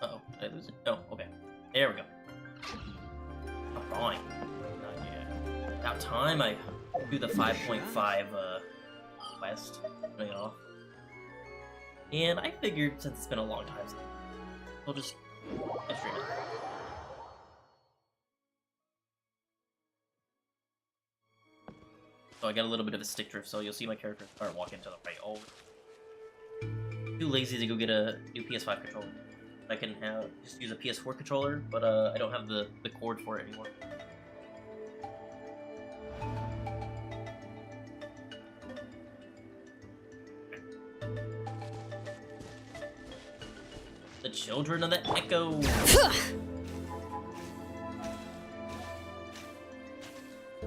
Uh-oh, did I lose it? No, okay. There we go. Oh, drawing. Not yet. About time I do the 5.5 quest. Turning it off. And I figured since it's been a long time, we'll just stream it. So I got a little bit of a stick drift, so you'll see my character start walking to the right. Oh, too lazy to go get a new PS5 controller. I can just use a PS4 controller, but I don't have the cord for it anymore. The Children of the Echo.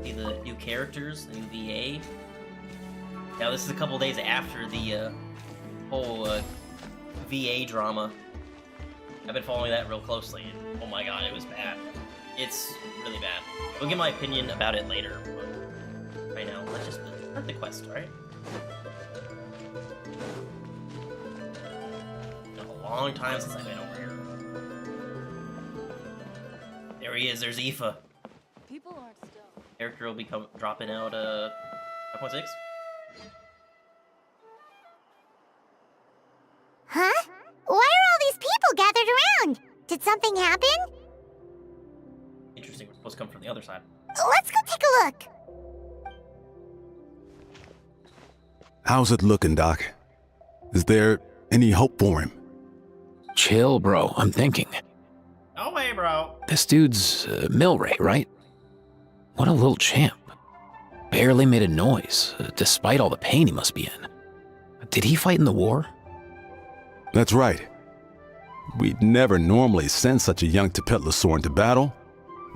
See the new characters, the new VA. Now this is a couple days after the whole VA drama. I've been following that real closely, and oh my god, it was bad. It's really bad. We'll get my opinion about it later, but right now, let's just start the quest, alright? Been a long time since I've been over here. There he is, there's Aoife. People aren't still. Character will be dropping out 5.6. Huh? Why are all these people gathered around? Did something happen? Interesting, we're supposed to come from the other side. Let's go take a look. How's it looking, Doc? Is there any hope for him? Chill, bro. I'm thinking. No way, bro. This dude's Milray, right? What a little champ. Barely made a noise, despite all the pain he must be in. Did he fight in the war? That's right. We'd never normally send such a young Tepetlasaur into battle,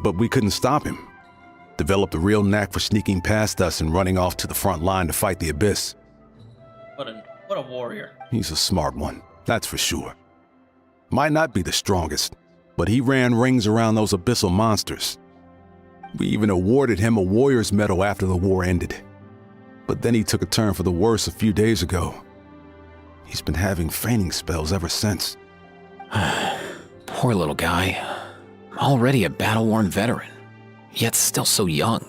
but we couldn't stop him. Developed a real knack for sneaking past us and running off to the front line to fight the Abyss. What a warrior. He's a smart one, that's for sure. Might not be the strongest, but he ran rings around those abyssal monsters. We even awarded him a warrior's medal after the war ended. But then he took a turn for the worse a few days ago. He's been having fainting spells ever since. Poor little guy. Already a battle-worn veteran, yet still so young.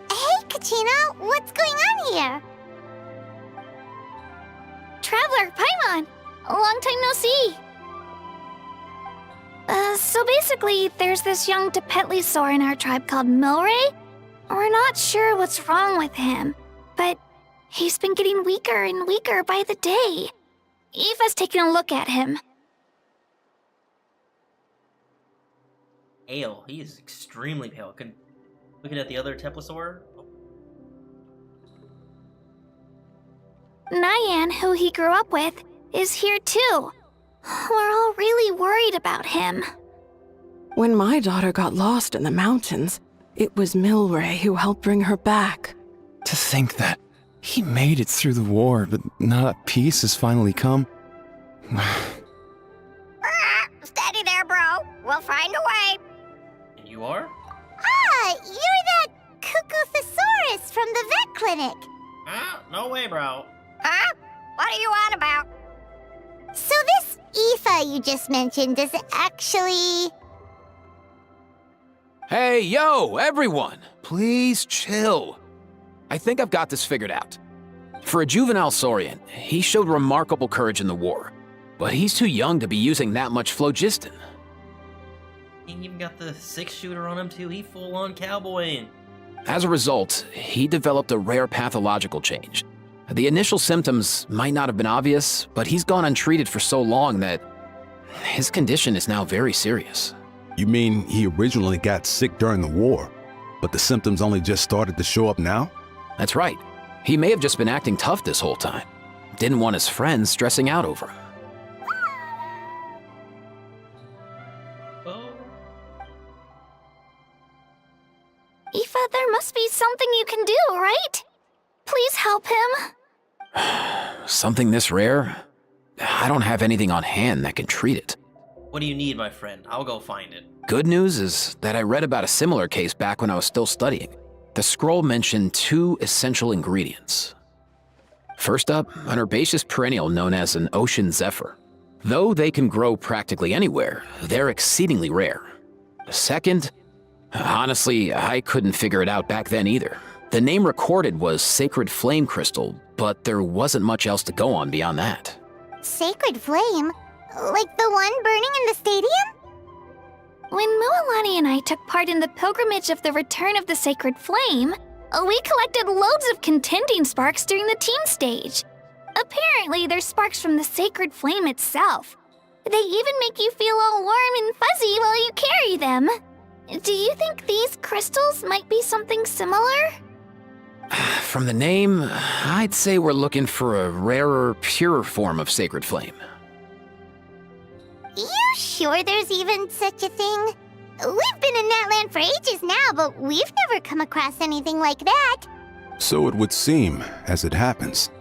Hey, Kachina, what's going on here? Traveler, Paimon! A long time no see! So basically, there's this young Tepetlasaur in our tribe called Milray. We're not sure what's wrong with him, but he's been getting weaker and weaker by the day. Aoife's taking a look at him. Pale. He is extremely pale. Looking at the other Tepetlasaur. Nyan, who he grew up with, is here too. We're all really worried about him. When my daughter got lost in the mountains, it was Milray who helped bring her back. To think that he made it through the war, but now that peace has finally come. Steady there, bro. We'll find a way. And you are? Ah, you're that Cuckoo-thesaurus from the vet clinic. Ah, no way, bro. Huh? What are you on about? So this Aoife you just mentioned, does it actually... Hey, yo, everyone! Please chill. I think I've got this figured out. For a juvenile Saurian, he showed remarkable courage in the war, but he's too young to be using that much phlogiston. He even got the 6-shooter on him too. He full-on cowboying. As a result, he developed a rare pathological change. The initial symptoms might not have been obvious, but he's gone untreated for so long that his condition is now very serious. You mean he originally got sick during the war, but the symptoms only just started to show up now? That's right. He may have just been acting tough this whole time. Didn't want his friends stressing out over him. Oh. Aoife, there must be something you can do, right? Please help him. Something this rare? I don't have anything on hand that can treat it. What do you need, my friend? I'll go find it. Good news is that I read about a similar case back when I was still studying. The scroll mentioned 2 essential ingredients. First up, an herbaceous perennial known as an ocean zephyr. Though they can grow practically anywhere, they're exceedingly rare. Second, honestly, I couldn't figure it out back then either. The name recorded was Sacred Flame Crystal, but there wasn't much else to go on beyond that. Sacred flame? Like the one burning in the stadium? When Mualani and I took part in the pilgrimage of the Return of the Sacred Flame, we collected loads of contending sparks during the team stage. Apparently, they're sparks from the Sacred Flame itself. They even make you feel all warm and fuzzy while you carry them. Do you think these crystals might be something similar? From the name, I'd say we're looking for a rarer, purer form of Sacred Flame. You sure there's even such a thing? We've been in Natlan for ages now, but we've never come across anything like that. So it would seem, as it happens.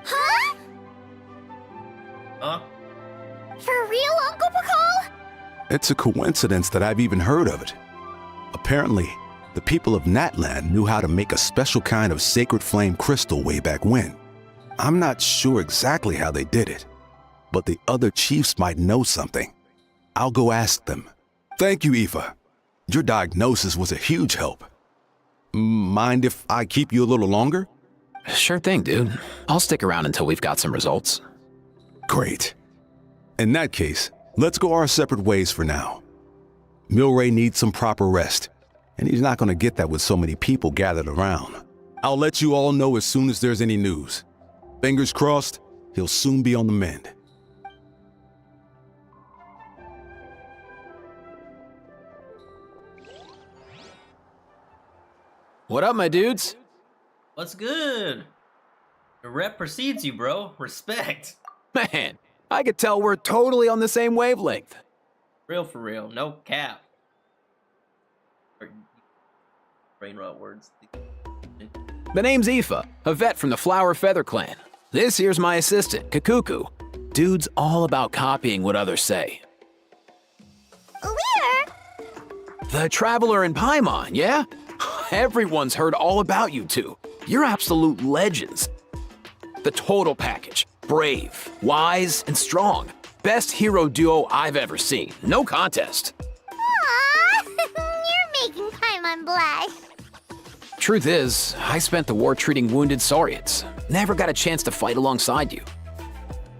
Huh? Huh? For real, Uncle Pakal? It's a coincidence that I've even heard of it. Apparently, the people of Natlan knew how to make a special kind of sacred flame crystal way back when. I'm not sure exactly how they did it, but the other chiefs might know something. I'll go ask them. Thank you, Aoife. Your diagnosis was a huge help. Mind if I keep you a little longer? Sure thing, dude. I'll stick around until we've got some results. Great. In that case, let's go our separate ways for now. Milray needs some proper rest, and he's not going to get that with so many people gathered around. I'll let you all know as soon as there's any news. Fingers crossed, he'll soon be on the mend. What up, my dudes? What's good? The rep precedes you, bro. Respect. Man, I could tell we're totally on the same wavelength. Real for real. No cap. Brain rot words. The name's Aoife, a vet from the Flower Feather clan. This here's my assistant, Kakuku. Dude's all about copying what others say. We're... The Traveler in Paimon, yeah? Everyone's heard all about you two. You're absolute legends. The total package. Brave, wise, and strong. Best hero duo I've ever seen. No contest. Aww, you're making Paimon blush. Truth is, I spent the war treating wounded Saurians. Never got a chance to fight alongside you.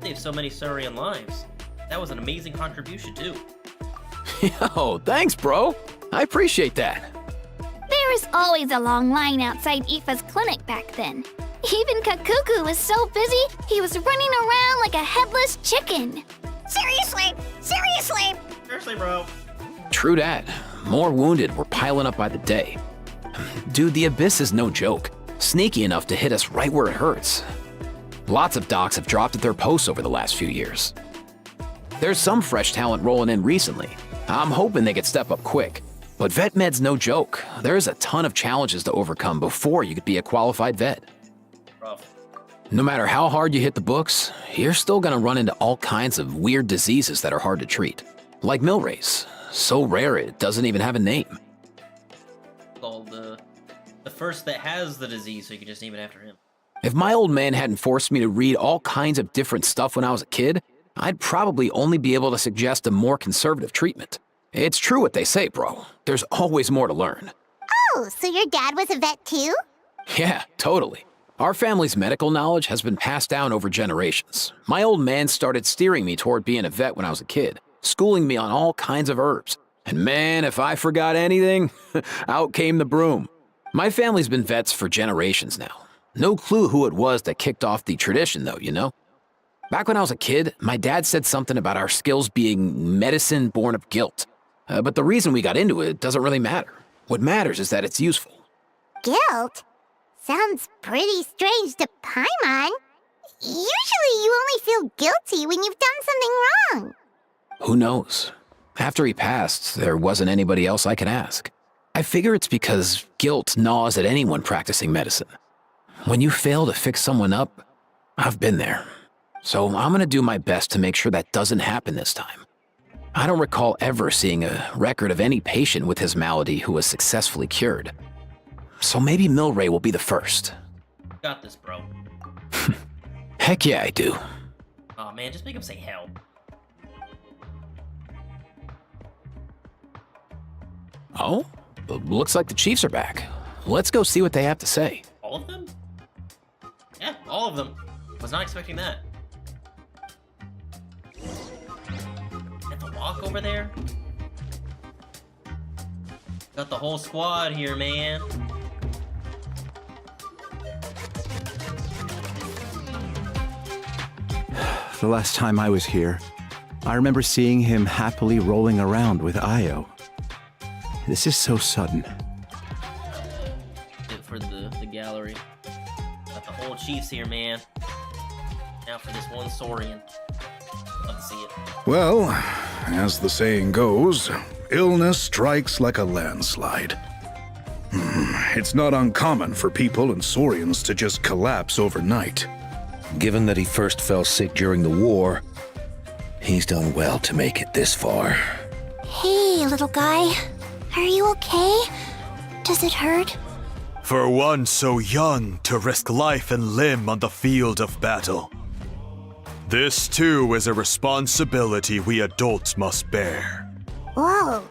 Saved so many Saurian lives. That was an amazing contribution, too. Yo, thanks, bro. I appreciate that. There was always a long line outside Aoife's clinic back then. Even Kakuku was so busy, he was running around like a headless chicken. Seriously, seriously. Seriously, bro. True that. More wounded were piling up by the day. Dude, the Abyss is no joke. Sneaky enough to hit us right where it hurts. Lots of docs have dropped at their posts over the last few years. There's some fresh talent rolling in recently. I'm hoping they could step up quick. But vet med's no joke. There's a ton of challenges to overcome before you could be a qualified vet. Rough. No matter how hard you hit the books, you're still gonna run into all kinds of weird diseases that are hard to treat. Like Milray's. So rare it doesn't even have a name. Called the first that has the disease, so you can just name it after him. If my old man hadn't forced me to read all kinds of different stuff when I was a kid, I'd probably only be able to suggest a more conservative treatment. It's true what they say, bro. There's always more to learn. Oh, so your dad was a vet too? Yeah, totally. Our family's medical knowledge has been passed down over generations. My old man started steering me toward being a vet when I was a kid, schooling me on all kinds of herbs. And man, if I forgot anything, out came the broom. My family's been vets for generations now. No clue who it was that kicked off the tradition, though, you know? Back when I was a kid, my dad said something about our skills being medicine born of guilt. But the reason we got into it doesn't really matter. What matters is that it's useful. Guilt? Sounds pretty strange to Paimon. Usually you only feel guilty when you've done something wrong. Who knows? After he passed, there wasn't anybody else I could ask. I figure it's because guilt gnaws at anyone practicing medicine. When you fail to fix someone up, I've been there. So I'm gonna do my best to make sure that doesn't happen this time. I don't recall ever seeing a record of any patient with his malady who was successfully cured. So maybe Milray will be the first. Got this, bro. Heck yeah, I do. Oh man, just make him say hell. Oh? Looks like the Chiefs are back. Let's go see what they have to say. All of them? Yeah, all of them. Was not expecting that. At the walk over there? Got the whole squad here, man. The last time I was here, I remember seeing him happily rolling around with Io. This is so sudden. It for the gallery. Got the whole Chiefs here, man. Now for this one Saurian. Love to see it. Well, as the saying goes, illness strikes like a landslide. It's not uncommon for people and Saurians to just collapse overnight. Given that he first fell sick during the war, he's done well to make it this far. Hey, little guy. Are you okay? Does it hurt? For one so young to risk life and limb on the field of battle. This too is a responsibility we adults must bear. Whoa.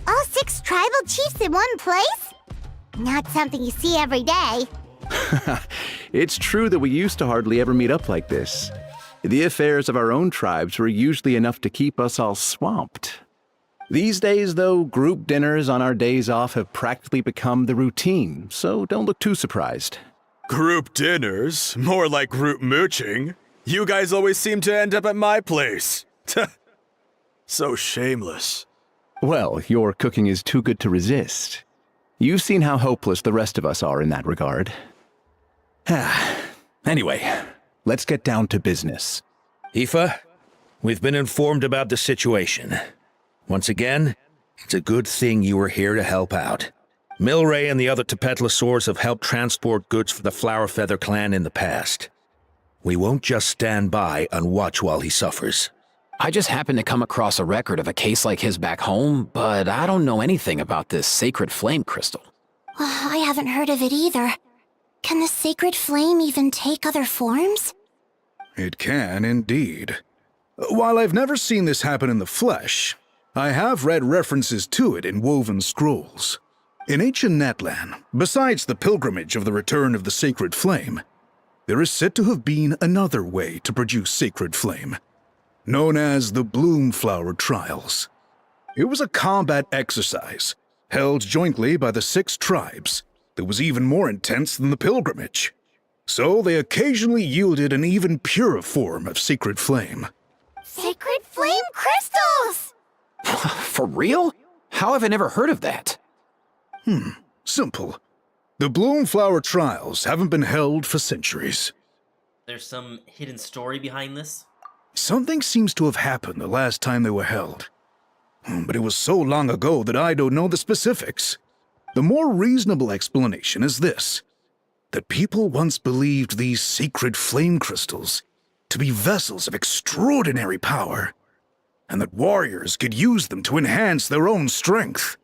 All 6 tribal chiefs in one place? Not something you see every day. It's true that we used to hardly ever meet up like this. The affairs of our own tribes were usually enough to keep us all swamped. These days, though, group dinners on our days off have practically become the routine, so don't look too surprised. Group dinners? More like group mooching. You guys always seem to end up at my place. So shameless. Well, your cooking is too good to resist. You've seen how hopeless the rest of us are in that regard. Anyway, let's get down to business. Aoife, we've been informed about the situation. Once again, it's a good thing you were here to help out. Milray and the other Tepetlosaurs have helped transport goods for the Flowerfeather clan in the past. We won't just stand by and watch while he suffers. I just happened to come across a record of a case like his back home, but I don't know anything about this sacred flame crystal. I haven't heard of it either. Can the sacred flame even take other forms? It can indeed. While I've never seen this happen in the flesh, I have read references to it in woven scrolls. In ancient Natlan, besides the pilgrimage of the return of the sacred flame, there is said to have been another way to produce sacred flame, known as the Bloomflower Trials. It was a combat exercise, held jointly by the 6 tribes, that was even more intense than the pilgrimage. So they occasionally yielded an even purer form of sacred flame. Sacred flame crystals! For real? How have I never heard of that? Simple. The Bloomflower Trials haven't been held for centuries. There's some hidden story behind this? Something seems to have happened the last time they were held. But it was so long ago that I don't know the specifics. The more reasonable explanation is this: that people once believed these sacred flame crystals to be vessels of extraordinary power, and that warriors could use them to enhance their own strength.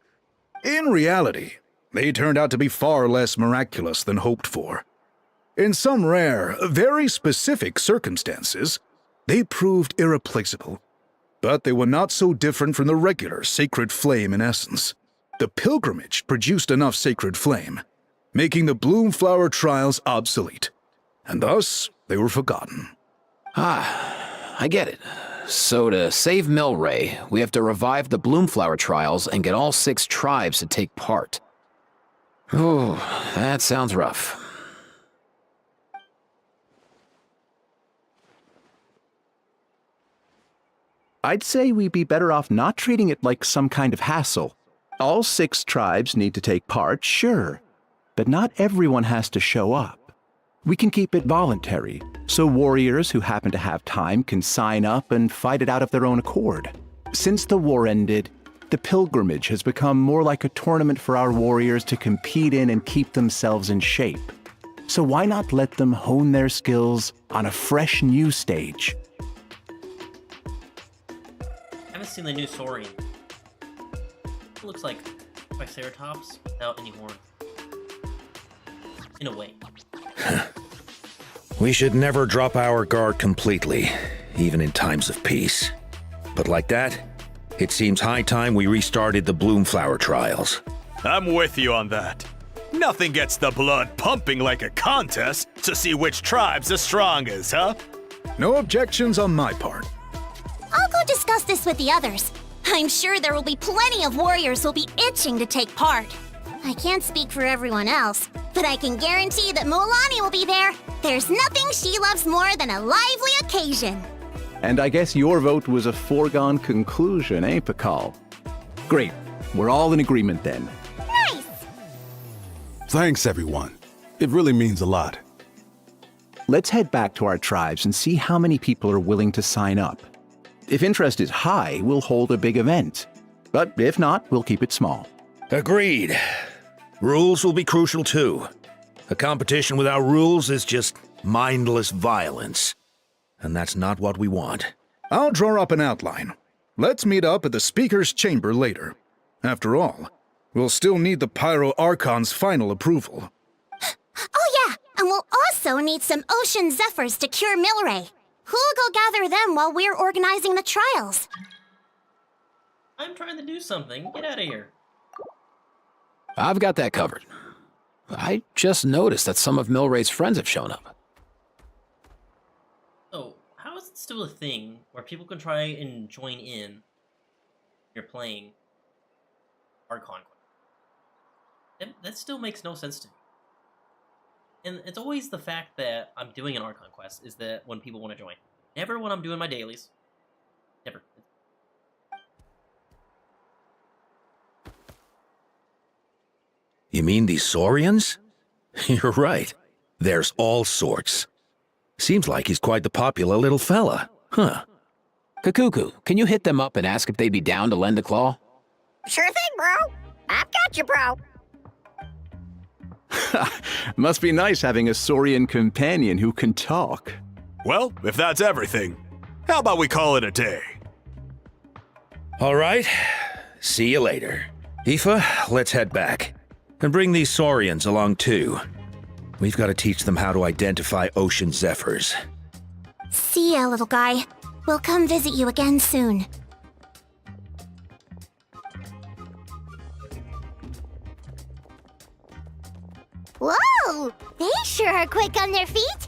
In reality, they turned out to be far less miraculous than hoped for. In some rare, very specific circumstances, they proved irreplaceable, but they were not so different from the regular sacred flame in essence. The pilgrimage produced enough sacred flame, making the Bloomflower Trials obsolete, and thus they were forgotten. I get it. So to save Milray, we have to revive the Bloomflower Trials and get all 6 tribes to take part. Ooh, that sounds rough. I'd say we'd be better off not treating it like some kind of hassle. All 6 tribes need to take part, sure, but not everyone has to show up. We can keep it voluntary, so warriors who happen to have time can sign up and fight it out of their own accord. Since the war ended, the pilgrimage has become more like a tournament for our warriors to compete in and keep themselves in shape. So why not let them hone their skills on a fresh new stage? I haven't seen the new Saurian. It looks like Triceratops without any horns. In a way. We should never drop our guard completely, even in times of peace. But like that, it seems high time we restarted the Bloomflower trials. I'm with you on that. Nothing gets the blood pumping like a contest to see which tribe's the strongest, huh? No objections on my part. I'll go discuss this with the others. I'm sure there will be plenty of warriors who'll be itching to take part. I can't speak for everyone else, but I can guarantee that Mualani will be there. There's nothing she loves more than a lively occasion. And I guess your vote was a foregone conclusion, eh, Pakal? Great. We're all in agreement then. Nice! Thanks, everyone. It really means a lot. Let's head back to our tribes and see how many people are willing to sign up. If interest is high, we'll hold a big event. But if not, we'll keep it small. Agreed. Rules will be crucial too. A competition without rules is just mindless violence. And that's not what we want. I'll draw up an outline. Let's meet up at the Speaker's Chamber later. After all, we'll still need the Pyro Archon's final approval. Oh yeah, and we'll also need some Ocean Zephyrs to cure Milray. Who'll go gather them while we're organizing the trials? I'm trying to do something. Get out of here. I've got that covered. I just noticed that some of Milray's friends have shown up. So, how is it still a thing where people can try and join in when you're playing Archon? That still makes no sense to me. And it's always the fact that I'm doing an Archon quest is that when people want to join. Never when I'm doing my dailies. Never. You mean these Saurians? You're right. There's all sorts. Seems like he's quite the popular little fella. Huh. Kakuku, can you hit them up and ask if they'd be down to lend a claw? Sure thing, bro. I've got you, bro. Must be nice having a Saurian companion who can talk. Well, if that's everything, how about we call it a day? All right. See you later. Aoife, let's head back. And bring these Saurians along too. We've got to teach them how to identify ocean zephyrs. See ya, little guy. We'll come visit you again soon. Whoa! They sure are quick on their feet.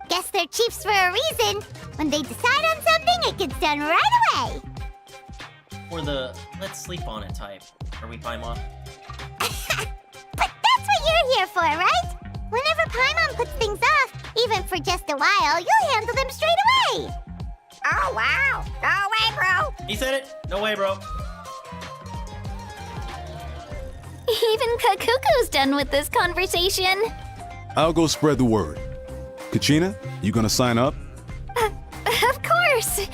Guess they're chiefs for a reason. When they decide on something, it gets done right away. Or the let's sleep on it type. Are we Paimon? But that's what you're here for, right? Whenever Paimon puts things off, even for just a while, you'll handle them straight away. Oh, wow. Go away, bro. He said it. No way, bro. Even Kakuku's done with this conversation. I'll go spread the word. Kachina, you gonna sign up? Of course.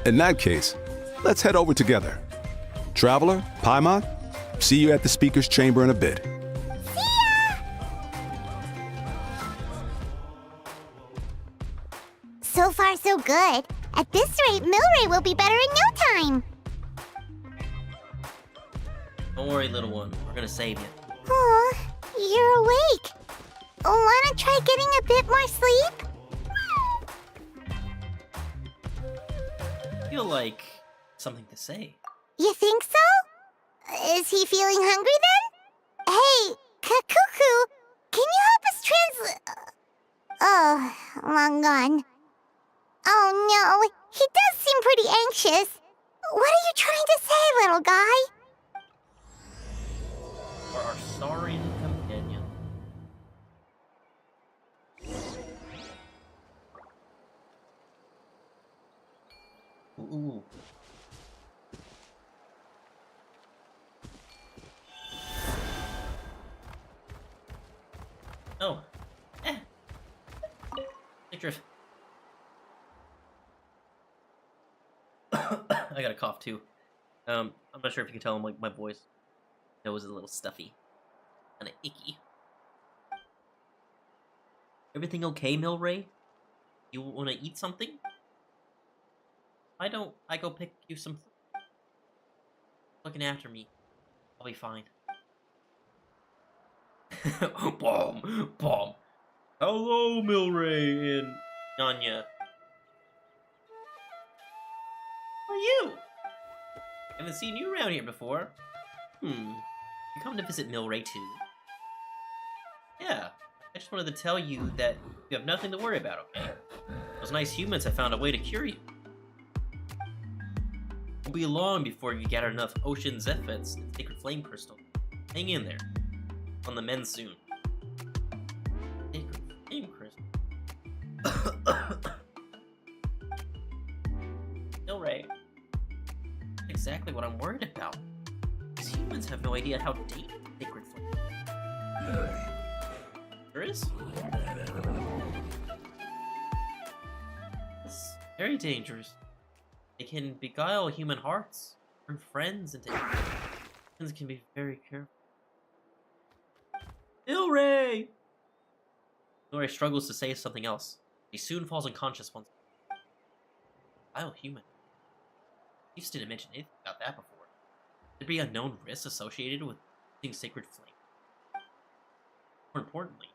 In that case, let's head over together. Traveler, Paimon, see you at the Speaker's Chamber in a bit. See ya! So far, so good. At this rate, Milray will be better in no time. Don't worry, little one. We're gonna save you. Oh, you're awake. Wanna try getting a bit more sleep? I feel like something to say. You think so? Is he feeling hungry then? Hey, Kakuku, can you help us translate? Oh, long gone. Oh no, he does seem pretty anxious. What are you trying to say, little guy? For our Saurian companion. Ooh. Oh. Picture of... I got a cough too. I'm not sure if you can tell like my voice. Nose is a little stuffy. Kinda icky. Everything okay, Milray? You wanna eat something? Why don't I go pick you some food? Looking after me. I'll be fine. Bomb! Bomb! Hello, Milray and Nanya. Who are you? I haven't seen you around here before. You come to visit Milray too? Yeah, I just wanted to tell you that you have nothing to worry about, okay? Those nice humans have found a way to cure you. It won't be long before you gather enough ocean zephyrs and sacred flame crystal. Hang in there. On the mend soon. Sacred flame crystal. Milray. Exactly what I'm worried about. These humans have no idea how deep sacred flame there is. It's very dangerous. It can beguile human hearts, turn friends into humans can be very careful. Milray! Milray struggles to say something else. He soon falls unconscious once. Beguile human. Chiefs didn't mention anything about that before. Could there be unknown risks associated with using sacred flame? More importantly,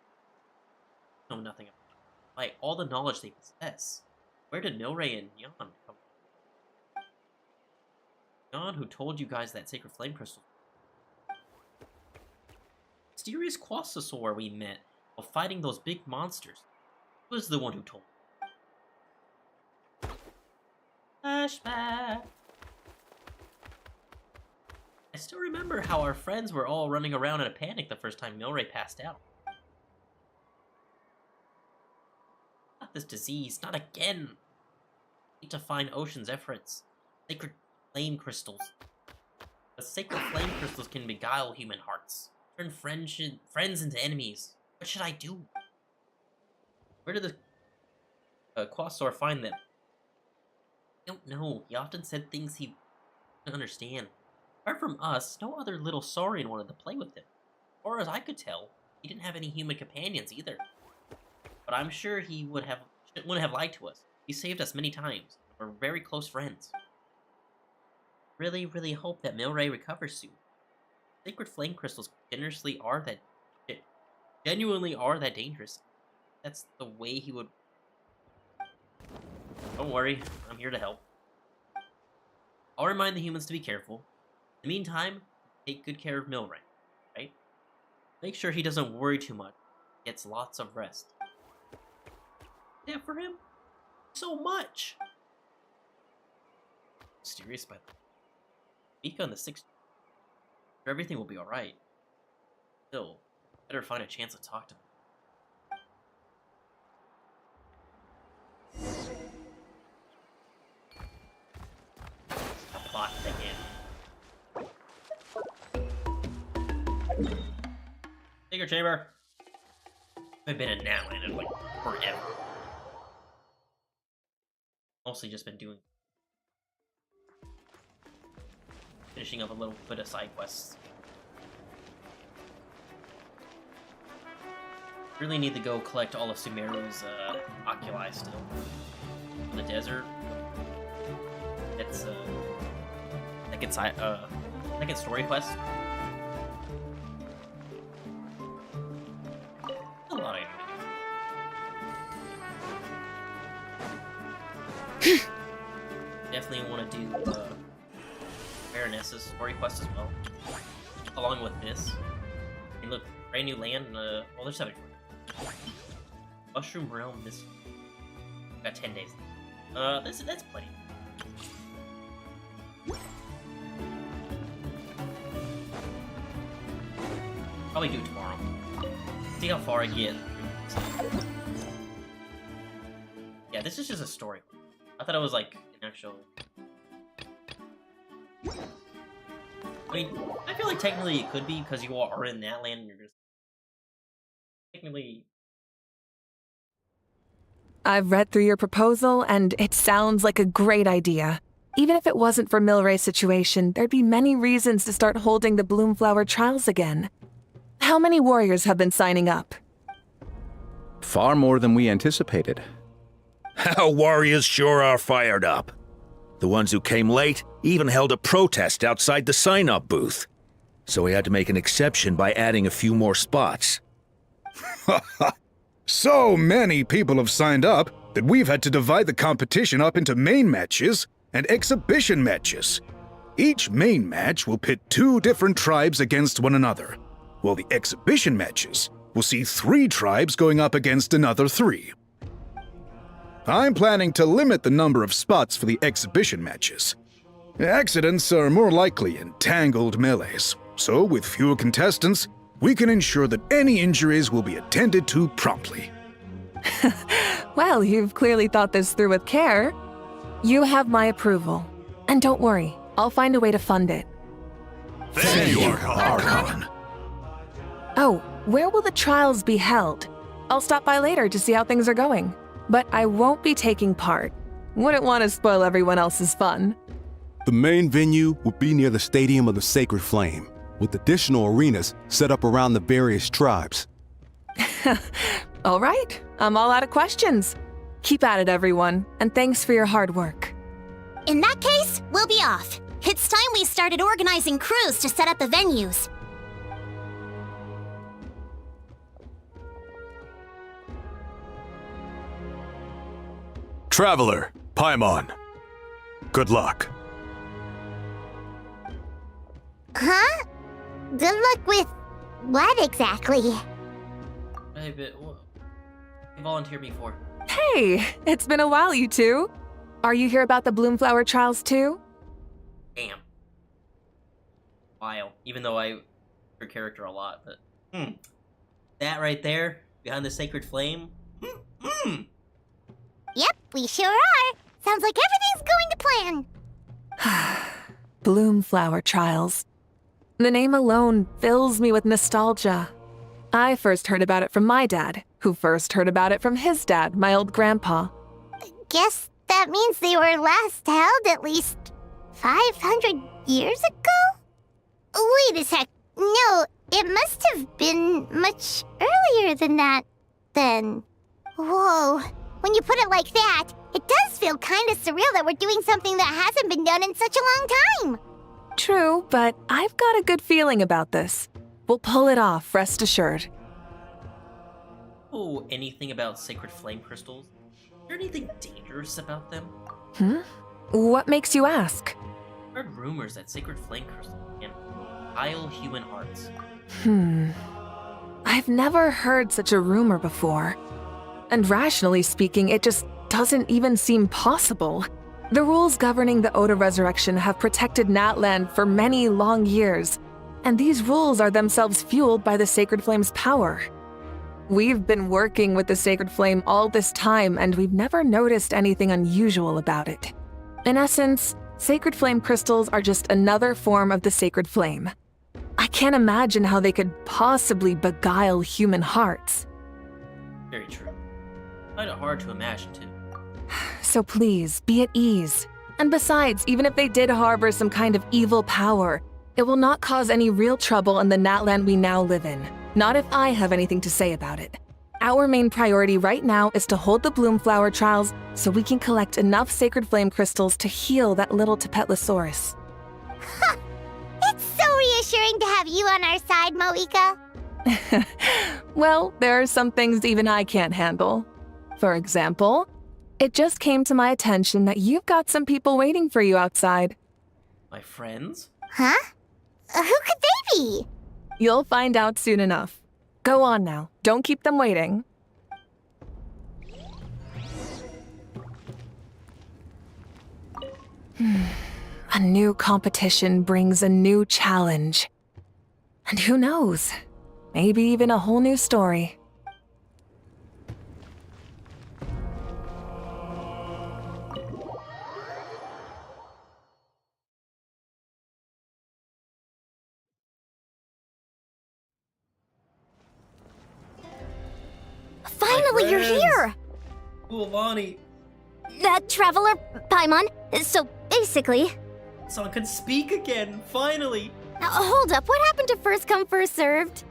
know nothing about it. By all the knowledge they possess, where did Milray and Jan come from? Jan, who told you guys that sacred flame crystal? Mysterious Quasasaur we met while fighting those big monsters. Who was the one who told me? Flashback. I still remember how our friends were all running around in a panic the first time Milray passed out. Not this disease, not again. Need to find ocean's efforts. Sacred flame crystals. The sacred flame crystals can beguile human hearts. Turn friends into enemies. What should I do? Where did the Quasaur find them? I don't know. He often said things he didn't understand. Apart from us, no other little saurian wanted to play with him. As far as I could tell, he didn't have any human companions either. But I'm sure he wouldn't have lied to us. He saved us many times. We're very close friends. Really, really hope that Milray recovers soon. Sacred flame crystals genuinely are that dangerous. That's the way he would. Don't worry, I'm here to help. I'll remind the humans to be careful. In the meantime, take good care of Milray, right? Make sure he doesn't worry too much. Gets lots of rest. Yeah, for him? So much! Mysterious by the way. Speak on the 6th. Everything will be alright. Still, better find a chance to talk to him. A plot again. Secret chamber. I've been in Natlan in like forever. Mostly just been finishing up a little bit of side quests. Really need to go collect all of Sumeru's oculi still. In the desert. It's second story quest. A lot I need to do. Definitely want to do Baroness's story quest as well, along with this. And look, brand new land. Well, there's 7 for it. Mushroom Realm. This got 10 days. That's plenty. Probably do it tomorrow. See how far I get. Yeah, this is just a story. I thought it was like an actual. I mean, I feel like technically it could be because you are in that land and you're just technically. I've read through your proposal and it sounds like a great idea. Even if it wasn't for Milray's situation, there'd be many reasons to start holding the Bloomflower trials again. How many warriors have been signing up? Far more than we anticipated. Our warriors sure are fired up. The ones who came late even held a protest outside the sign-up booth. So we had to make an exception by adding a few more spots. So many people have signed up that we've had to divide the competition up into main matches and exhibition matches. Each main match will pit 2 different tribes against one another, while the exhibition matches will see 3 tribes going up against another 3. I'm planning to limit the number of spots for the exhibition matches. Accidents are more likely in tangled melees, so with fewer contestants, we can ensure that any injuries will be attended to promptly. Well, you've clearly thought this through with care. You have my approval. And don't worry, I'll find a way to fund it. Thank you, Archon. Oh, where will the trials be held? I'll stop by later to see how things are going. But I won't be taking part. Wouldn't want to spoil everyone else's fun. The main venue will be near the Stadium of the Sacred Flame, with additional arenas set up around the various tribes. All right, I'm all out of questions. Keep at it, everyone, and thanks for your hard work. In that case, we'll be off. It's time we started organizing crews to set up the venues. Traveler, Paimon. Good luck. Huh? Good luck with what exactly? Hey, but what? You volunteered me for. Hey, it's been a while, you two. Are you here about the Bloomflower trials too? Damn. While, even though I your character a lot, but that right there behind the sacred flame. Yep, we sure are. Sounds like everything's going to plan. Bloomflower trials. The name alone fills me with nostalgia. I first heard about it from my dad, who first heard about it from his dad, my old grandpa. Guess that means they were last held at least 500 years ago? Wait a sec. No, it must have been much earlier than that, then. Whoa. When you put it like that, it does feel kind of surreal that we're doing something that hasn't been done in such a long time. True, but I've got a good feeling about this. We'll pull it off, rest assured. Oh, anything about sacred flame crystals? Is there anything dangerous about them? What makes you ask? I heard rumors that sacred flame crystals can heal human hearts. I've never heard such a rumor before. And rationally speaking, it just doesn't even seem possible. The rules governing the Oda resurrection have protected Natlan for many long years, and these rules are themselves fueled by the Sacred Flame's power. We've been working with the Sacred Flame all this time, and we've never noticed anything unusual about it. In essence, Sacred Flame crystals are just another form of the Sacred Flame. I can't imagine how they could possibly beguile human hearts. Very true. I find it hard to imagine, too. So please, be at ease. And besides, even if they did harbor some kind of evil power, it will not cause any real trouble in the Natlan we now live in. Not if I have anything to say about it. Our main priority right now is to hold the Bloomflower trials so we can collect enough Sacred Flame crystals to heal that little Tapetlosaurus. It's so reassuring to have you on our side, Moika. Well, there are some things even I can't handle. For example, it just came to my attention that you've got some people waiting for you outside. My friends? Huh? Who could they be? You'll find out soon enough. Go on now. Don't keep them waiting. A new competition brings a new challenge. And who knows? Maybe even a whole new story. Finally, you're here! Ooh, Lonnie. That traveler, Paimon. So, basically... Someone can speak again, finally! Hold up, what happened to first come, first served?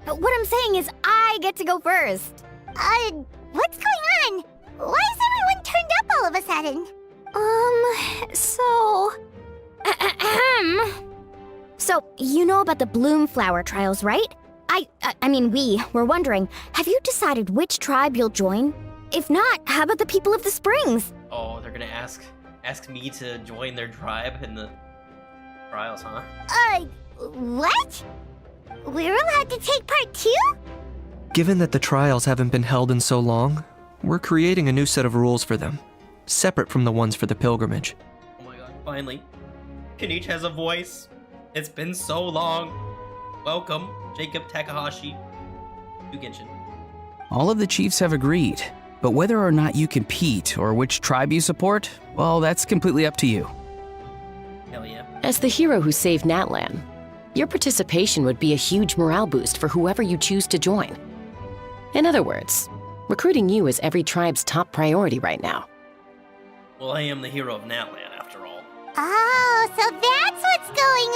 What I'm saying is I get to go first. What's going on? Why is everyone turned up all of a sudden? So, you know about the Bloomflower trials, right? I mean, we were wondering, have you decided which tribe you'll join? If not, how about the people of the Springs? Oh, they're gonna ask me to join their tribe in the trials, huh? What? We're allowed to take part too? Given that the trials haven't been held in so long, we're creating a new set of rules for them, separate from the ones for the pilgrimage. Oh my god, finally. Kenichi has a voice. It's been so long. Welcome, Jacob Takahashi to Genshin. All of the chiefs have agreed, but whether or not you compete or which tribe you support, well, that's completely up to you. Hell yeah. As the hero who saved Natlan, your participation would be a huge morale boost for whoever you choose to join. In other words, recruiting you is every tribe's top priority right now. Well, I am the hero of Natlan, after all. Oh, so that's what's going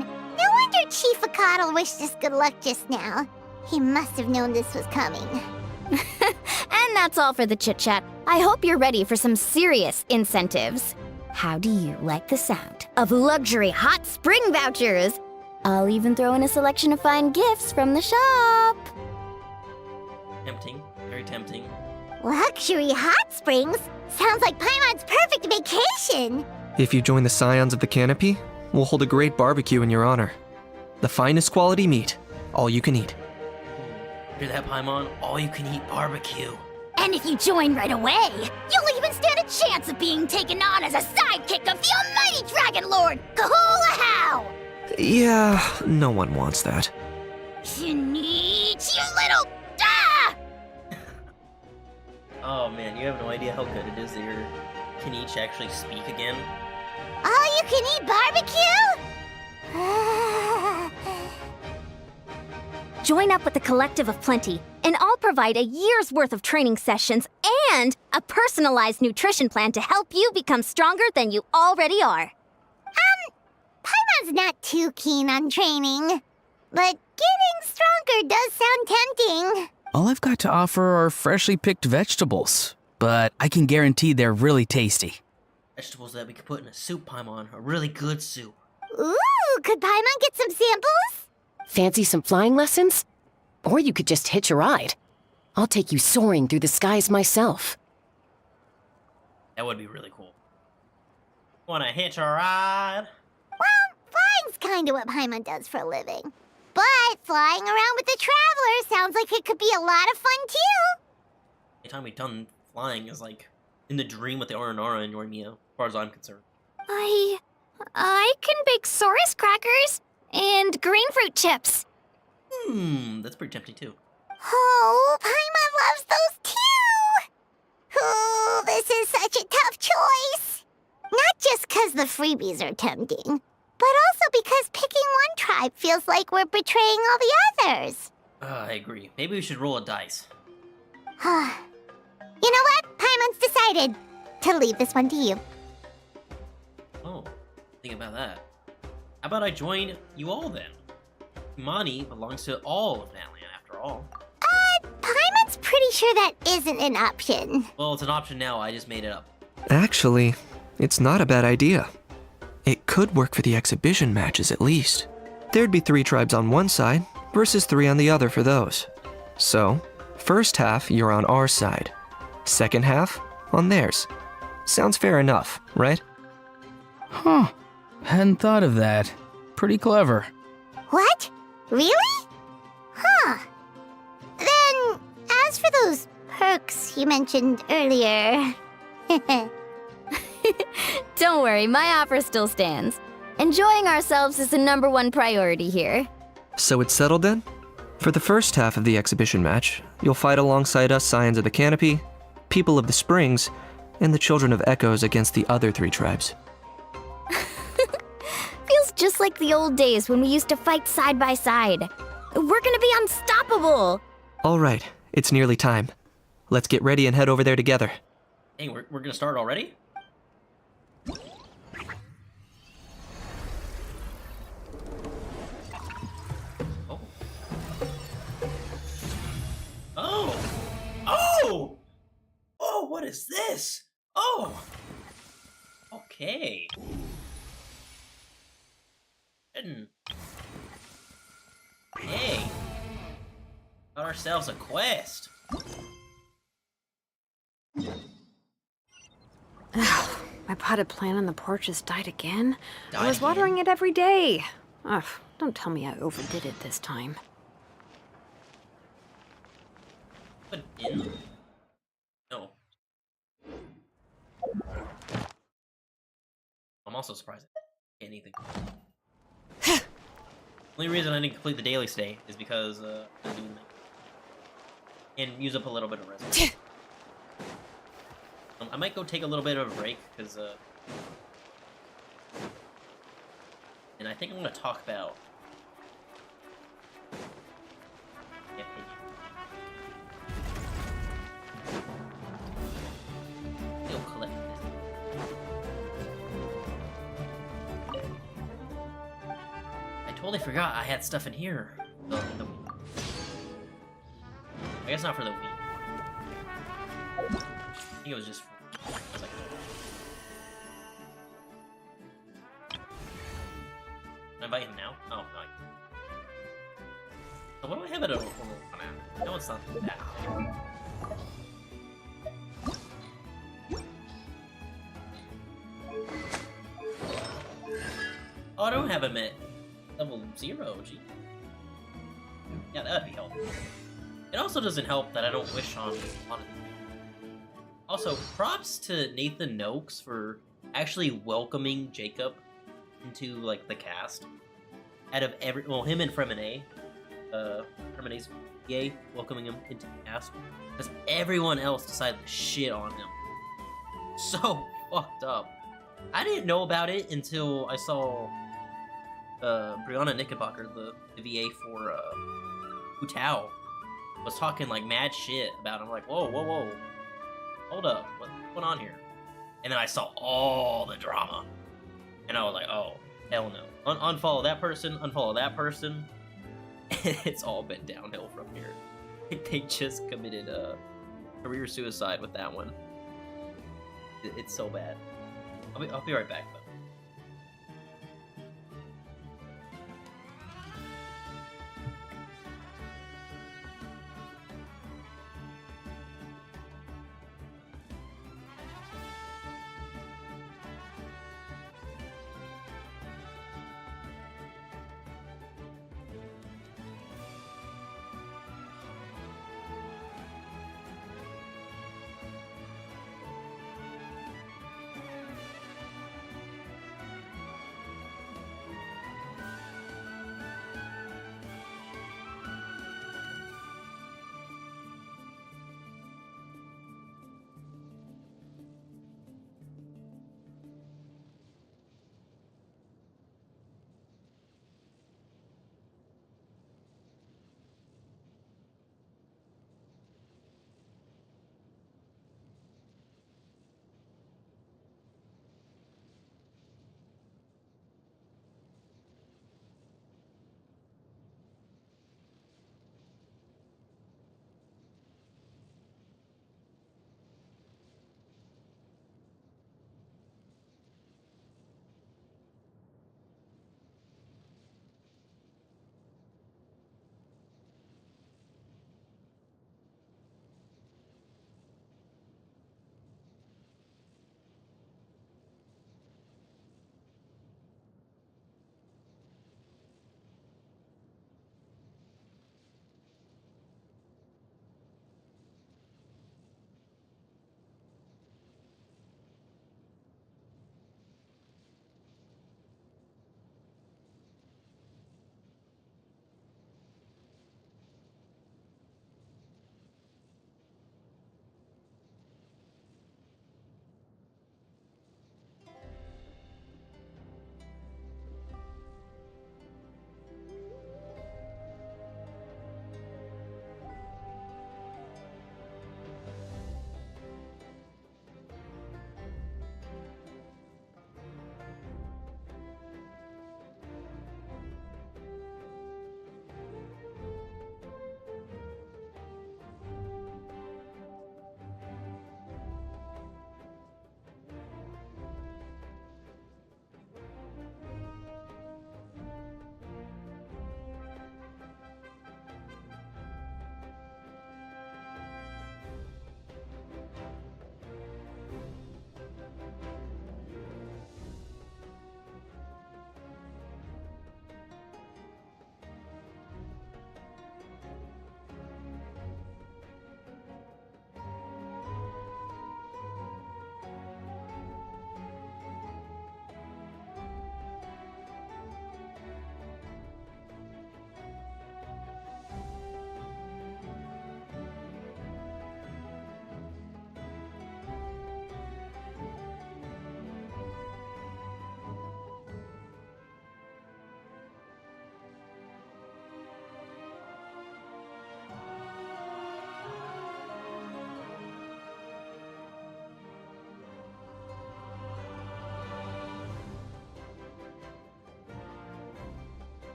on! No wonder Chief Akatl wished us good luck just now. He must have known this was coming. And that's all for the chit-chat. I hope you're ready for some serious incentives. How do you like the sound of luxury hot spring vouchers? I'll even throw in a selection of fine gifts from the shop. Tempting. Very tempting. Luxury hot springs? Sounds like Paimon's perfect vacation! If you join the Scions of the Canopy, we'll hold a great barbecue in your honor. The finest quality meat, all you can eat. Hear that, Paimon? All you can eat barbecue. And if you join right away, you'll even stand a chance of being taken on as a sidekick of the almighty Dragon Lord, Kahula! Yeah, no one wants that. Kenichi, you little... Ah! Oh man, you have no idea how good it is to hear Kenichi actually speak again. All you can eat barbecue? Join up with the Collective of Plenty, and I'll provide a year's worth of training sessions and a personalized nutrition plan to help you become stronger than you already are. Paimon's not too keen on training, but getting stronger does sound tempting. All I've got to offer are freshly picked vegetables, but I can guarantee they're really tasty. Vegetables that we could put in a soup, Paimon. A really good soup. Ooh, could Paimon get some samples? Fancy some flying lessons? Or you could just hitch a ride. I'll take you soaring through the skies myself. That would be really cool. Wanna hitch a ride? Well, flying's kinda what Paimon does for a living. But flying around with the Traveler sounds like it could be a lot of fun too. Anytime we've done flying is like in the dream with the Aranara and Yormia, as far as I'm concerned. I can bake Saurus crackers and green fruit chips. That's pretty tempting too. Oh, Paimon loves those too! Oh, this is such a tough choice. Not just because the freebies are tempting, but also because picking one tribe feels like we're betraying all the others. I agree. Maybe we should roll a dice. You know what? Paimon's decided to leave this one to you. Oh, think about that. How about I join you all then? Imani belongs to all of Natlan after all. Paimon's pretty sure that isn't an option. Well, it's an option now, I just made it up. Actually, it's not a bad idea. It could work for the exhibition matches at least. There'd be 3 tribes on one side versus 3 on the other for those. So, first half you're on our side. Second half on theirs. Sounds fair enough, right? Huh. Hadn't thought of that. Pretty clever. What? Really? Huh. Then, as for those perks you mentioned earlier... Don't worry, my offer still stands. Enjoying ourselves is the #1 priority here. So it's settled then? For the first half of the exhibition match, you'll fight alongside us Scions of the Canopy, People of the Springs, and the Children of Echoes against the other 3 tribes. Feels just like the old days when we used to fight side by side. We're gonna be unstoppable! All right, it's nearly time. Let's get ready and head over there together. Hey, we're gonna start already? Oh! Oh! Oh, what is this? Oh! Okay. Hey. Got ourselves a quest. My potted plant on the porch has died again. I was Died watering it every day. Ugh, don't tell me I overdid it this time. Put in? No. I'm also surprised I didn't get anything. Only reason I didn't complete the daily stay is because I'm doing that. And use up a little bit of rest. I might go take a little bit of a break because and I think I'm gonna talk about You'll collect this. I totally forgot I had stuff in here. I guess not for the Wii. I think it was just for... I was like, can I invite him now? Oh, no. So what do I have at a... No, it's not that. Oh, I don't have him at level 0, gee. Yeah, that'd be helpful. It also doesn't help that I don't wish on a lot of these. Also, props to Nathan Noakes for actually welcoming Jacob into, like, the cast. Out of every... Well, him and Fremine. Fremine's VA welcoming him into the cast. Because everyone else decided to shit on him. So fucked up. I didn't know about it until I saw Brianna Knickerbocker, the VA for Utao, was talking like mad shit about him. I'm like, whoa, whoa, whoa. Hold up, what's going on here? And then I saw all the drama. And I was like, oh, hell no. Unfollow that person, unfollow that person. And it's all been downhill from here. They just committed career suicide with that one. It's so bad. I'll be right back, though.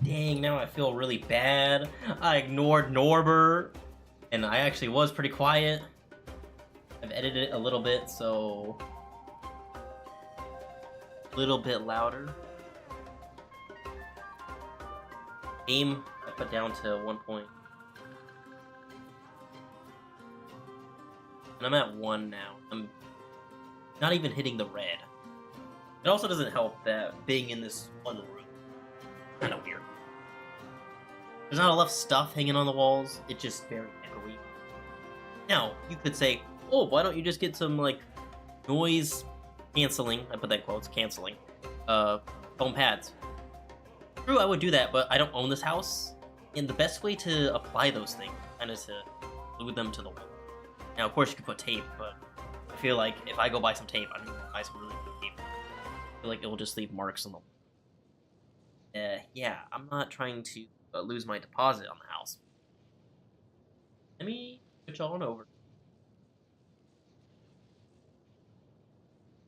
Dang, now I feel really bad. I ignored Norbert, and I actually was pretty quiet. I've edited it a little bit, so a little bit louder. Aim, I put down to 1 point. And I'm at 1 now. I'm not even hitting the red. It also doesn't help that being in this one room. Kind of weird. There's not enough stuff hanging on the walls. It's just very echoey. Now, you could say, oh, why don't you just get some, like, noise canceling, I put that in quotes, canceling, foam pads. True, I would do that, but I don't own this house, and the best way to apply those things is to glue them to the wall. Now, of course, you could put tape, but I feel like if I go buy some tape, I'm gonna buy some really good tape. I feel like it will just leave marks on the wall. Yeah, I'm not trying to lose my deposit on the house. Let me switch on over.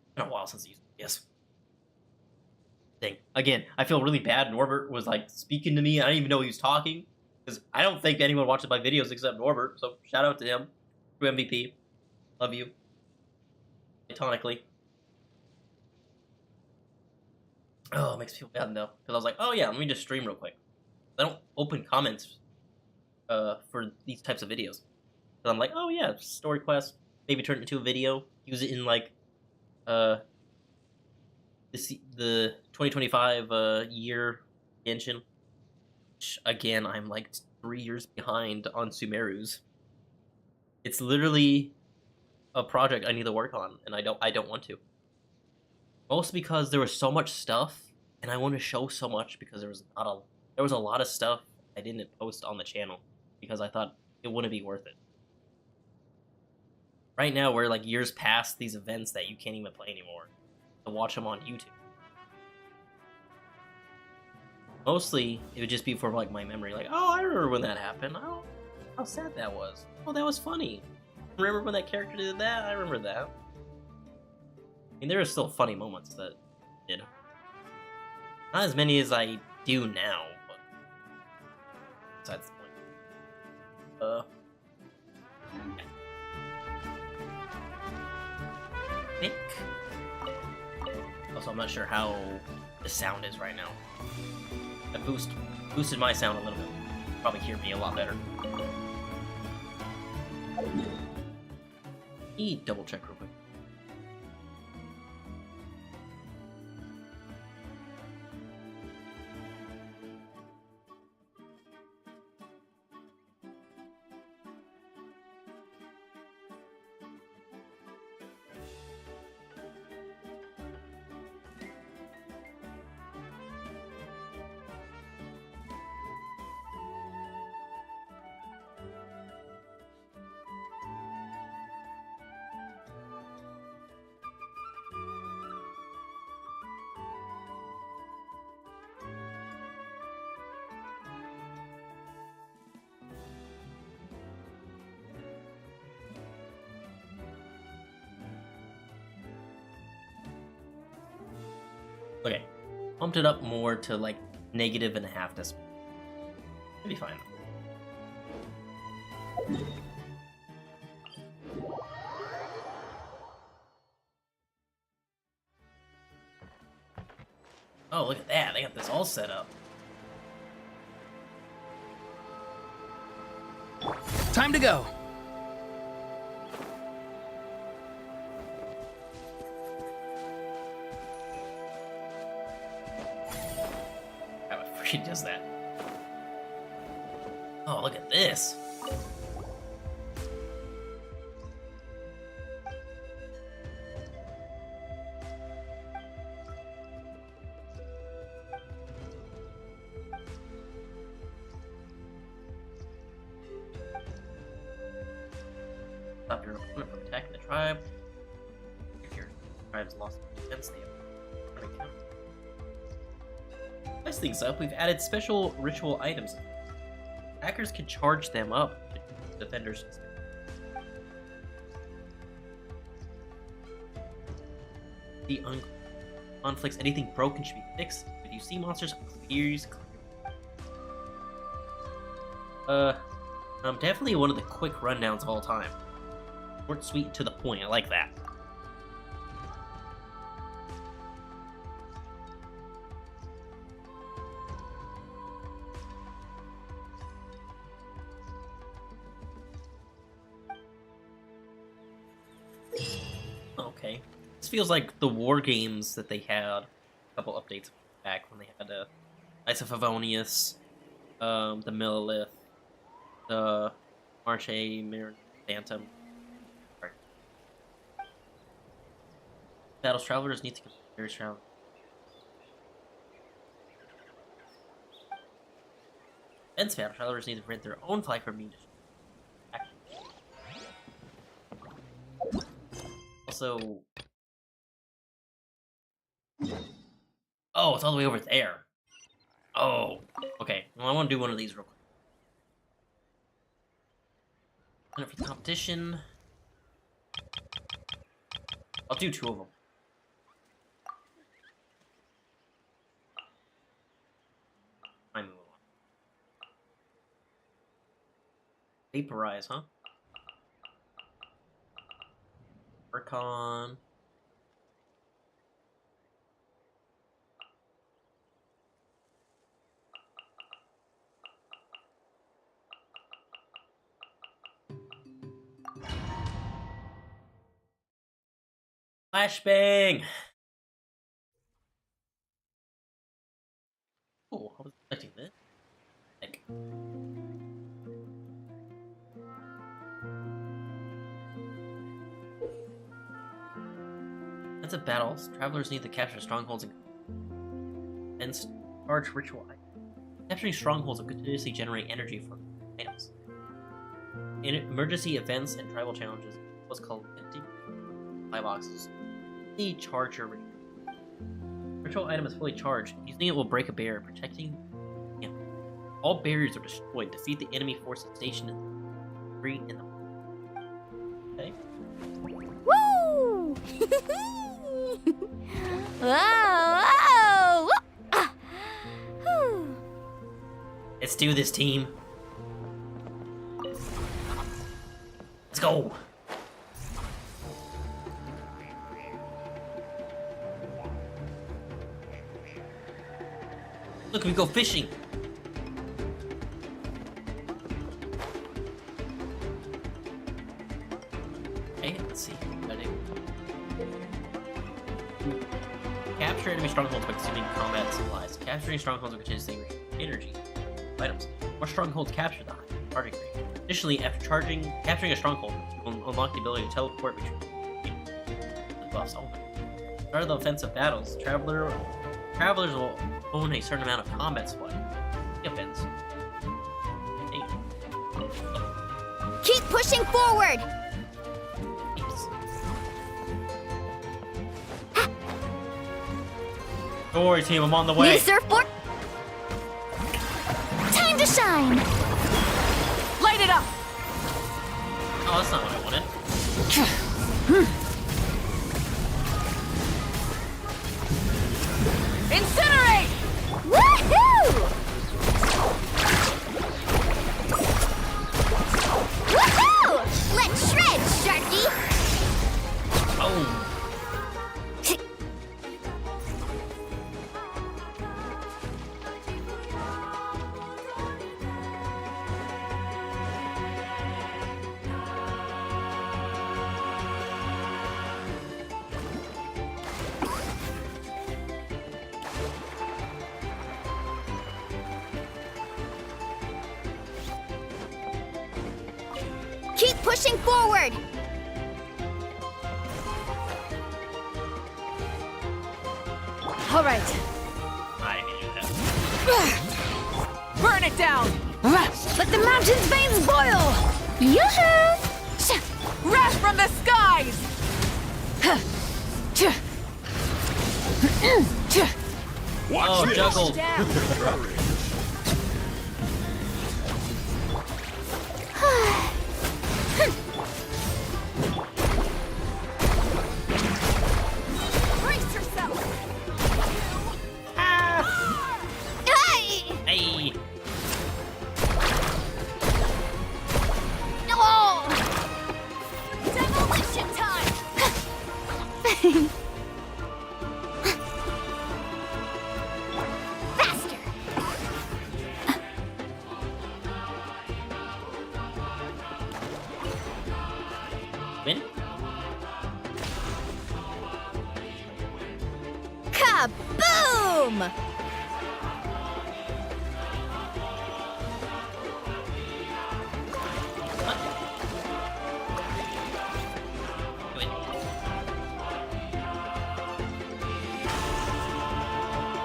It's been a while since I used it. Yes. Dang. Again, I feel really bad. Norbert was like speaking to me. I didn't even know he was talking. Because I don't think anyone watches my videos except Norbert. So shout out to him. True MVP. Love you. Platonically. Oh, it makes me feel bad though. Because I was like, oh yeah, let me just stream real quick. I don't open comments for these types of videos. So I'm like, oh yeah, story quest. Maybe turn it into a video. Use it in like the 2025 year Genshin. Which, again, I'm like 3 years behind on Sumeru's. It's literally a project I need to work on, and I don't want to. Mostly because there was so much stuff, and I want to show so much because there was a lot of stuff I didn't post on the channel because I thought it wouldn't be worth it. Right now, we're like years past these events that you can't even play anymore. To watch them on YouTube. Mostly, it would just be for like my memory, like, oh, I remember when that happened. Oh, how sad that was. Oh, that was funny. Remember when that character did that? I remember that. I mean, there are still funny moments that did. Not as many as I do now, but besides the point. Yeah. I think. Also, I'm not sure how the sound is right now. I boosted my sound a little bit. Probably hear me a lot better. Let me double check real quick. Okay, pumped it up more to like -1/2 decibel. It'll be fine. Oh, look at that. They got this all set up. Time to go. He does that. Oh, look at this. Stop your opponent from attacking the tribe. If your tribe's lost defense, they have spice things up, we've added special ritual items. Hackers can charge them up. Defenders. The conflicts, anything broken should be fixed. If you see monsters, please clear. Definitely one of the quick rundowns of all time. Short, sweet, and to the point. I like that. Okay. This feels like the war games that they had a couple updates back when they had Ice of Favonius, the Millilith, the Marche Mirror Phantom. Battles Travelers need to compare Travelers. Defense Battle Travelers need to rent their own flag for munitions. Also... Oh, it's all the way over there. Oh, okay. Well, I want to do one of these real quick. And for the competition, I'll do 2 of them. I move on. Vaporize, huh? Recon. Flashbang! Oh, I was expecting this. Heck. That's a battle. Travelers need to capture strongholds and charge ritual items. Capturing strongholds will continuously generate energy from items. In emergency events and tribal challenges, what's called empty supply boxes. The charger ritual item is fully charged. Using it will break a barrier, protecting him. All barriers are destroyed. Defeat the enemy forces stationed in the okay. Woo! Whoa! Whoa! Let's do this, team. Let's go. Look, we go fishing. Okay, let's see. Capture enemy strongholds by consuming combat supplies. Capturing strongholds will continuously energy items. More strongholds captured, the higher charging rate. Additionally, after capturing a stronghold, you will unlock the ability to teleport between the buffs only. Start of the offensive battles, travelers will own a certain amount of combat supply. Offense. Hey. Keep pushing forward! Don't worry, team, I'm on the way. New surfboard! Time to shine! Light it up! Oh, that's not what I wanted. Incinerate! Woohoo! Woohoo! Let's shred, Sharky! Oh. Keep pushing forward! All right. I can do that. Burn it down! Let the mountain's veins boil! Yoo-hoo! Wrath from the skies! Oh, juggled. Brace yourself! Hey.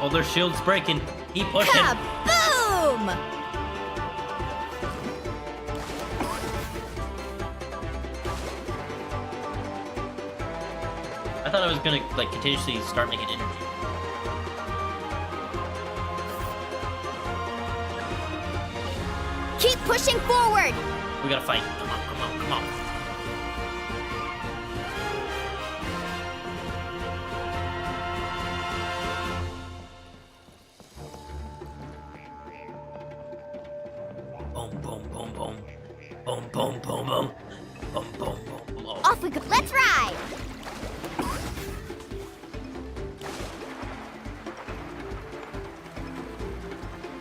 Oh, their shield's breaking. Keep pushing. Kaboom! I thought I was gonna like continuously start making energy. Keep pushing forward! We gotta fight. Come on, come on, come on. Boom, boom, boom, boom. Boom, boom, boom, boom. Boom, boom, boom, boom. Off we go. Let's ride!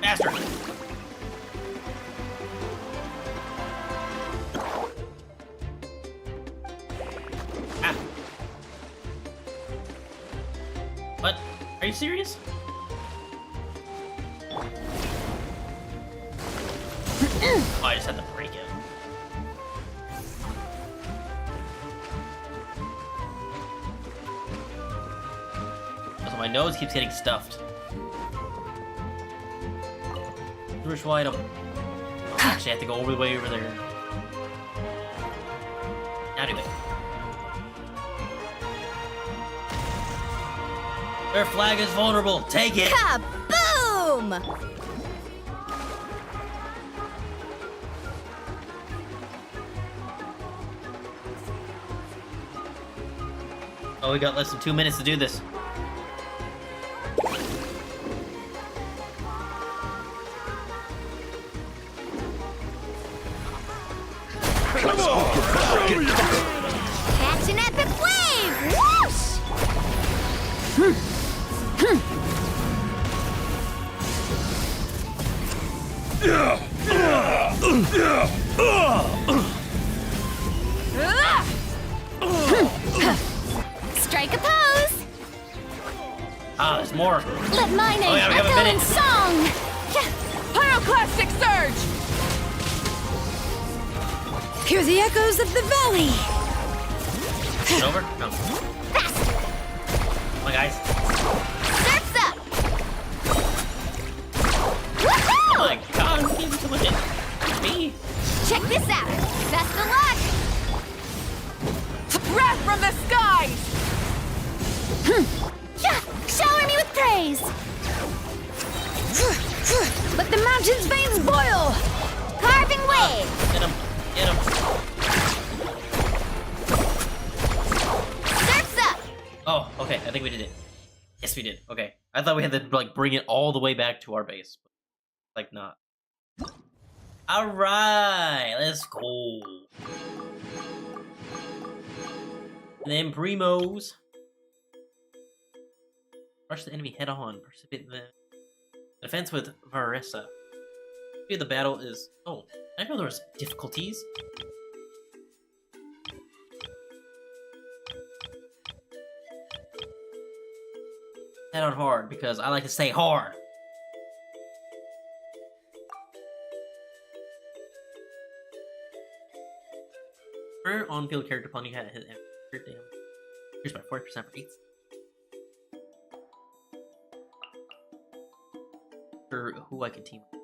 Faster! Ah. What? Are you serious? Oh, I just had to break it. Also, my nose keeps getting stuffed. Spiritual item. Oh, actually, I have to go all the way over there. Now do it. Their flag is vulnerable. Take it. Kaboom! Oh, we got less than 2 minutes to do this. Catch an epic wave! Whoosh! Strike a pose! Ah, there's more. Let my name Oh, yeah, we have a echo in minute. song! Pyroclastic surge! Hear the echoes of the valley! Is it over? No. Come on, guys. Surf's up! Oh Woohoo! my god, I'm giving so much me. Check this out! Best of luck! Wrath from the skies! Shower me with praise! Let the mountain's veins boil! Carving wave! Get him. Get him. Surf's up! Oh, okay. I think we did it. Yes, we did. Okay. I thought we had to, like, bring it all the way back to our base. Like, not. Alright, let's go. And then Primos. Rush the enemy head on. Participate in the defense with Varessa. The battle is... Oh, I know there was difficulties. Head on hard, because I like to say hard. Per on-field character upon you had hit damage. Here's my 40% for 8. For who I can team with.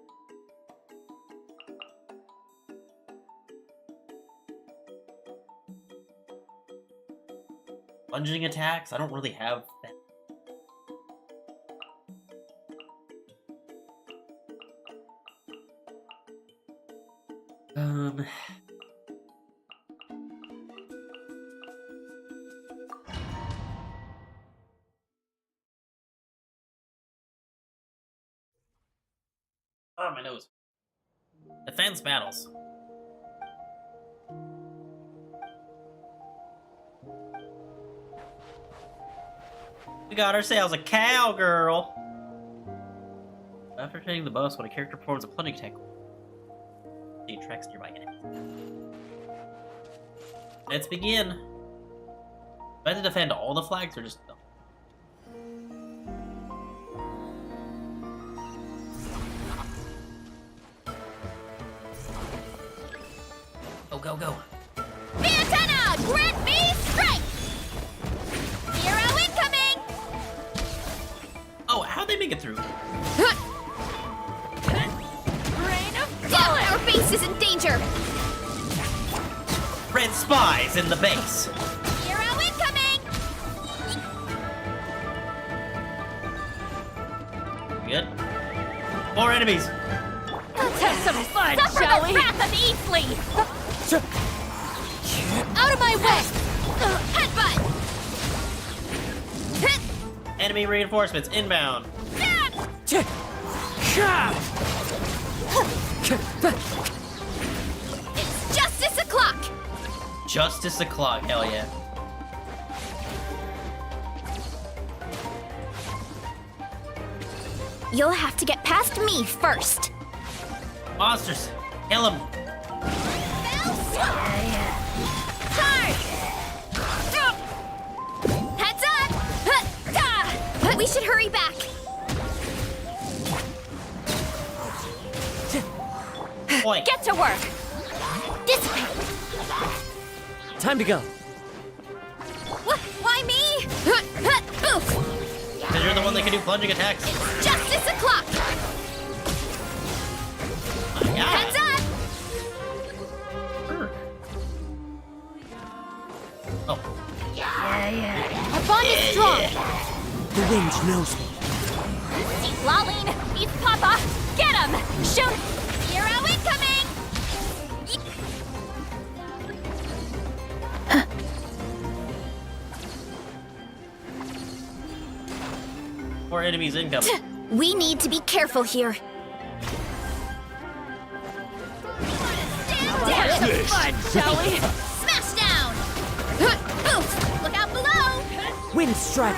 Lunging attacks? I don't really have that. Oh, my nose. Defense battles. We got ourselves a cowgirl. After hitting the bus, when a character performs a plunging attack, it attracts nearby enemies. Let's begin. Do I have to defend all the flags or just... Go, go, go. Antenna! Grant me strength! Hero incoming! Oh, how'd they make it through? Rain of fire! Our base is in danger! Red spies in the base. Hero incoming! Good. More enemies. Let's have some fun, shall we? Suffer the wrath of Eastleigh! Out of my way! Headbutt! Enemy reinforcements inbound. It's justice o'clock! Justice o'clock, hell yeah. You'll have to get past me first. Monsters, kill them. Charge! Heads up! We should hurry back. Boy. Get to work. Dissipate. Time to go. Why me? Oof. Because you're the one that can do plunging attacks. Justice o'clock. Heads up! Oh. Our bond is strong. The wind knows me. See Lolling. He's Papa. Get him. Shoot. Hero incoming. More enemies incoming. We need to be careful here. Stand down. Fun, shall we? Smash down. Oof. Look out below. Wind strike.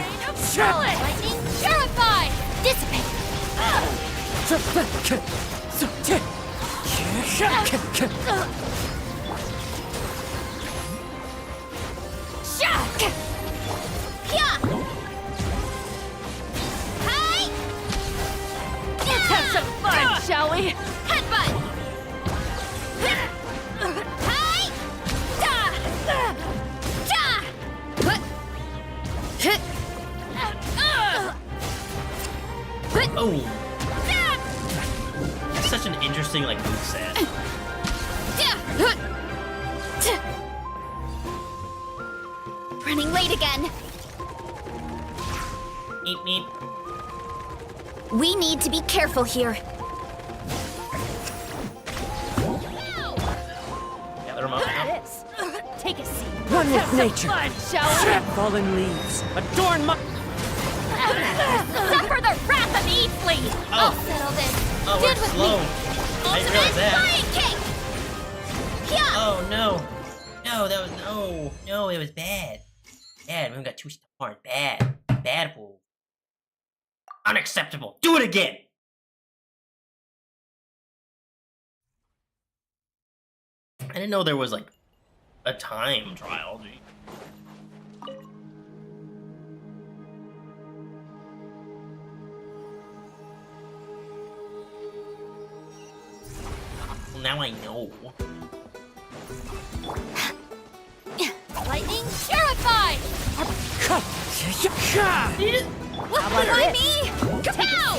Lightning purified. Dissipate. Shock. Yeah. Hey. Let's have some fun, shall we? Headbutt. Hey. Da. Da. Oh. That's such an interesting, like, moveset. Running late again. Meep, meep. We need to be careful here. Gather them up now. Take a seat. One with nature. Fun, shall we? Fallen leaves. Adorn my. Suffer the wrath of Eastleigh! I'll settle this. Oh, Did we're with slow. me. I didn't Ultimate realize that. giant cake! Yeah! Oh, no. No, that was... No, it was bad. Bad. We got too smart. Bad. Bad fool. Unacceptable. Do it again! I didn't know there was, like, a time trial. Gee. Well, now I know. Lightning purified! Why me? Kapow!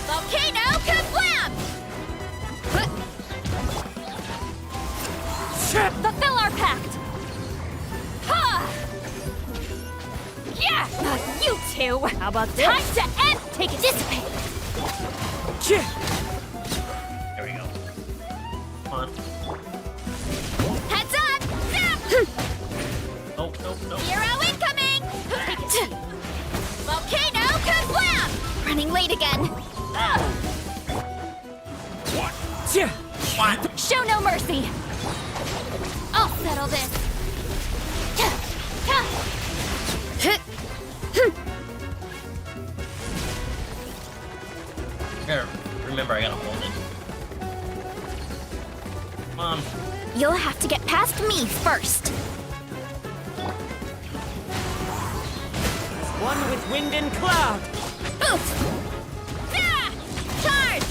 Volcano kablam! Fulfill our pact! Ha! Yeah! You two! How about this? Time to end! Take it! Dissipate! There we go. Come on. Heads up! Oh, no. Hero incoming! Take it! Volcano kablam! Running late again. What? Show no mercy! I'll settle this. Gotta remember, I gotta hold it. Come on. You'll have to get past me first. One with wind and cloud. Oof! Ah! Charge!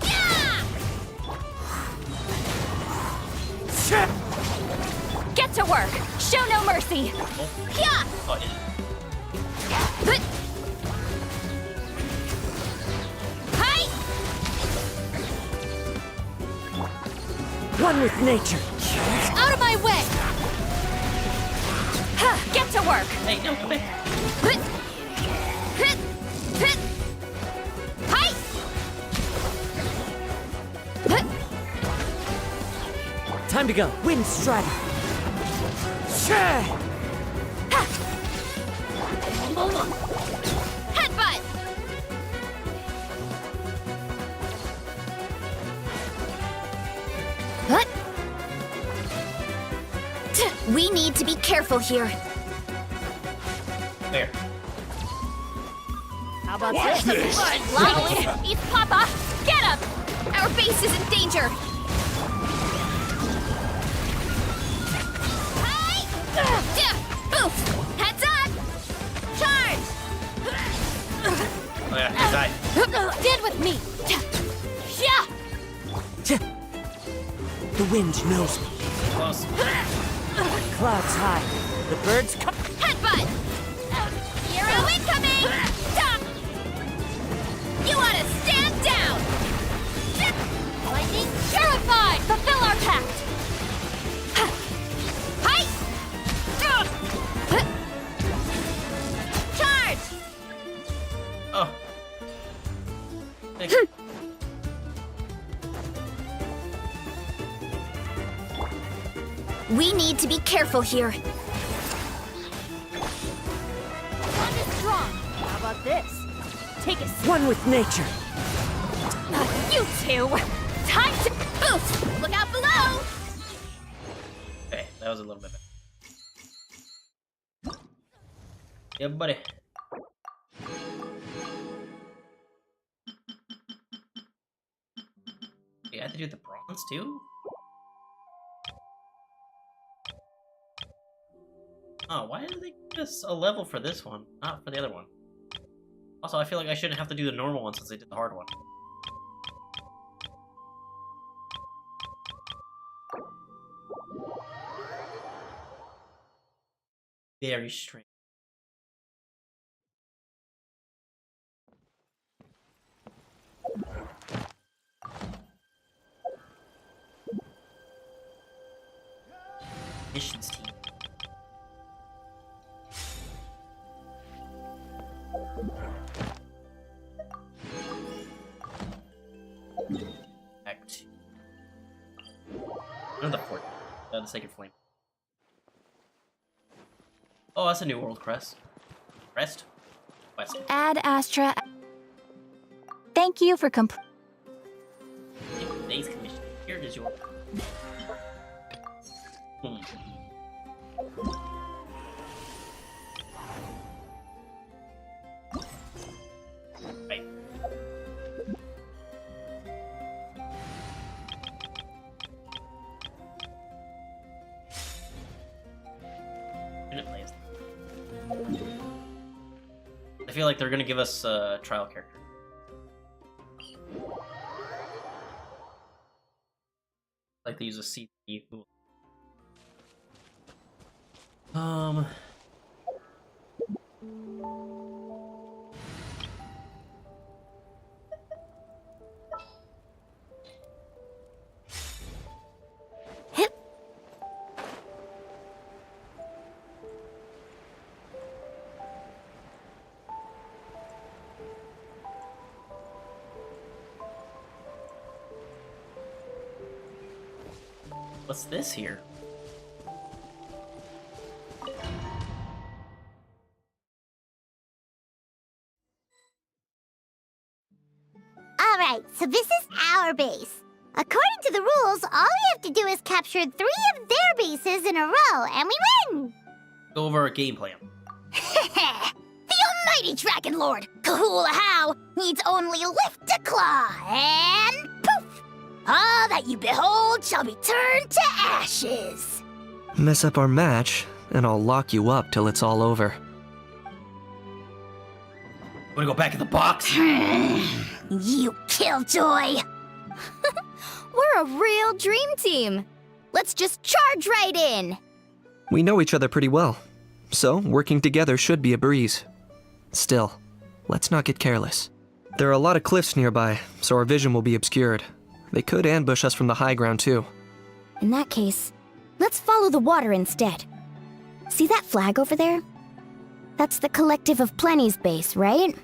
Yeah! to work. Show no mercy. Yeah. Oh, I did it. Hi. One with nature. Out of my way. Get to work. Hey, no, come here. Hi. Time to go. Wind strike. Sure. Headbutt. What? We need to be careful here. Where? How about this? Lolly, it's Papa. Get up. Our base is in danger. Hi. Oof. Heads up. Charge. Oh yeah, he's died. Stand with me. Yeah. The wind knows me. Close. Clouds high. The birds come. Headbutt. Hero incoming. Stop. You want to stand down. Lightning purified. Fulfill our pact. Hi. Charge. Oh. Hey. We need to be careful here. One is strong. How about this? Take a seat. One with nature. You two. Time to boost. Look out below. Okay, that was a little bit better. Yeah, buddy. You have to do the bronze too? Oh, why did they give us a level for this one, not for the other one? Also, I feel like I shouldn't have to do the normal one since they did the hard one. Very strange. Missions team. Act 2. Another fort. The Sacred Flame. Oh, that's a new world crest. Crest? Quest. Ad Astra. Thank you for Today's commission. Here it is your. Right. I feel like they're gonna give us a trial character. Like they use a C. What's this here? Alright, so this is our base. According to the rules, all we have to do is capture 3 of their bases in a row, and we win! Go over our game plan. The almighty Dragon Lord, Kahula How, needs only lift a claw, and poof! All that you behold shall be turned to ashes. Mess up our match, and I'll lock you up till it's all over. Wanna go back in the box? You killjoy! We're a real dream team. Let's just charge right in. We know each other pretty well, so working together should be a breeze. Still, let's not get careless. There are a lot of cliffs nearby, so our vision will be obscured. They could ambush us from the high ground too. In that case, let's follow the water instead. See that flag over there? That's the Collective of Plenty's base, right?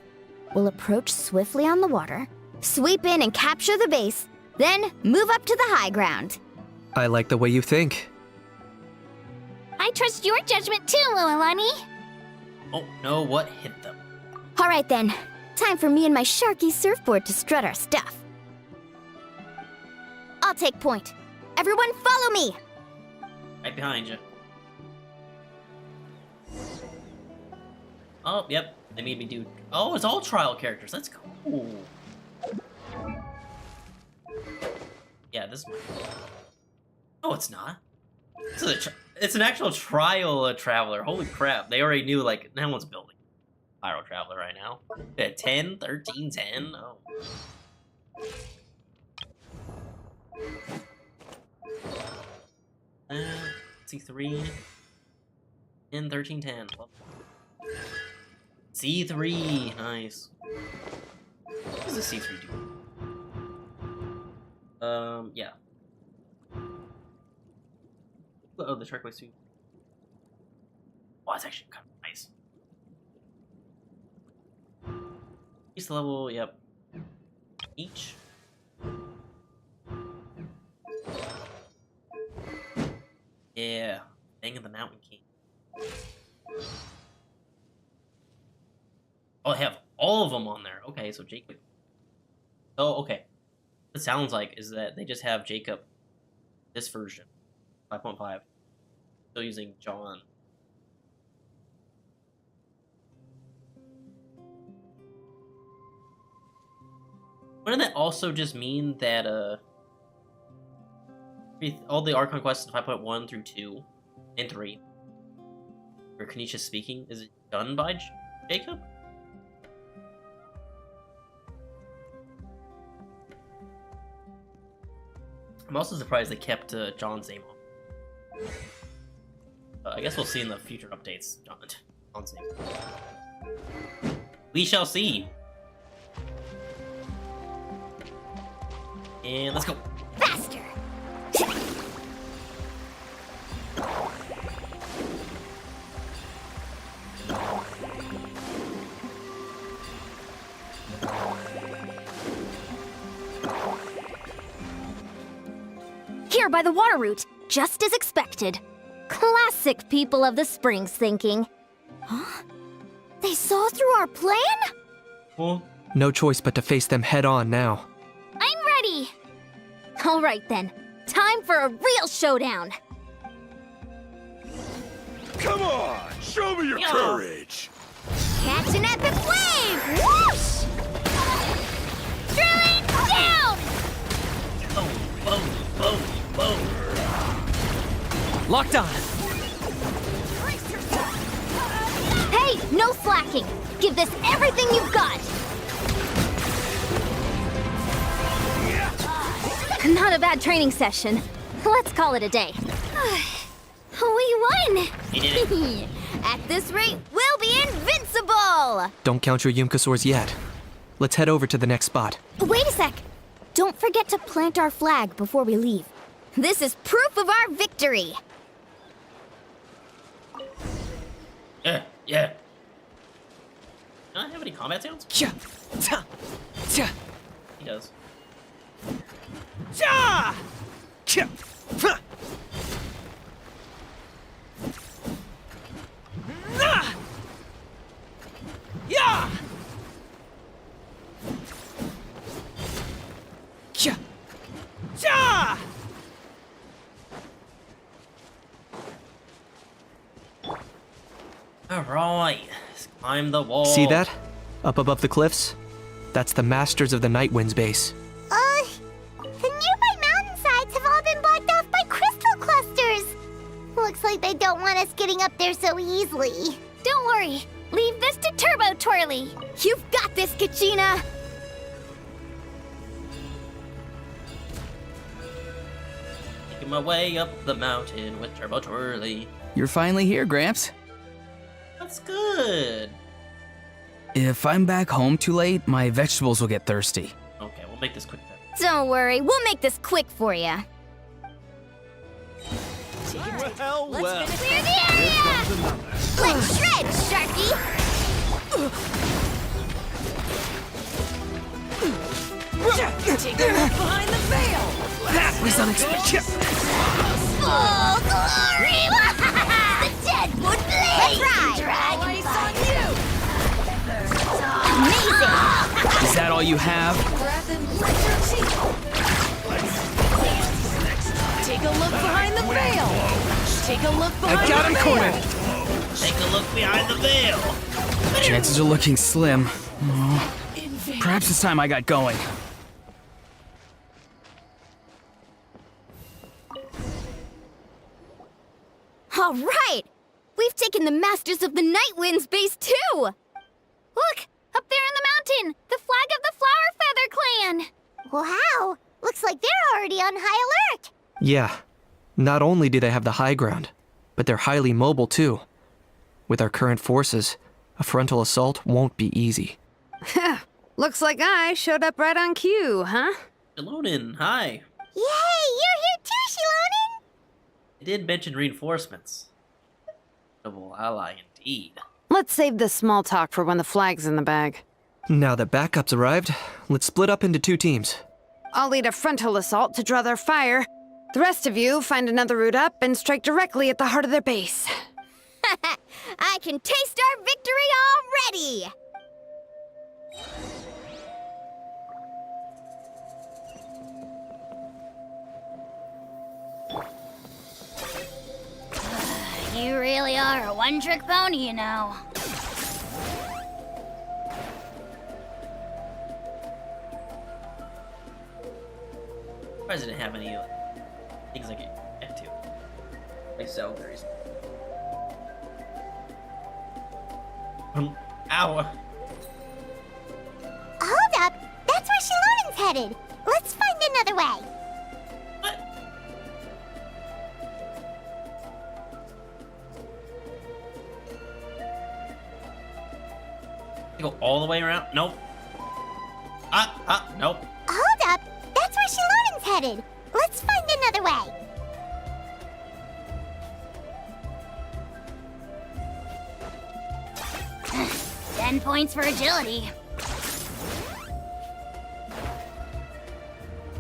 We'll approach swiftly on the water, sweep in and capture the base, then move up to the high ground. I like the way you think. I trust your judgment too, Mualani. Oh no, what hit them? All right then, time for me and my Sharky surfboard to strut our stuff. I'll take point. Everyone follow me! Right behind you. Oh, yep. They made me do... Oh, it's all trial characters. That's cool. Yeah, this... Oh, it's not. It's an actual trial traveler. Holy crap. They already knew, like, no one's building Pyro Traveler right now. At 10, 13, 10. Oh. Let's see, 3, 10, 13, 10. C3, nice. What does the C3 do? Yeah. Oh, the turquoise suit. Oh, that's actually kind of nice. East level, yep. Each. Yeah, Bang of the Mountain King. Oh, I have all of them on there. Okay, so Jacob. Oh, okay. What it sounds like is that they just have Jacob, this version, 5.5, still using John. Wouldn't that also just mean that, all the Archon quests in 5.1 through 2 and 3, where Kanisha's speaking, is it done by Jacob? I'm also surprised they kept John's name on. I guess we'll see in the future updates. John's name. We shall see. And let's go. Faster! Here by the water route, just as expected. Classic people of the Springs thinking. Huh? They saw through our plan? Well, no choice but to face them head on now. I'm ready! Alright then, time for a real showdown! Come on, show me your courage! Catch an epic wave! Whoosh! Drilling down! Boom, boom, boom. Locked on. Hey, no slacking! Give this everything you've got! Not a bad training session. Let's call it a day. We won! You did it. At this rate, we'll be invincible! Don't count your Yumkasaurs yet. Let's head over to the next spot. Wait a sec! Don't forget to plant our flag before we leave. This is proof of our victory! Yeah, yeah. Do I have any combat sounds? Cha, cha, cha. He does. Cha! Cha! Huh. Ah! Yeah! Cha! Cha! Alright, let's climb the wall. See that? Up above the cliffs? That's the Masters of the Night Wind's base. The nearby mountainsides have all been blocked off by crystal clusters. Looks like they don't want us getting up there so easily. Don't worry. Leave this to Turbo Twirly. You've got this, Kachina! Making my way up the mountain with Turbo Twirly. You're finally here, Gramps. That's good. If I'm back home too late, my vegetables will get thirsty. Okay, we'll make this quick then. Don't worry, we'll make this quick for you. Well, well. Clear the area! Let's shred, Sharky! Take a look behind the veil! That was unexpected. Full glory! The Deadwood Blade! Dragon Amazing! Is that all you have? Take a look behind the veil! Take a look behind I've got the him veil! cornered. Take a look behind the veil. Chances are looking slim. Oh, perhaps it's time I got going. All right! We've taken the Masters of the Night Wind's base, too! Look! Up there in the mountain! The flag of the Flower Feather Clan! Wow! Looks like they're already on high alert! Yeah. Not only do they have the high ground, but they're highly mobile too. With our current forces, a frontal assault won't be easy. Looks like I showed up right on cue, huh? Shilonin, hi. Yay! You're here too, Shilonin! I did mention reinforcements. Double ally indeed. Let's save this small talk for when the flag's in the bag. Now that backup's arrived, let's split up into 2 teams. I'll lead a frontal assault to draw their fire. The rest of you find another route up and strike directly at the heart of their base. I can taste our victory already! You really are a one-trick pony, you know. Surprised I didn't have any things I could get to. Like celeries. Ow! Hold up! That's where Shilonin's headed! Let's find another way! You go all the way around? Nope. Nope. Hold up! That's where Shilonin's headed! Let's find another way! 10 points for agility.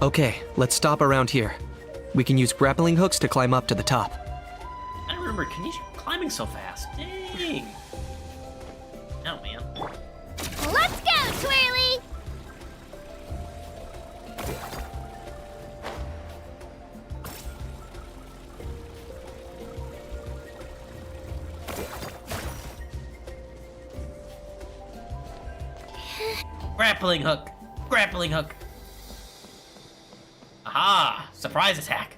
Okay, let's stop around here. We can use grappling hooks to climb up to the top. I don't remember Kanisha climbing so fast. Dang. Oh, man. Let's go, Twirly! Grappling hook. Grappling hook. Aha! Surprise attack.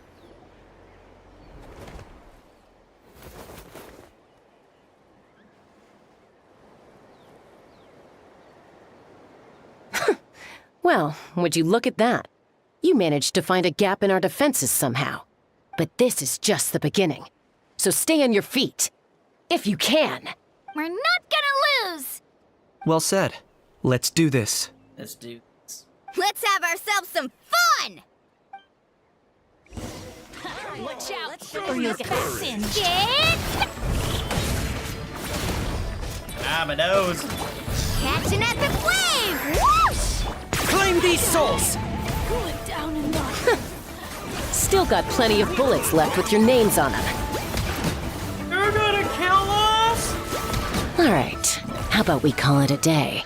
Well, would you look at that? You managed to find a gap in our defenses somehow. But this is just the beginning. So stay on your feet. If you can. We're not gonna lose! Well said. Let's do this. Let's do this. Let's have ourselves some fun! Watch out, or you'll get singed. Get... Ah, my nose. Catch an epic wave! Whoosh! Claim these souls! Cool it down enough. Still got plenty of bullets left with your names on them. You're gonna kill us? All right, how about we call it a day?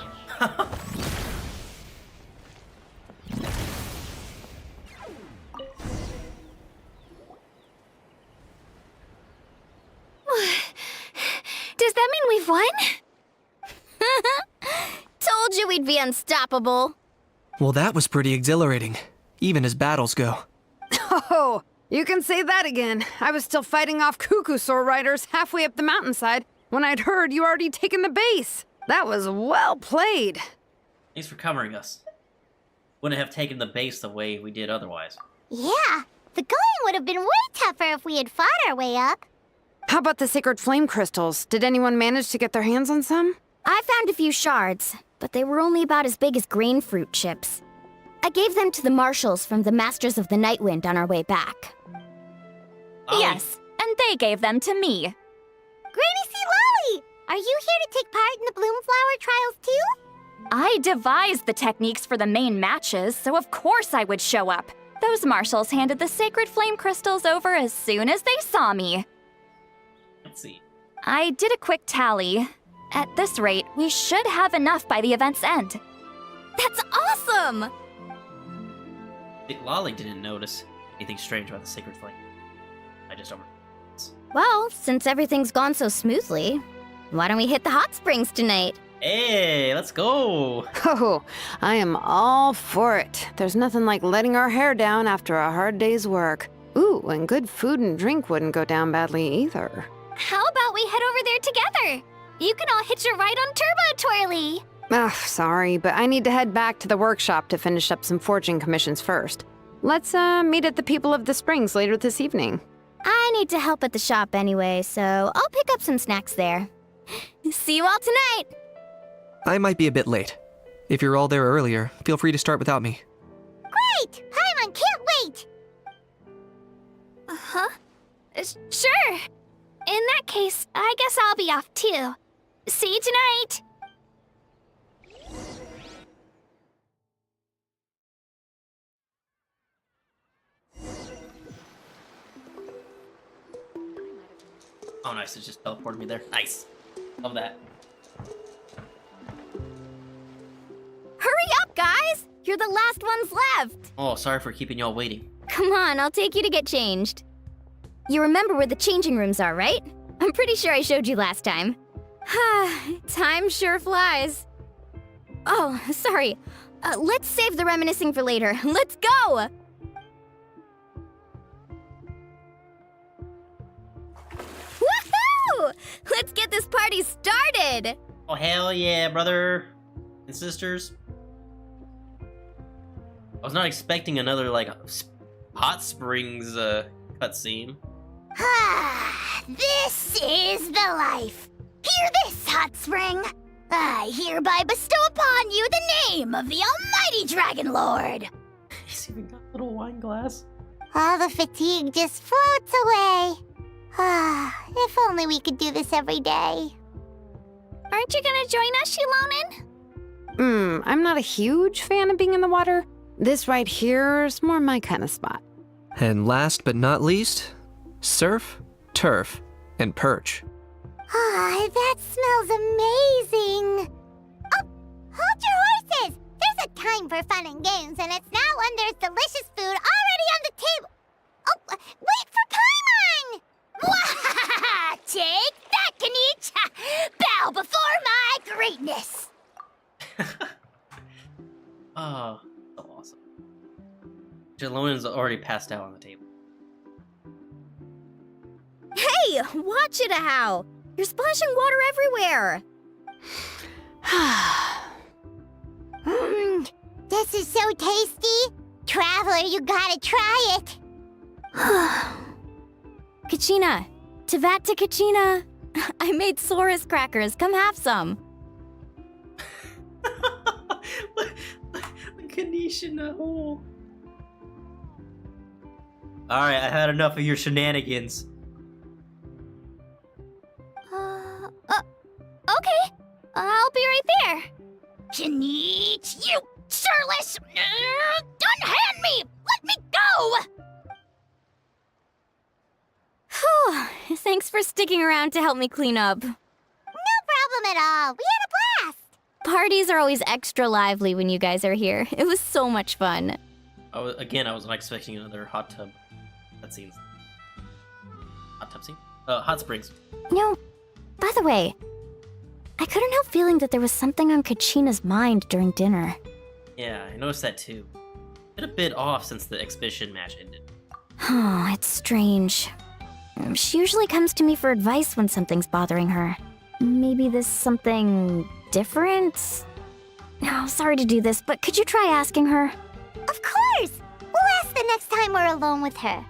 Does that mean we've won? Told you we'd be unstoppable. Well, that was pretty exhilarating, even as battles go. Oh, you can say that again. I was still fighting off Cuckoosaur riders halfway up the mountainside when I'd heard you already taken the base. That was well played. Thanks for covering us. Wouldn't have taken the base the way we did otherwise. Yeah, the going would have been way tougher if we had fought our way up. How about the sacred flame crystals? Did anyone manage to get their hands on some? I found a few shards, but they were only about as big as grain fruit chips. I gave them to the marshals from the Masters of the Nightwind on our way back. Yes, and they gave them to me. Granny C. Lolly! Are you here to take part in the Bloomflower trials too? I devised the techniques for the main matches, so of course I would show up. Those marshals handed the sacred flame crystals over as soon as they saw me. Let's see. I did a quick tally. At this rate, we should have enough by the event's end. That's awesome! Lolly didn't notice anything strange about the sacred flame. I just over. Well, since everything's gone so smoothly, why don't we hit the hot springs tonight? Hey, let's go! Oh, I am all for it. There's nothing like letting our hair down after a hard day's work. Ooh, and good food and drink wouldn't go down badly either. How about we head over there together? You can all hitch a ride on Turbo Twirly. Ugh, sorry, but I need to head back to the workshop to finish up some forging commissions first. Let's meet at the People of the Springs later this evening. I need to help at the shop anyway, so I'll pick up some snacks there. See you all tonight! I might be a bit late. If you're all there earlier, feel free to start without me. Great! Paimon can't wait! Uh-huh. Sure. In that case, I guess I'll be off too. See you tonight! Oh, nice. It just teleported me there. Nice. Love that. Hurry up, guys! You're the last ones left! Oh, sorry for keeping y'all waiting. Come on, I'll take you to get changed. You remember where the changing rooms are, right? I'm pretty sure I showed you last time. Time sure flies. Oh, sorry. Let's save the reminiscing for later. Let's go! Woohoo! Let's get this party started! Oh, hell yeah, brother and sisters. I was not expecting another, like, hot springs cutscene. This is the life. Hear this, hot spring. I hereby bestow upon you the name of the almighty Dragon Lord. He's even got a little wine glass. All the fatigue just floats away. If only we could do this every day. Aren't you gonna join us, Shilonen? I'm not a huge fan of being in the water. This right here is more my kind of spot. And last but not least, surf, turf, and perch. That smells amazing. Oh, hold your horses. There's a time for fun and games, and it's now when there's delicious food already on the table. Oh, wait for Paimon! Take that, Kanich! Bow before my greatness! Oh, so awesome. Jalonen's already passed out on the table. Hey, watch it, how! You're splashing water everywhere! This is so tasty! Traveler, you gotta try it! Kachina! Tavat to Kachina! I made Saurus crackers, come have some! Kanish in the hole. Alright, I had enough of your shenanigans. Okay. I'll be right there. Kanich, you surless! Unhand me! Let me go! Whew, thanks for sticking around to help me clean up. No problem at all. We had a blast! Parties are always extra lively when you guys are here. It was so much fun. I was not expecting another hot tub cutscenes. Hot tub scene? Hot springs. No, by the way, I couldn't help feeling that there was something on Kachina's mind during dinner. Yeah, I noticed that too. Been a bit off since the exhibition match ended. Oh, it's strange. She usually comes to me for advice when something's bothering her. Maybe this something different? Oh, sorry to do this, but could you try asking her? Of course! We'll ask the next time we're alone with her.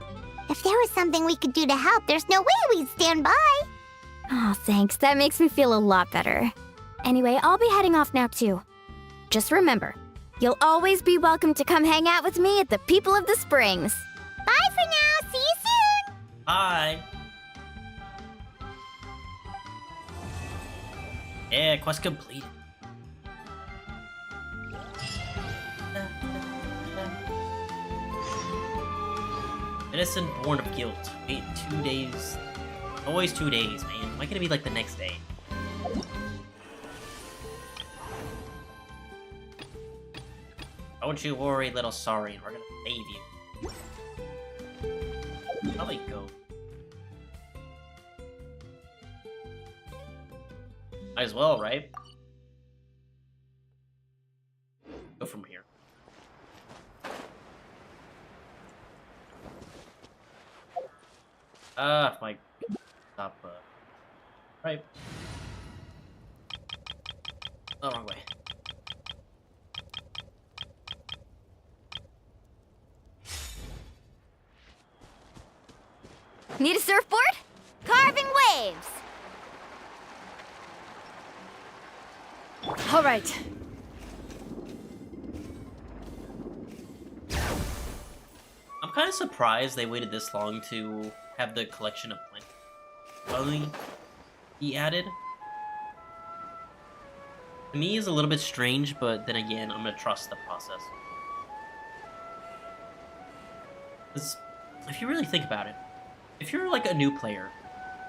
If there was something we could do to help, there's no way we'd stand by. Oh, thanks. That makes me feel a lot better. Anyway, I'll be heading off now too. Just remember, you'll always be welcome to come hang out with me at the People of the Springs. Bye for now. See you soon. Bye. Yeah, quest complete. Innocent born of guilt. Wait 2 days. Always 2 days, man. Why can't it be like the next day? Don't you worry, little Saurian. We're gonna save you. Probably go. Might as well, right? Go from here. My stop. Right. Oh, wrong way. Need a surfboard? Carving waves! All right. I'm kind of surprised they waited this long to have the collection of plenty be added. To me, is a little bit strange, but then again, I'm gonna trust the process. 'Cause if you really think about it, if you're like a new player,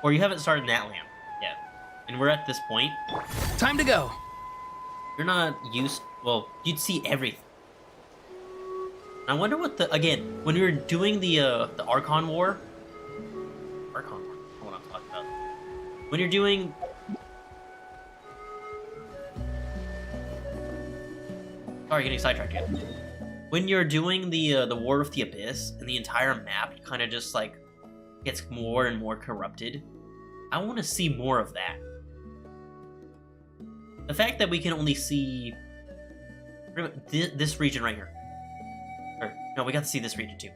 or you haven't started Natlan yet, and we're at this point, time to go. You're not used. Well, you'd see everything. I wonder what again when we were doing the Archon War. Archon War. That's what I'm talking about. When you're doing. Sorry, getting sidetracked again. When you're doing the War of the Abyss and the entire map kind of just like gets more and more corrupted, I want to see more of that. The fact that we can only see this region right here. Or, no, we got to see this region too.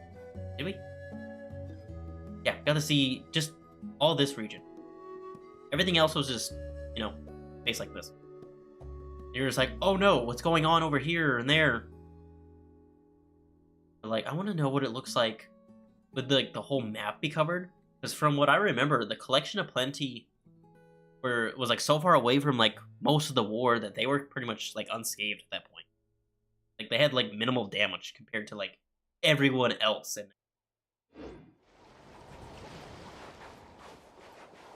Did we? Yeah, got to see just all this region. Everything else was just, you know, face like this. You're just like, oh no, what's going on over here and there? But like, I want to know what it looks like with the whole map be covered. Because from what I remember, the Collection of Plenty was like so far away from like most of the war that they were pretty much like unscathed at that point. Like they had like minimal damage compared to like everyone else. And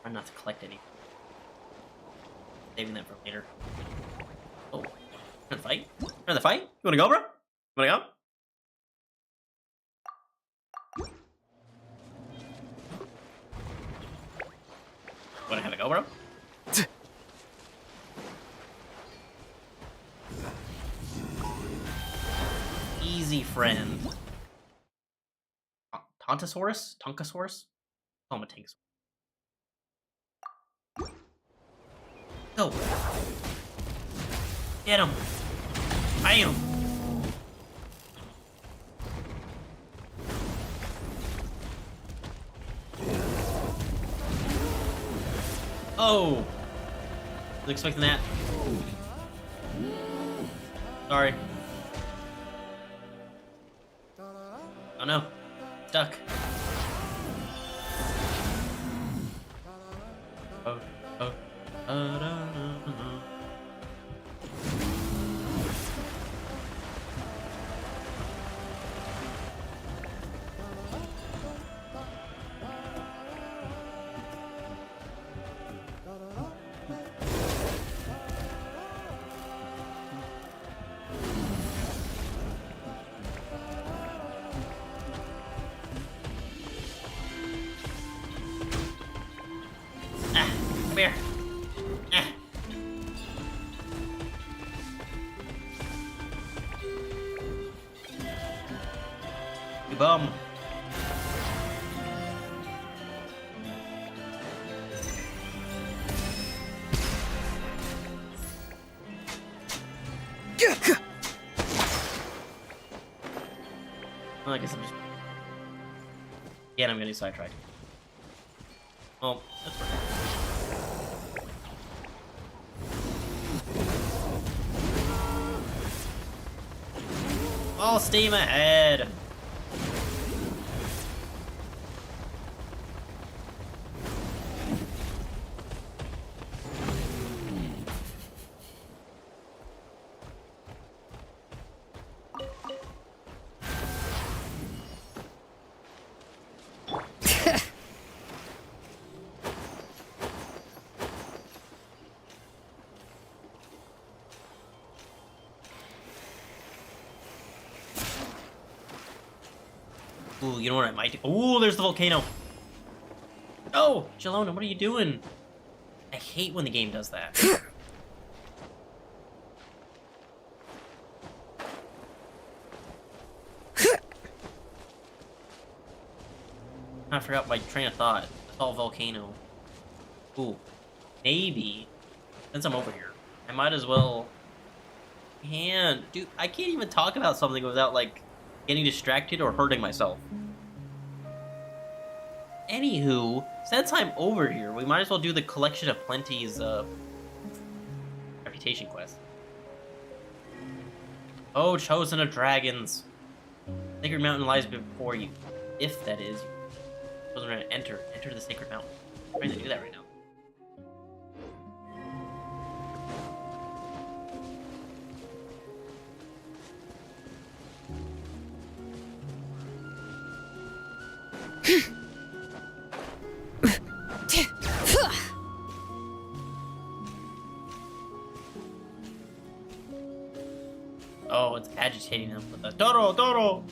try not to collect any. Saving that for later. Oh, another fight? Another fight? You wanna go, bro? You wanna go? Wanna have a go, bro? Easy, friend. Tonkasaurus? Tonkasaurus? Oh, I'm a Tankasaurus. Go. Get him. Bam. Oh. Was expecting that. Sorry. Oh no. Stuck. Oh. Come here. You bum. Well, I guess I'm just... Again, I'm getting sidetracked. Oh, that's right. All steam ahead! Ooh, you know what I might do? Ooh, there's the volcano. Oh, Jelona, what are you doing? I hate when the game does that. I forgot my train of thought. It's all volcano. Ooh, maybe. Since I'm over here, I might as well. Dude, I can't even talk about something without, like, getting distracted or hurting myself. Anywho, since I'm over here, we might as well do the Collection of Plenty's, reputation quest. Oh, chosen of dragons. Sacred mountain lies before you. If that is, you're going to enter the sacred mountain. I'm trying to do that right now. Oh, it's agitating them with the Toro, Toro!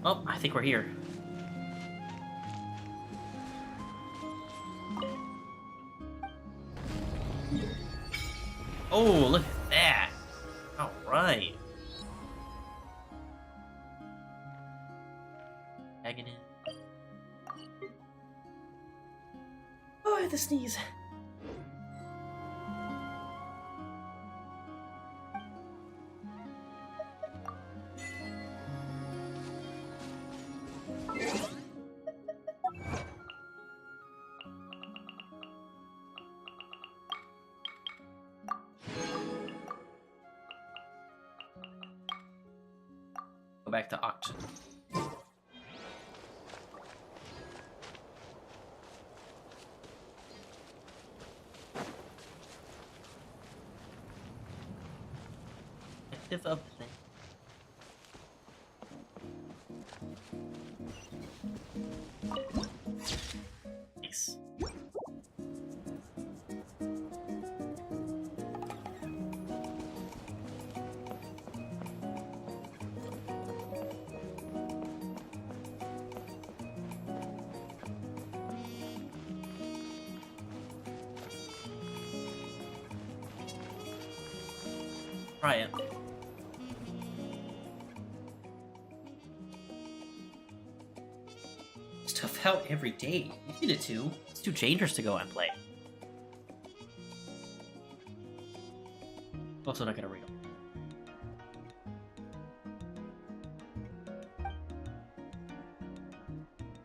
Oh, I think we're here. Oh, look at that! Alright. Tagging in. Oh, I have to sneeze. Go back to Oct. Active up thing. Nice. Try it. Stuff out every day. You did it too. It's too dangerous to go and play. Also not gonna read them.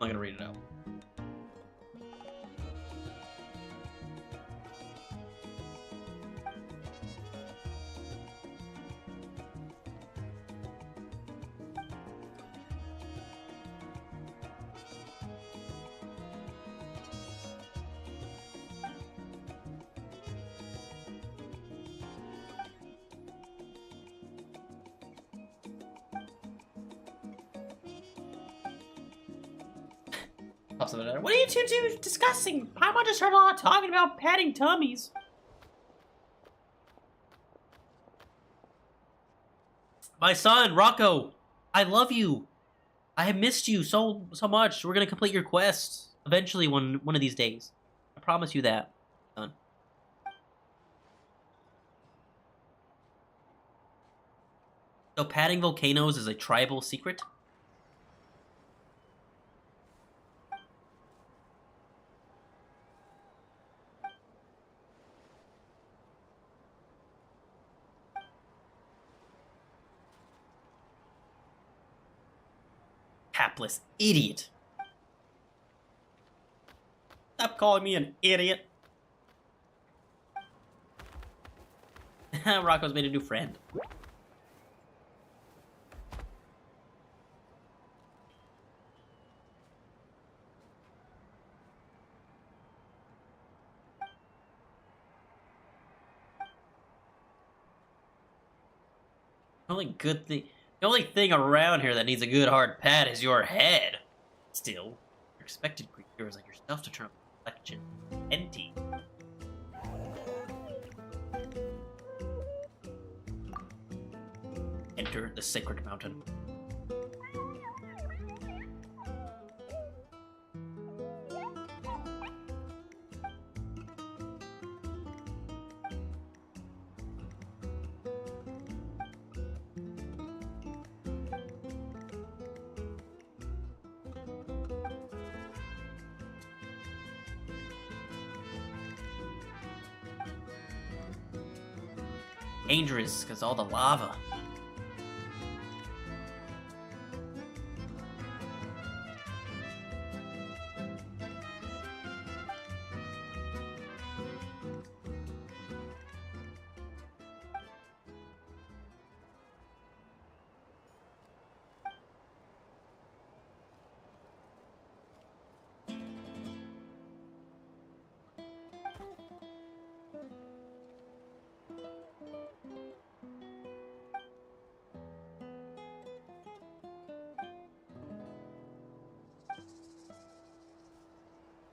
I'm not gonna read it out. What are you two discussing? Paimon just heard a lot of talking about patting tummies. My son, Rocco, I love you. I have missed you so much. We're gonna complete your quest eventually one of these days. I promise you that, son. So patting volcanoes is a tribal secret? Hapless idiot. Stop calling me an idiot. Rocco's made a new friend. The only thing around here that needs a good hard pat is your head. Still, you're expected Greek heroes like yourself to turn up the collection empty. Enter the sacred mountain. Dangerous, because all the lava.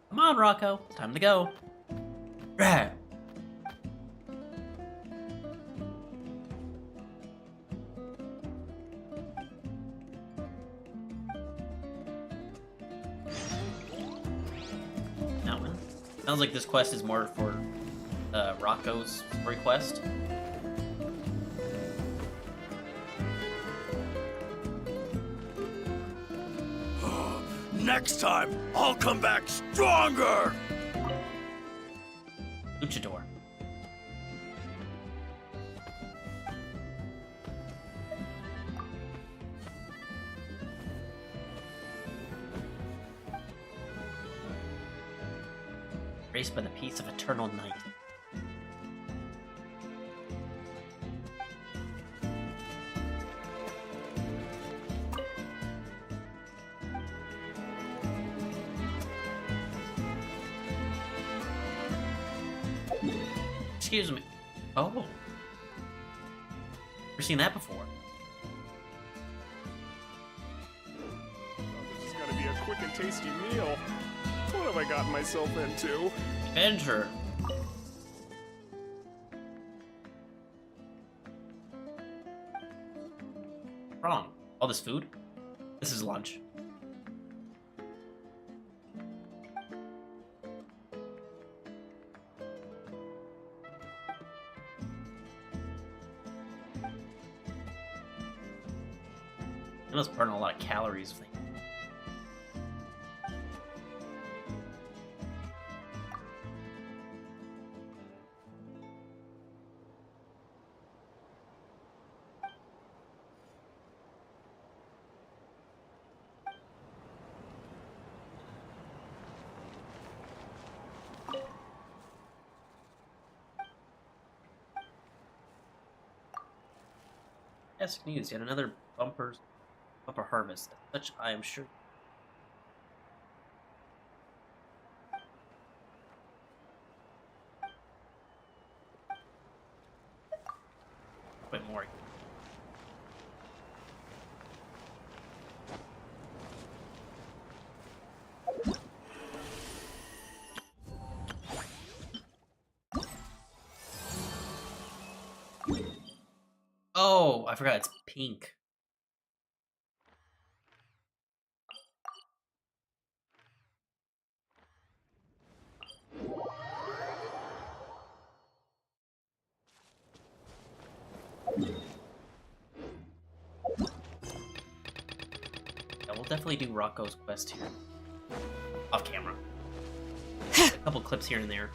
Come on, Rocco. Time to go. Rah. That one. Sounds like this quest is more for Rocco's request. Next time, I'll come back stronger! Luchador. Graced by the peace of eternal night. Excuse me. Oh. Never seen that before. This is gonna be a quick and tasty meal. What have I gotten myself into? Enter. Wrong. All this food? This is lunch. It must burn a lot of calories. Desk news, yet another bumper harvest. Such I am sure. Wait, more. Oh, I forgot it's pink. Definitely do Rocco's quest here. Off camera. A couple clips here and there.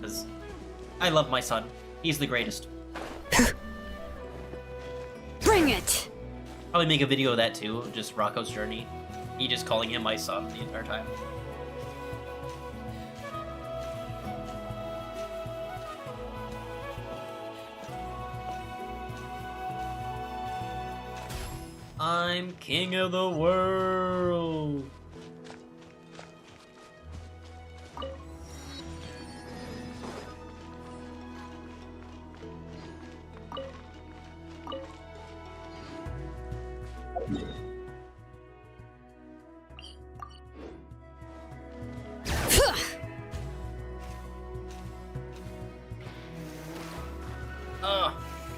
Because I love my son. He's the greatest. Bring it! Probably make a video of that too, just Rocco's journey. Me just calling him my son the entire time. I'm king of the world.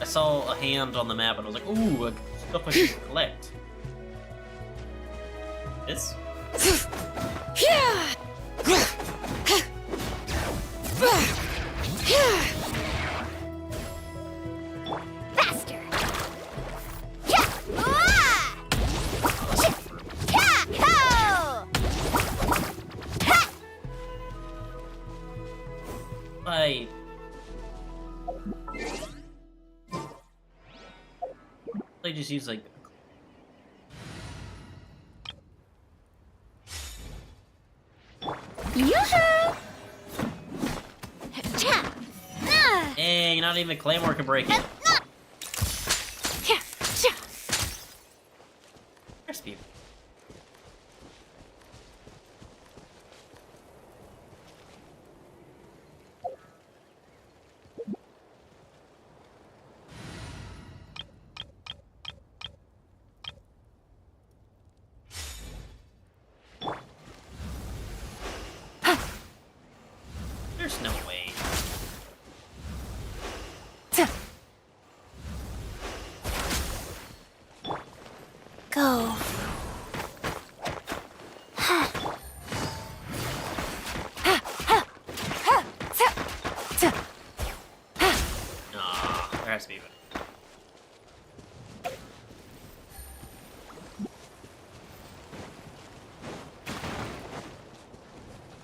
I saw a hand on the map and I was like, ooh, stuff I should collect. This? Faster! I just use like Yoo-hoo! dang, not even Claymore can break it. Crispy. There's no way. Go. Nah, there has to be one.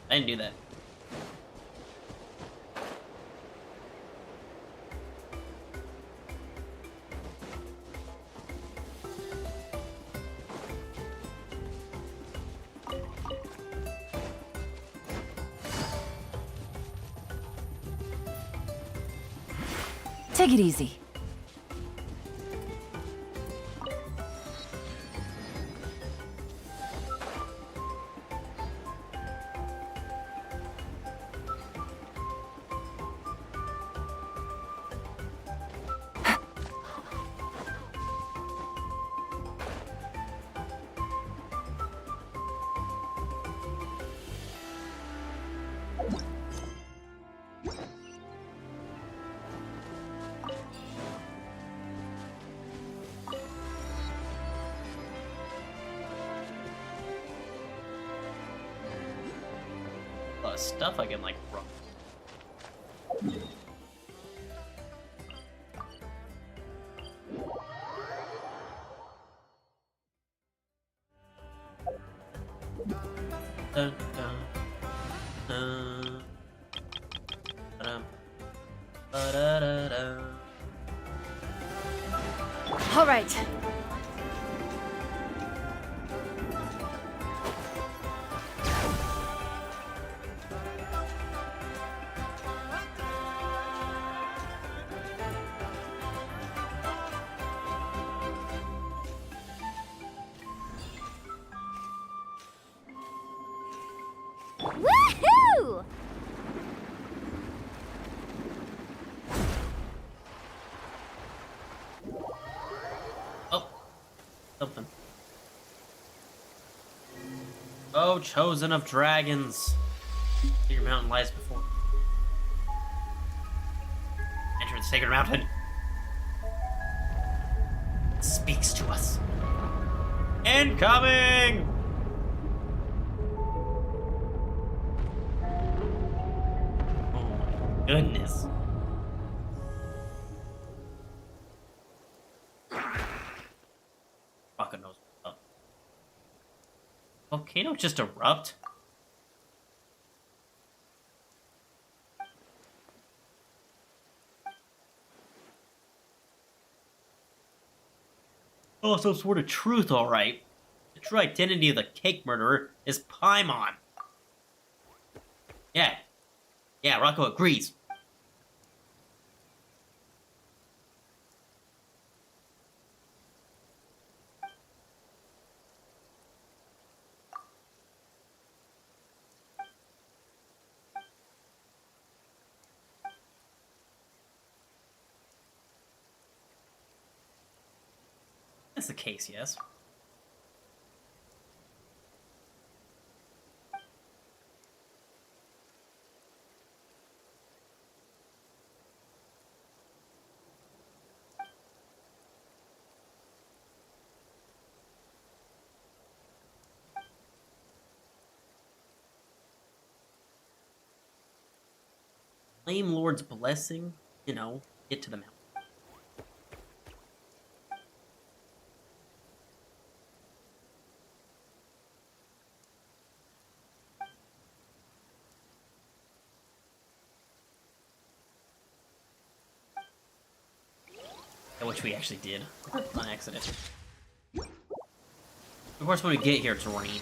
I didn't do that. Take it easy. Stuff I can like run. Dun, dun, dun, ba-dum, ba-da-da-da. All right. Woohoo! Oh, something. Oh, chosen of dragons. Your mountain lies before. Enter the sacred mountain. It speaks to us. Incoming! Oh my goodness. Fucking knows what's up. Volcano just erupt? Oh, some sort of truth, alright. The true identity of the cake murderer is Paimon. Yeah. Yeah, Rocco agrees. That's the case, yes. Flame Lord's blessing, you know, get to the mountain. Which we actually did on accident. Of course, when we get here, it's raining.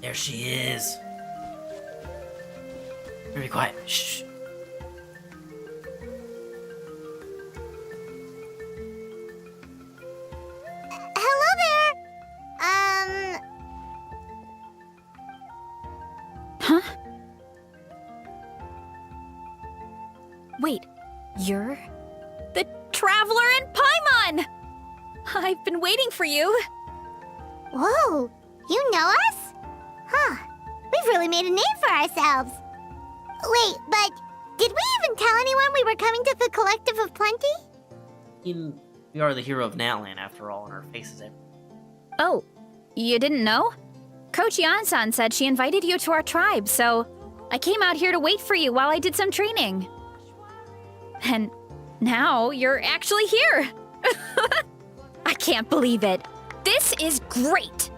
There she is. Very quiet. Shh. Wait, you're the Traveler in Paimon! I've been waiting for you. Whoa, you know us? Huh, we've really made a name for ourselves. Wait, but did we even tell anyone we were coming to the Collective of Plenty? We are the hero of Natlan, after all, and our faces everywhere. Oh, you didn't know? Coach Yan-san said she invited you to our tribe, so I came out here to wait for you while I did some training. And now you're actually here. I can't believe it. This is great.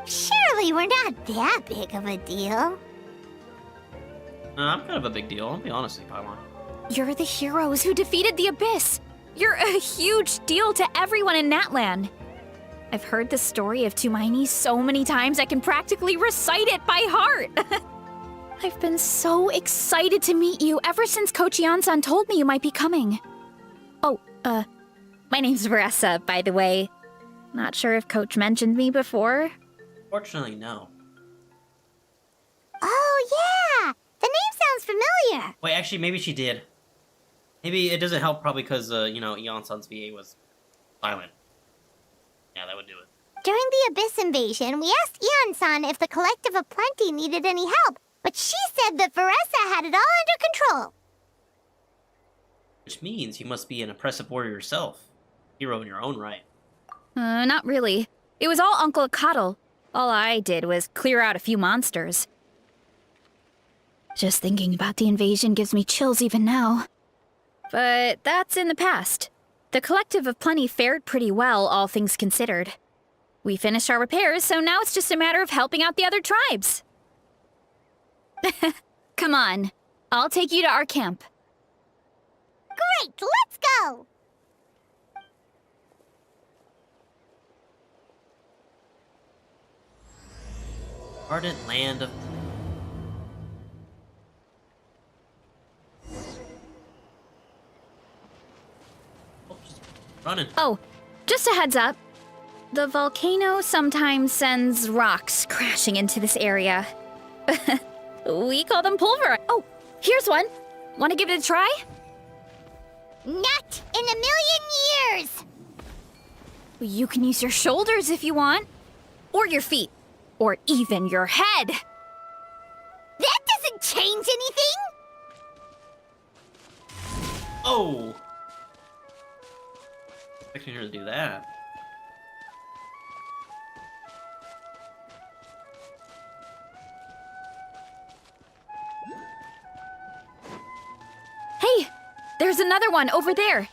Surely we're not that big of a deal. I'm kind of a big deal, I'll be honest with you, Paimon. You're the heroes who defeated the Abyss. You're a huge deal to everyone in Natlan. I've heard the story of Tumaini so many times I can practically recite it by heart. I've been so excited to meet you ever since Coach Yan-san told me you might be coming. Oh, my name's Vanessa, by the way. Not sure if Coach mentioned me before. Fortunately, no. Oh, yeah! The name sounds familiar. Wait, actually, maybe she did. Maybe it doesn't help probably because, you know, Yan-san's VA was silent. Yeah, that would do it. During the Abyss invasion, we asked Ian-san if the Collective of Plenty needed any help, but she said that Vanessa had it all under control. Which means you must be an oppressive warrior yourself. Hero in your own right. Not really. It was all Uncle Akatl. All I did was clear out a few monsters. Just thinking about the invasion gives me chills even now. But that's in the past. The Collective of Plenty fared pretty well, all things considered. We finished our repairs, so now it's just a matter of helping out the other tribes. Come on, I'll take you to our camp. Great, let's go! Ardent land of... Oh, she's running. Oh, just a heads up. The volcano sometimes sends rocks crashing into this area. We call them pulver. Oh, here's one. Want to give it a try? Not in a million years! You can use your shoulders if you want. Or your feet. Or even your head. That doesn't change anything! Oh! Expecting her to do that. Hey, there's another one over there.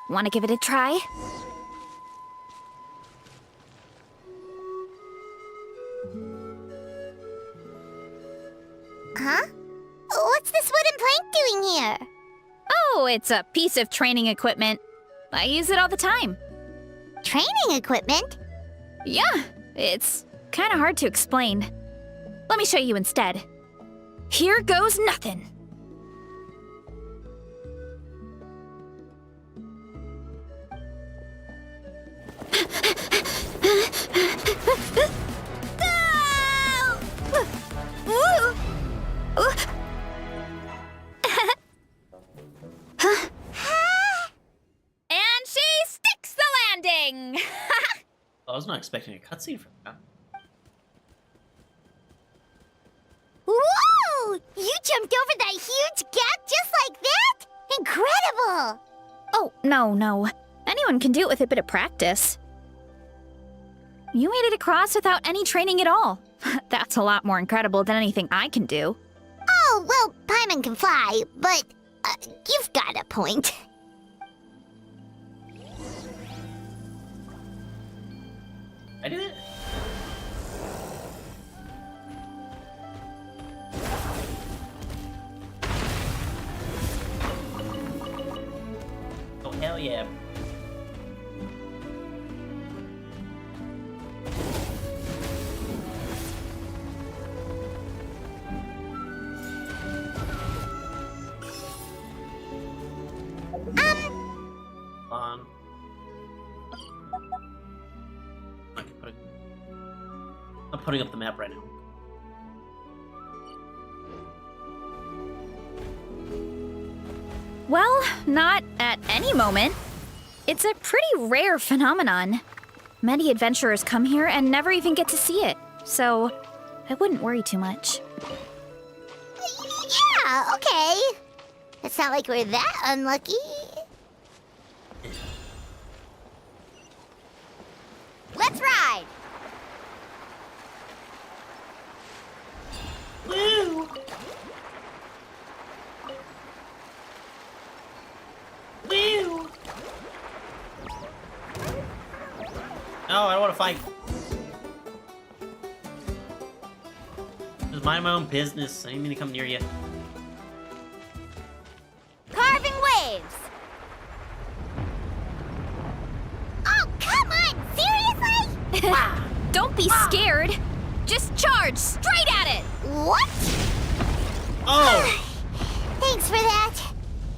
Want to give it a try? Huh? What's this wooden plank doing here? Oh, it's a piece of training equipment. I use it all the time. Training equipment? Yeah, it's kind of hard to explain. Let me show you instead. Here goes nothing. And she sticks the landing! I was not expecting a cutscene from that. Whoa! You jumped over that huge gap just like that? Incredible! Oh, no. Anyone can do it with a bit of practice. You made it across without any training at all. That's a lot more incredible than anything I can do. Oh, well, Paimon can fly, but you've got a point. I did it. Oh, hell yeah. On. I'm putting up the map right now. Well, not at any moment. It's a pretty rare phenomenon. Many adventurers come here and never even get to see it, so I wouldn't worry too much. Yeah, okay. It's not like we're that unlucky. Let's ride! Woo! Woo! No, I don't want to fight. Just mind my own business. I didn't mean to come near you. Carving waves! Oh, come on! Seriously? Don't be scared. Just charge straight at it. What? Oh! Thanks for that.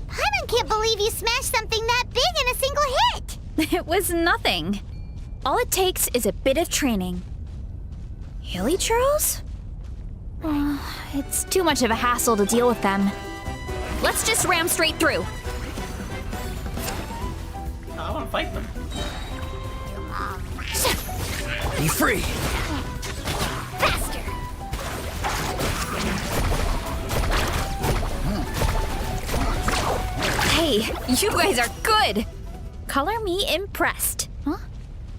Paimon can't believe you smashed something that big in a single hit. It was nothing. All it takes is a bit of training. Hilly churls? It's too much of a hassle to deal with them. Let's just ram straight through. I want to fight them. Be free! Faster! Hey, you guys are good! Color me impressed. Huh?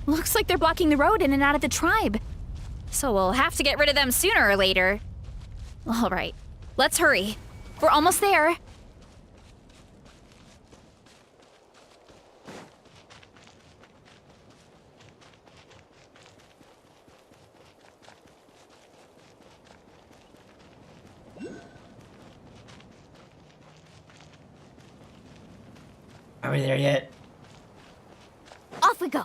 Looks like they're blocking the road in and out of the tribe. So we'll have to get rid of them sooner or later. All right, let's hurry. We're almost there. Are we there yet? Off we go.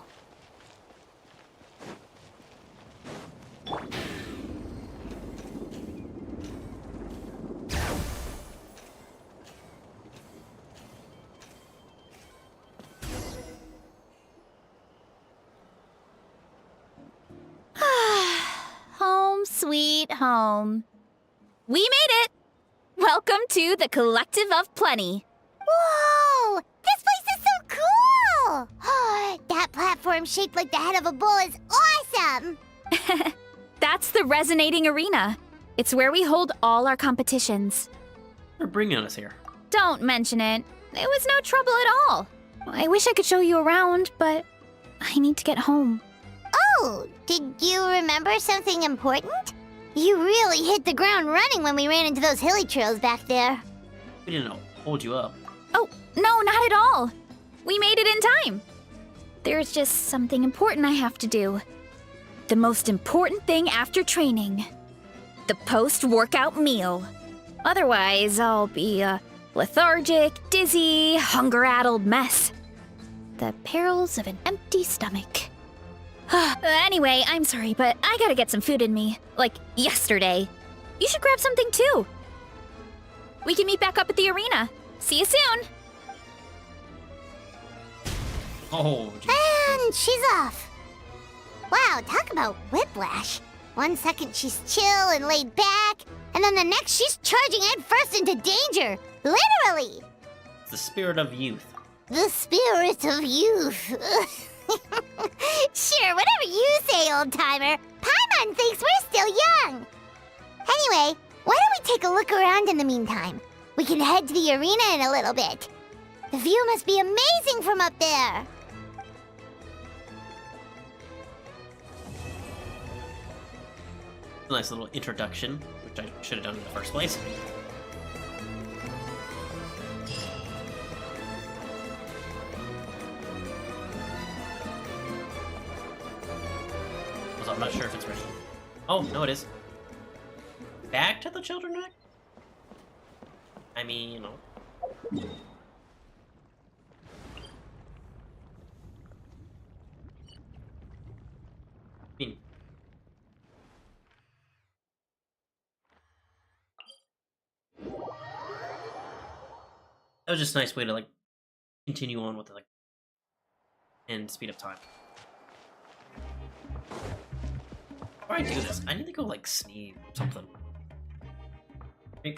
Home sweet home. We made it! Welcome to the Collective of Plenty. Whoa! This place is so cool! That platform shaped like the head of a bull is awesome! That's the Resonating Arena. It's where we hold all our competitions. They're bringing us here. Don't mention it. It was no trouble at all. I wish I could show you around, but I need to get home. Oh, did you remember something important? You really hit the ground running when we ran into those hilly trails back there. We didn't hold you up. Oh, no, not at all. We made it in time. There's just something important I have to do. The most important thing after training. The post-workout meal. Otherwise, I'll be a lethargic, dizzy, hunger-addled mess. The perils of an empty stomach. Anyway, I'm sorry, but I gotta get some food in me. Like, yesterday. You should grab something too. We can meet back up at the arena. See you soon. Oh, And she's off. Wow, talk about whiplash. 1 second she's chill and laid back, and then the next she's charging headfirst into danger. Literally. It's the spirit of youth. The spirit of youth. Sure, whatever you say, old-timer. Paimon thinks we're still young. Anyway, why don't we take a look around in the meantime? We can head to the arena in a little bit. The view must be amazing from up there. Nice little introduction, which I should have done in the first place. I'm not sure if it's ready. Oh, no, it is. Back to the children act? I mean, you know. That was just a nice way to, like, continue on with it, like, and speed up time. Before I do this, I need to go, like, sneeze or something. Okay.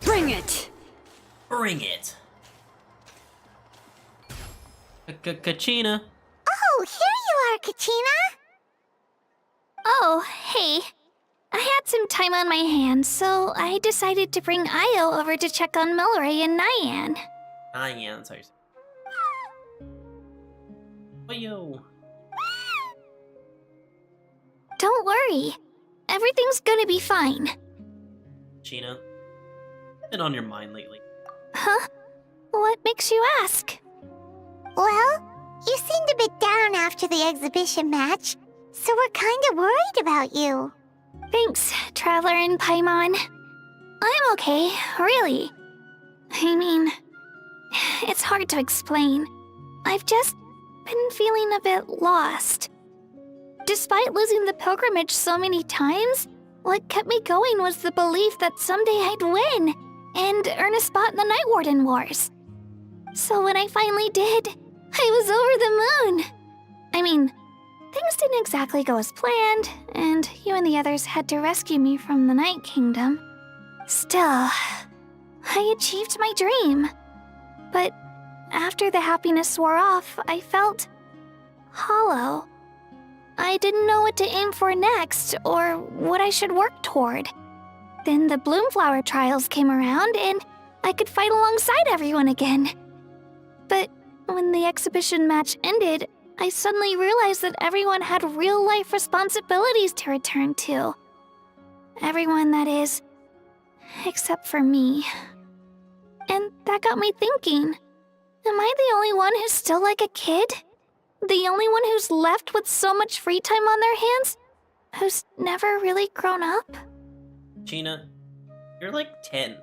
Bring it! Bring it! Kachina! Oh, here you are, Kachina! Oh, hey. I had some time on my hands, so I decided to bring Io over to check on Milray and Nyan. Nyan, that's how you say it. Oh, yo. Don't worry. Everything's gonna be fine. Gina, what's been on your mind lately? Huh? What makes you ask? Well, you seemed a bit down after the exhibition match, so we're kinda worried about you. Thanks, Traveler and Paimon. I'm okay, really. I mean, it's hard to explain. I've just been feeling a bit lost. Despite losing the pilgrimage so many times, what kept me going was the belief that someday I'd win and earn a spot in the Night Warden Wars. So when I finally did, I was over the moon. I mean, things didn't exactly go as planned, and you and the others had to rescue me from the Night Kingdom. Still, I achieved my dream. But after the happiness wore off, I felt hollow. I didn't know what to aim for next or what I should work toward. Then the Bloomflower trials came around and I could fight alongside everyone again. But when the exhibition match ended, I suddenly realized that everyone had real-life responsibilities to return to. Everyone, that is, except for me. And that got me thinking, am I the only one who's still like a kid? The only one who's left with so much free time on their hands? Who's never really grown up? Gina, you're like 10.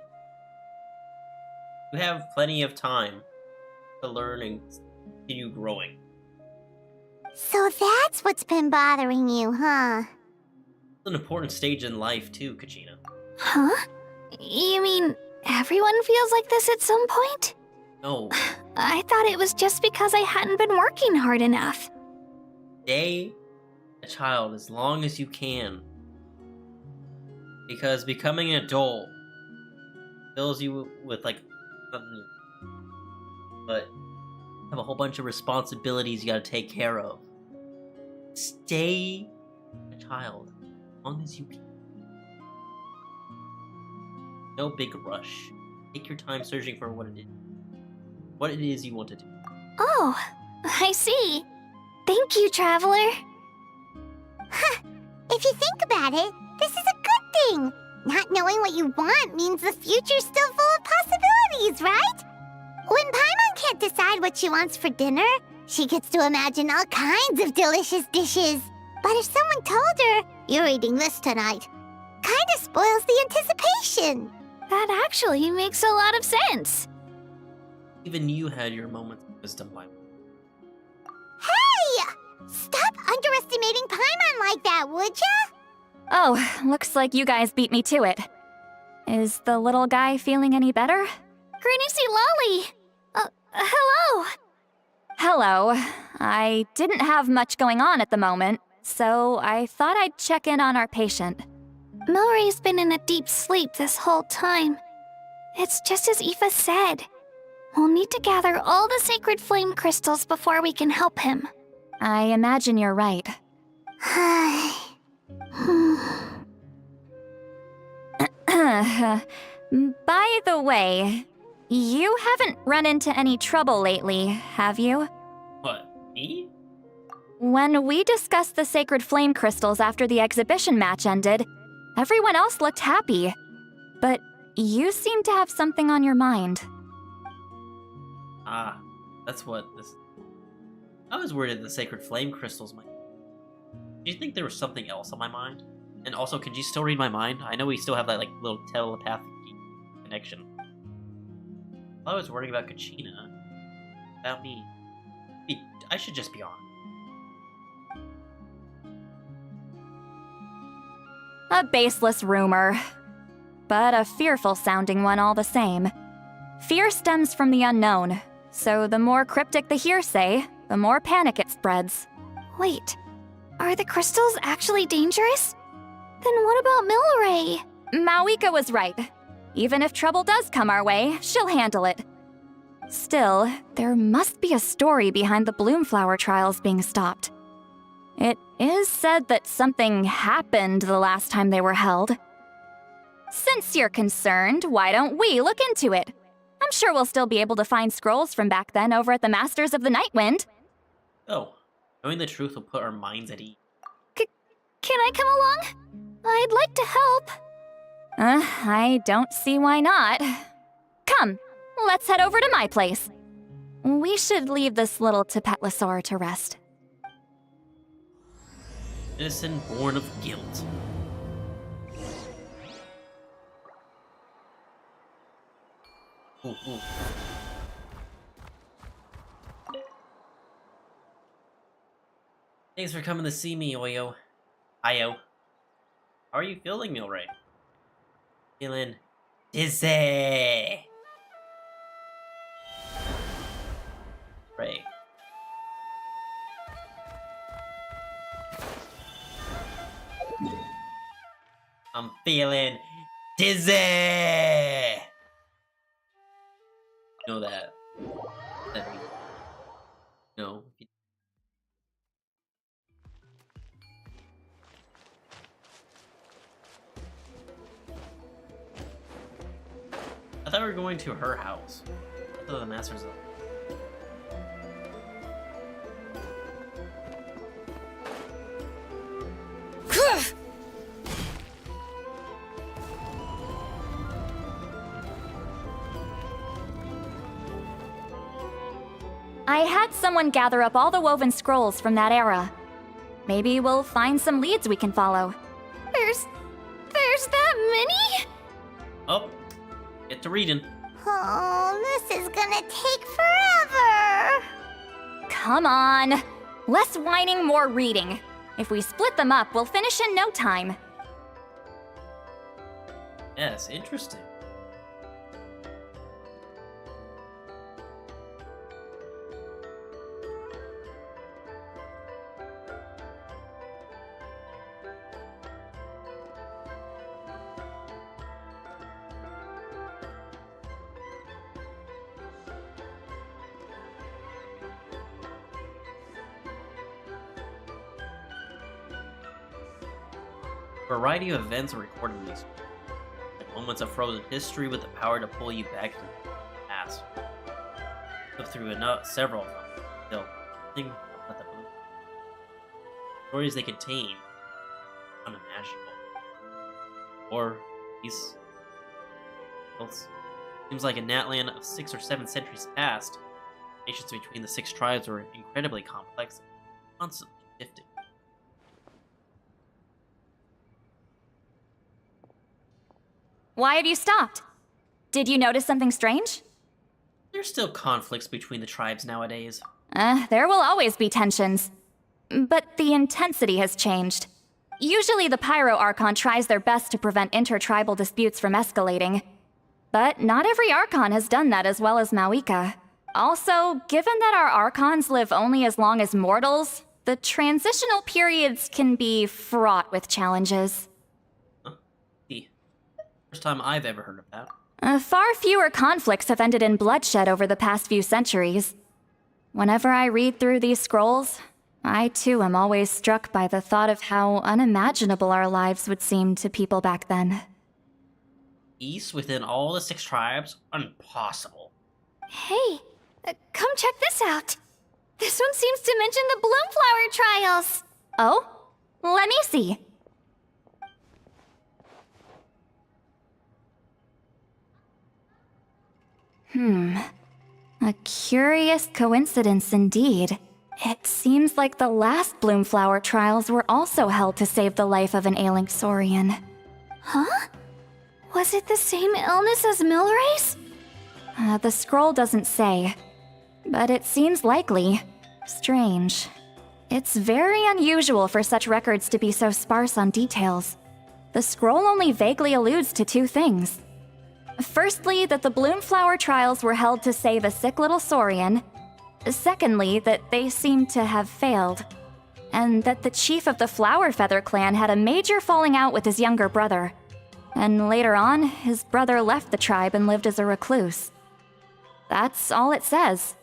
You have plenty of time to learn and continue growing. So that's what's been bothering you, huh? It's an important stage in life too, Kachina. Huh? You mean everyone feels like this at some point? No. I thought it was just because I hadn't been working hard enough. Stay a child as long as you can. Because becoming an adult fills you with like something, but you have a whole bunch of responsibilities you gotta take care of. Stay a child as long as you can. No big rush. Take your time searching for what it is you want to do. Oh, I see. Thank you, Traveler. Huh. If you think about it, this is a good thing. Not knowing what you want means the future's still full of possibilities, right? When Paimon can't decide what she wants for dinner, she gets to imagine all kinds of delicious dishes. But if someone told her, "You're eating this tonight," kinda spoils the anticipation. That actually makes a lot of sense. Even you had your moments of wisdom, by Hey! Stop underestimating Paimon like that, would ya? Oh, looks like you guys beat me to it. Is the little guy feeling any better? Greenicy Lolly! Hello! Hello. I didn't have much going on at the moment, so I thought I'd check in on our patient. Milray's been in a deep sleep this whole time. It's just as Aoife said. We'll need to gather all the sacred flame crystals before we can help him. I imagine you're right. By the way, you haven't run into any trouble lately, have you? What, me? When we discussed the sacred flame crystals after the exhibition match ended, everyone else looked happy. But you seem to have something on your mind. Ah, that's what this... I was worried that the sacred flame crystals might... Do you think there was something else on my mind? And also, could you still read my mind? I know we still have that, like, little telepathic connection. I was worrying about Kachina. About me. I should just be on. A baseless rumor, but a fearful-sounding one all the same. Fear stems from the unknown, so the more cryptic the hearsay, the more panic it spreads. Wait, are the crystals actually dangerous? Then what about Milray? Mawika was right. Even if trouble does come our way, she'll handle it. Still, there must be a story behind the Bloomflower trials being stopped. It is said that something happened the last time they were held. Since you're concerned, why don't we look into it? I'm sure we'll still be able to find scrolls from back then over at the Masters of the Nightwind. Oh, knowing the truth will put our minds at ease. Can I come along? I'd like to help. I don't see why not. Come, let's head over to my place. We should leave this little Tapetlosaur to rest. Citizen born of guilt. Ooh, ooh. Thanks for coming to see me, Oyo. Io. How are you feeling, Milray? Feeling dizzy. Ray. I'm feeling dizzy. I thought we were going to her house. I thought the master's up. I had someone gather up all the woven scrolls from that era. Maybe we'll find some leads we can follow. There's that many? Oh, get to reading. Oh, this is gonna take forever. Come on. Less whining, more reading. If we split them up, we'll finish in no time. Yes, interesting. A variety of events are recorded in these, like moments of frozen history with the power to pull you back to the past. Look through several of them. Still, nothing about the blue. Stories they contain, unimaginable. Or these seems like a Natlan of 6 or 7 centuries past. Relations between the 6 tribes were incredibly complex and constantly shifting. Why have you stopped? Did you notice something strange? There's still conflicts between the tribes nowadays. There will always be tensions. But the intensity has changed. Usually the Pyro Archon tries their best to prevent intertribal disputes from escalating. But not every Archon has done that as well as Mauika. Also, given that our Archons live only as long as mortals, the transitional periods can be fraught with challenges. First time I've ever heard of that. Far fewer conflicts have ended in bloodshed over the past few centuries. Whenever I read through these scrolls, I too am always struck by the thought of how unimaginable our lives would seem to people back then. Peace within all the 6 tribes? Impossible. Hey, come check this out. This one seems to mention the Bloomflower trials. Oh? Let me see. A curious coincidence indeed. It seems like the last Bloomflower trials were also held to save the life of an ailing Saurian. Huh? Was it the same illness as Milray's? The scroll doesn't say, but it seems likely. Strange. It's very unusual for such records to be so sparse on details. The scroll only vaguely alludes to 2 things. Firstly, that the Bloomflower trials were held to save a sick little Saurian. Secondly, that they seem to have failed. And that the chief of the Flower Feather clan had a major falling out with his younger brother. And later on, his brother left the tribe and lived as a recluse. That's all it says.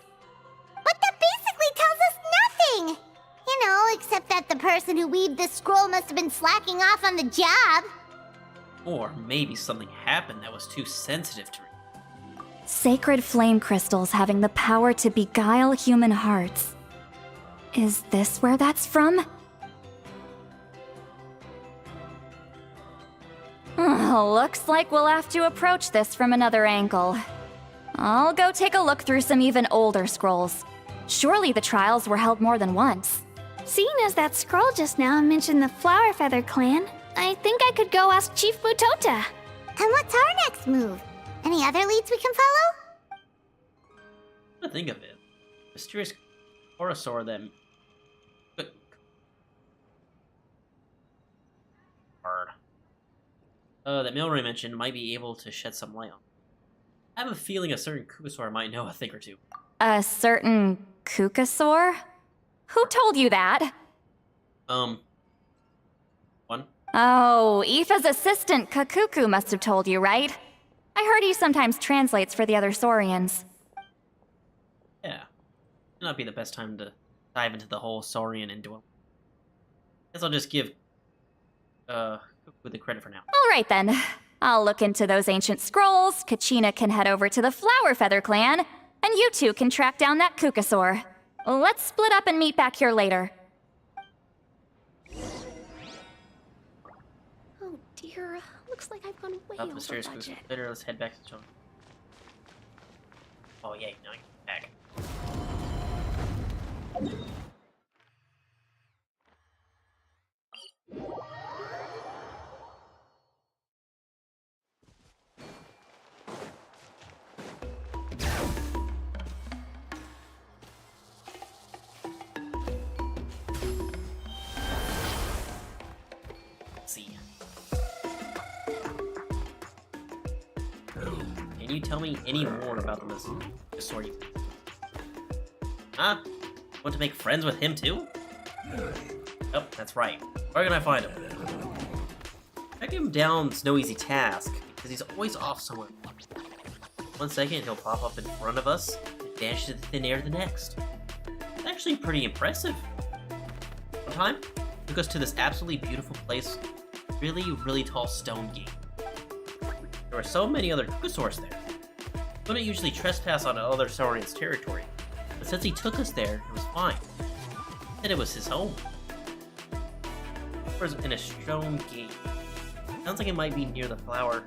But that basically tells us nothing! You know, except that the person who weaved this scroll must have been slacking off on the job. Or maybe something happened that was too sensitive to read. Sacred flame crystals having the power to beguile human hearts. Is this where that's from? Looks like we'll have to approach this from another angle. I'll go take a look through some even older scrolls. Surely the trials were held more than once. Seeing as that scroll just now mentioned the Flower Feather clan, I think I could go ask Chief Mutota. And what's our next move? Any other leads we can follow? What to think of it? Mysterious Chorosaur that... that Milroy mentioned might be able to shed some light on. I have a feeling a certain Kukasaur might know a thing or 2. A certain Kukasaur? Who told you that? One? Oh, Aoife's assistant, Kakuku, must have told you, right? I heard he sometimes translates for the other Saurians. Yeah. Might not be the best time to dive into the whole Saurian and duel. Guess I'll just give Kuku the credit for now. All right then. I'll look into those ancient scrolls, Kachina can head over to the Flower Feather clan, and you two can track down that Kukasaur. Let's split up and meet back here later. Oh dear, looks like I've gone way Up the over stairs, budget. later, let's head back to the jungle. Oh yay, now I can get back. Let's see. Can you tell me any more about the Mosasaur? Huh? Want to make friends with him too? Oh, that's right. Where can I find him? Track him down's no easy task, because he's always off somewhere. 1 second, he'll pop up in front of us, and vanish to the thin air the next. It's actually pretty impressive. One time, he took us to this absolutely beautiful place, really tall stone gate. There were so many other Kukasaurs there. We wouldn't usually trespass on other Saurian's territory, but since he took us there, it was fine. He said it was his home. It was in a stone gate. Sounds like it might be near the Flower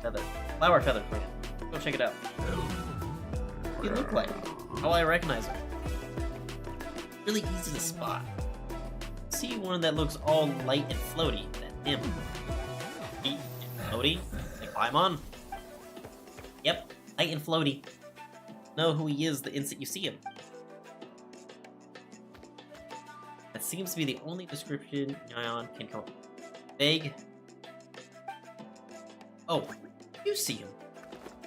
Feather plant. Go check it out. What do you look like? How will I recognize him? Really easy to spot. See one that looks all light and floaty. That's him. Light and floaty? Like Paimon? Yep, light and floaty. Know who he is the instant you see him. That seems to be the only description Nyan can come up with. Vague. Oh, you see him.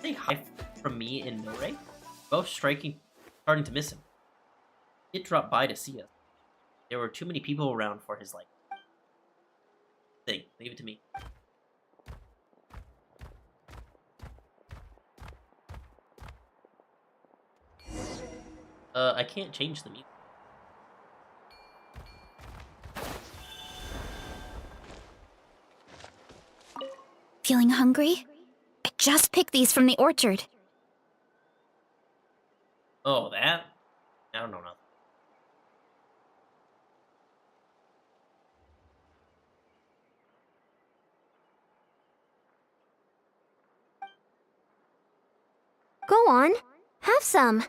Say hi from me and Milray. Both starting to miss him. He did drop by to see us. There were too many people around for his thing. Leave it to me. I can't change them either. Feeling hungry? I just picked these from the orchard. Oh, that? I don't know nothing. Go on, have some.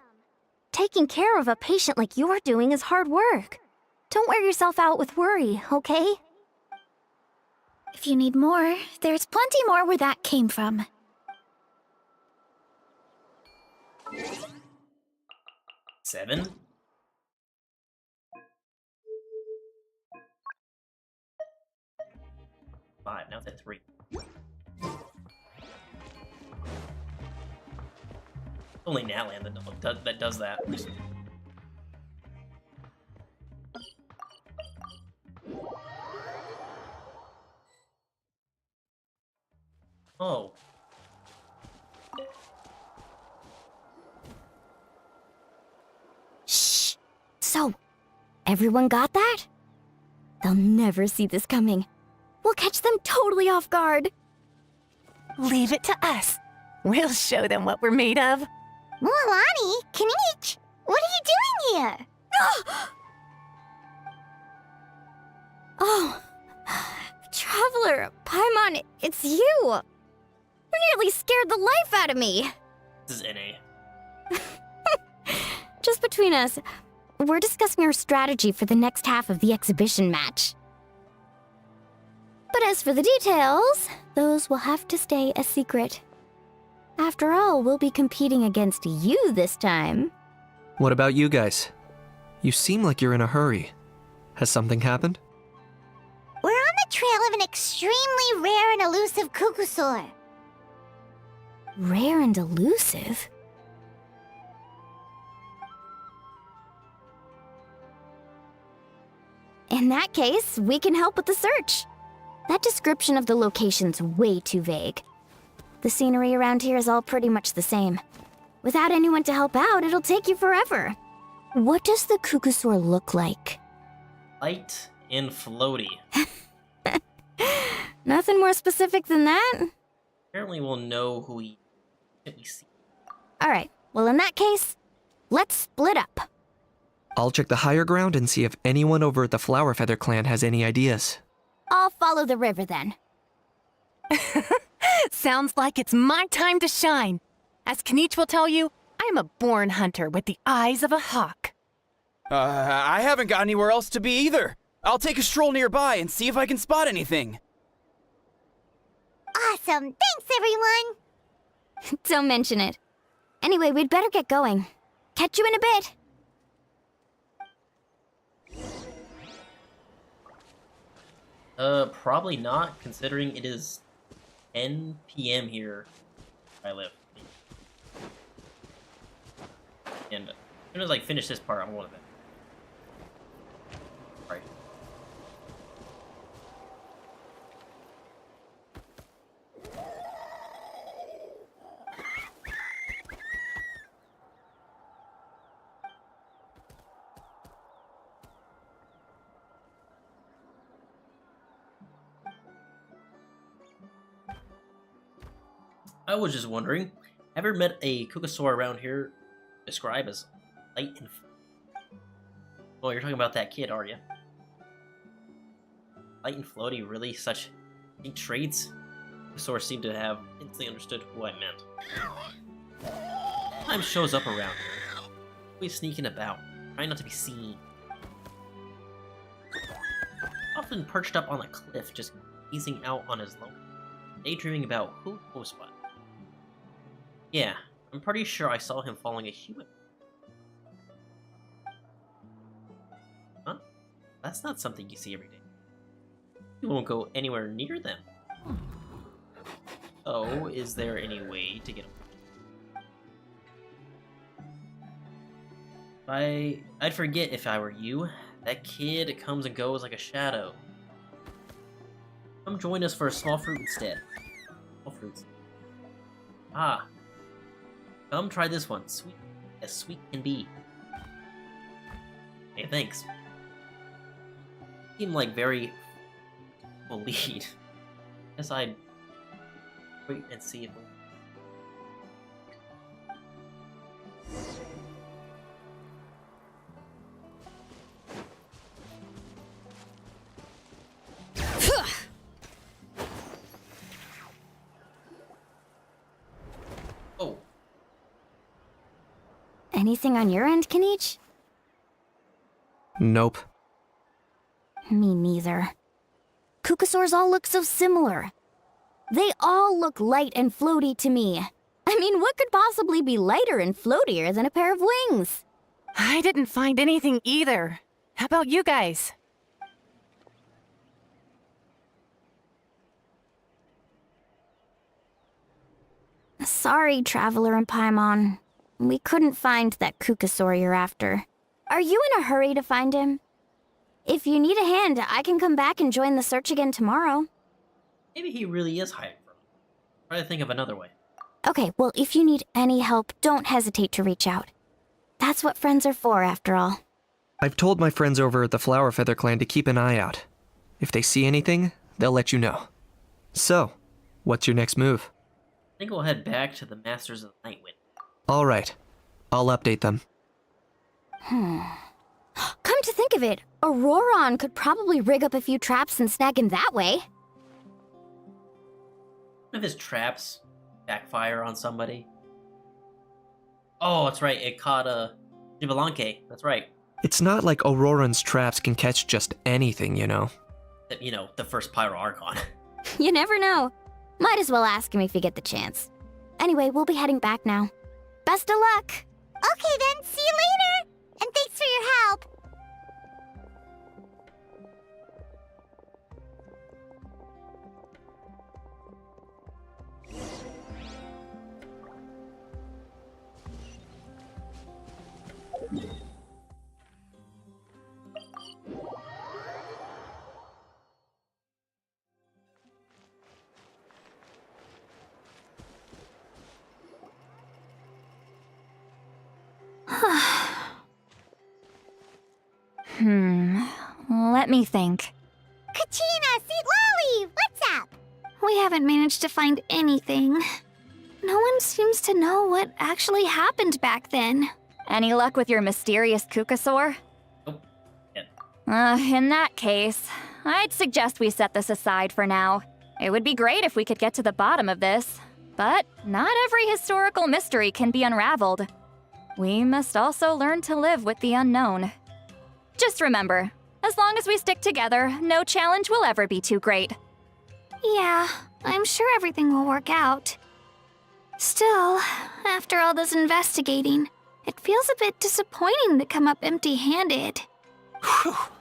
Taking care of a patient like you're doing is hard work. Don't wear yourself out with worry, okay? If you need more, there's plenty more where that came from. Seven? Five, now it's at 3. Only Natlan that does that. Oh. Shh. So, everyone got that? They'll never see this coming. We'll catch them totally off guard. Leave it to us. We'll show them what we're made of. Mualani, Kinich, what are you doing here? Oh, Traveler, Paimon, it's you. You nearly scared the life out of me. This is NA. Just between us, we're discussing our strategy for the next half of the exhibition match. But as for the details, those will have to stay a secret. After all, we'll be competing against you this time. What about you guys? You seem like you're in a hurry. Has something happened? We're on the trail of an extremely rare and elusive Kukusaur. Rare and elusive? In that case, we can help with the search. That description of the location's way too vague. The scenery around here is all pretty much the same. Without anyone to help out, it'll take you forever. What does the Kukusaur look like? Light and floaty. Nothing more specific than that? Apparently we'll know who we see. Alright, well, in that case, let's split up. I'll check the higher ground and see if anyone over at the Flower Feather clan has any ideas. I'll follow the river then. Sounds like it's my time to shine. As Kanich will tell you, I'm a born hunter with the eyes of a hawk. I haven't got anywhere else to be either. I'll take a stroll nearby and see if I can spot anything. Awesome. Thanks, everyone. Don't mention it. Anyway, we'd better get going. Catch you in a bit. Probably not, considering it is 10 p.m. here where I live. And as soon as I finish this part, I'm going to bed. Right. I was just wondering, ever met a Kukasaur around here described as light and... Oh, you're talking about that kid, are you? Light and floaty, really? Such neat traits? Kukasaur seemed to have instantly understood who I meant. Sometimes shows up around here. Always sneaking about, trying not to be seen. Often perched up on a cliff, just gazing out on his lonesome, daydreaming about who knows what. Yeah, I'm pretty sure I saw him following a human. Huh? That's not something you see every day. You won't go anywhere near them. Oh, is there any way to get away? I'd forget if I were you. That kid comes and goes like a shadow. Come join us for a small fruit instead. Small fruits. Ah. Come try this one. Sweet as sweet can be. Hey, thanks. Seem like very full lead. Guess I'd wait and see if Oh. Anything on your end, Kanich? Nope. Me neither. Kukasaurs all look so similar. They all look light and floaty to me. I mean, what could possibly be lighter and floatier than a pair of wings? I didn't find anything either. How about you guys? Sorry, Traveler and Paimon. We couldn't find that Kukasaur you're after. Are you in a hurry to find him? If you need a hand, I can come back and join the search again tomorrow. maybe he really is hiding from him. Try to think of another way. Okay, well, if you need any help, don't hesitate to reach out. That's what friends are for, after all. I've told my friends over at the Flower Feather clan to keep an eye out. If they see anything, they'll let you know. So, what's your next move? I think we'll head back to the Masters of the Night Wind. All right. I'll update them. Come to think of it, Auroron could probably rig up a few traps and snag him that way. One of his traps backfire on somebody. Oh, that's right. It caught Jibalanque. That's right. It's not like Auroran's traps can catch just anything, you know. You know, the first Pyro Archon. You never know. Might as well ask him if you get the chance. Anyway, we'll be heading back now. Best of luck! Okay then, see you later! And thanks for your help! Let me think. Kachina, Seed Lolly, what's up? we haven't managed to find anything. No one seems to know what actually happened back then. Any luck with your mysterious Kukasaur? In that case, I'd suggest we set this aside for now. It would be great if we could get to the bottom of this, but not every historical mystery can be unraveled. We must also learn to live with the unknown. Just remember, as long as we stick together, no challenge will ever be too great. Yeah, I'm sure everything will work out. Still, after all this investigating, it feels a bit disappointing to come up empty-handed.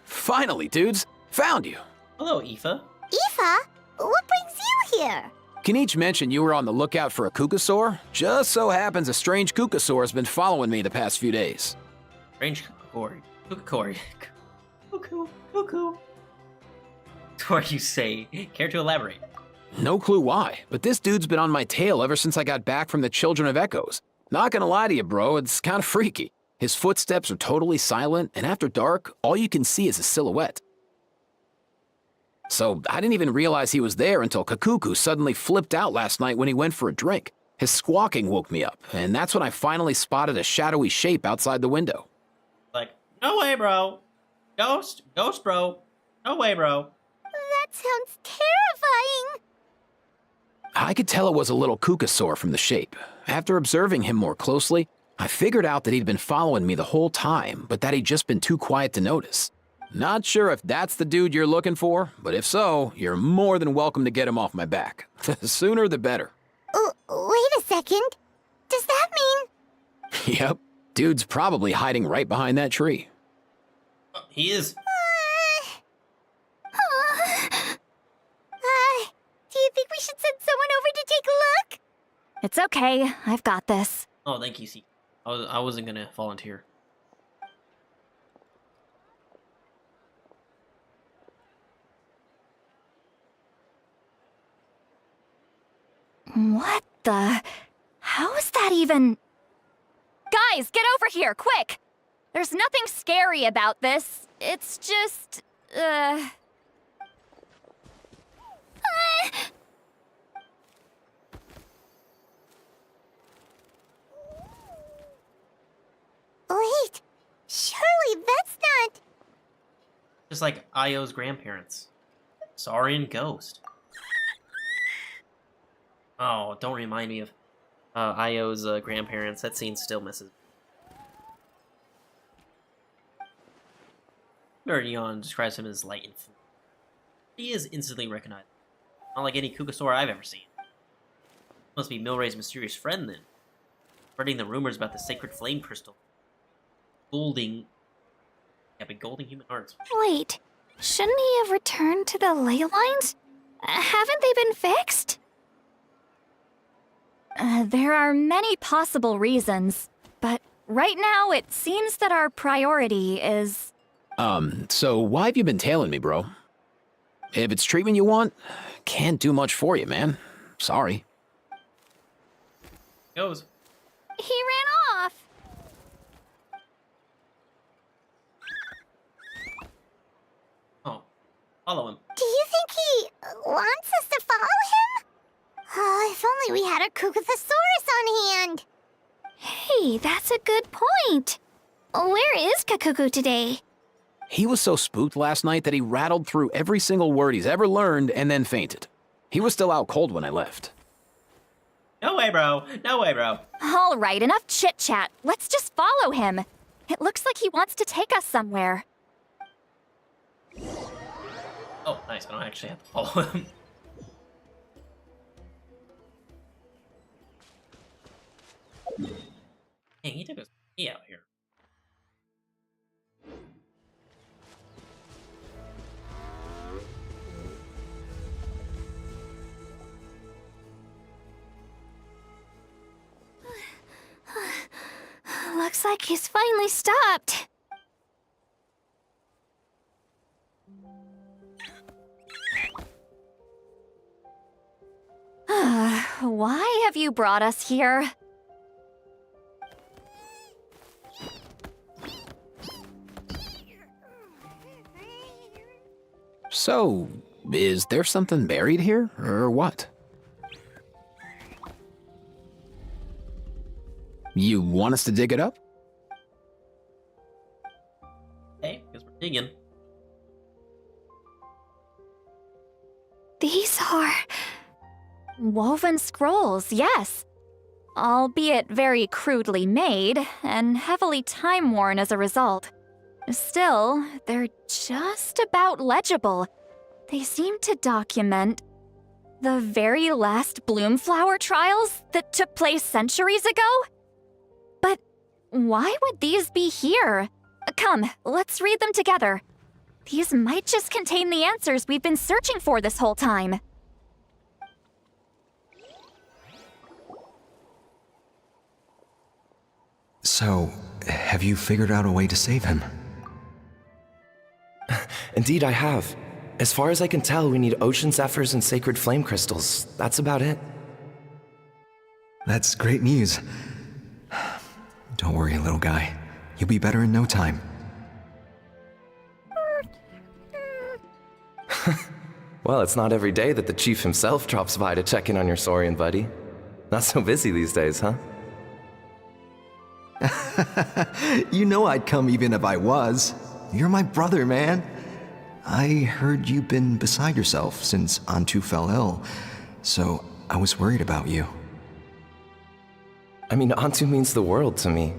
Finally, dudes. Found you. Hello, Aoife. Aoife? What brings you here? Kenichi mentioned you were on the lookout for a Kukasaur. Just so happens a strange Kukasaur has been following me the past few days. Strange Kukakori. Kukakori. Cuckoo. What you say? Care to elaborate? No clue why, but this dude's been on my tail ever since I got back from the Children of Echoes. Not gonna lie to you, bro, it's kinda freaky. His footsteps are totally silent, and after dark, all you can see is a silhouette. So I didn't even realize he was there until Kakuku suddenly flipped out last night when he went for a drink. His squawking woke me up, and that's when I finally spotted a shadowy shape outside the window. Like, no way, bro. Ghost, bro. No way, bro. That sounds terrifying. I could tell it was a little Kukasaur from the shape. After observing him more closely, I figured out that he'd been following me the whole time, but that he'd just been too quiet to notice. Not sure if that's the dude you're looking for, but if so, you're more than welcome to get him off my back. The sooner the better. Wait a second. Does that mean... Yep, dude's probably hiding right behind that tree. He is. Do you think we should send someone over to take a look? It's okay, I've got this. Oh, thank you, C. I wasn't gonna volunteer. What the... How is that even... Guys, get over here, quick! There's nothing scary about this. It's just... Wait, surely that's not... Just like Io's grandparents. Saurian ghost. Oh, don't remind me of Io's grandparents. That scene still misses. Neon describes him as light and fluid. He is instantly recognized. Not like any Kukasaur I've ever seen. Must be Milray's mysterious friend then. Spreading the rumors about the sacred flame crystal. Golding human hearts. Wait, shouldn't he have returned to the ley lines? Haven't they been fixed? There are many possible reasons, but right now it seems that our priority is... So why have you been tailing me, bro? If it's treatment you want, can't do much for you, man. Sorry. Goes. He ran off. Oh, follow him. Do you think he wants us to follow him? Oh, if only we had a Kukathosaurus on hand. Hey, that's a good point. Where is Kakuku today? He was so spooked last night that he rattled through every single word he's ever learned and then fainted. He was still out cold when I left. No way, bro. No way, bro. All right, enough chit-chat. Let's just follow him. It looks like he wants to take us somewhere. Oh, nice. I don't actually have to follow him. Dang, he took us out here. Looks like he's finally stopped. Why have you brought us here? So, Is there something buried here, or what? You want us to dig it up? Hey, guess we're digging. These are woven scrolls, yes. Albeit very crudely made and heavily time-worn as a result. Still, they're just about legible. They seem to document the very last Bloomflower trials that took place centuries ago? But why would these be here? Come, let's read them together. These might just contain the answers we've been searching for this whole time. So, have you figured out a way to save him? Indeed, I have. As far as I can tell, we need ocean zephyrs and sacred flame crystals. That's about it. That's great news. Don't worry, little guy. You'll be better in no time. Well, it's not every day that the chief himself drops by to check in on your Saurian buddy. Not so busy these days, huh? You know I'd come even if I was. You're my brother, man. I heard you've been beside yourself since Antu fell ill, so I was worried about you. I mean, Antu means the world to me.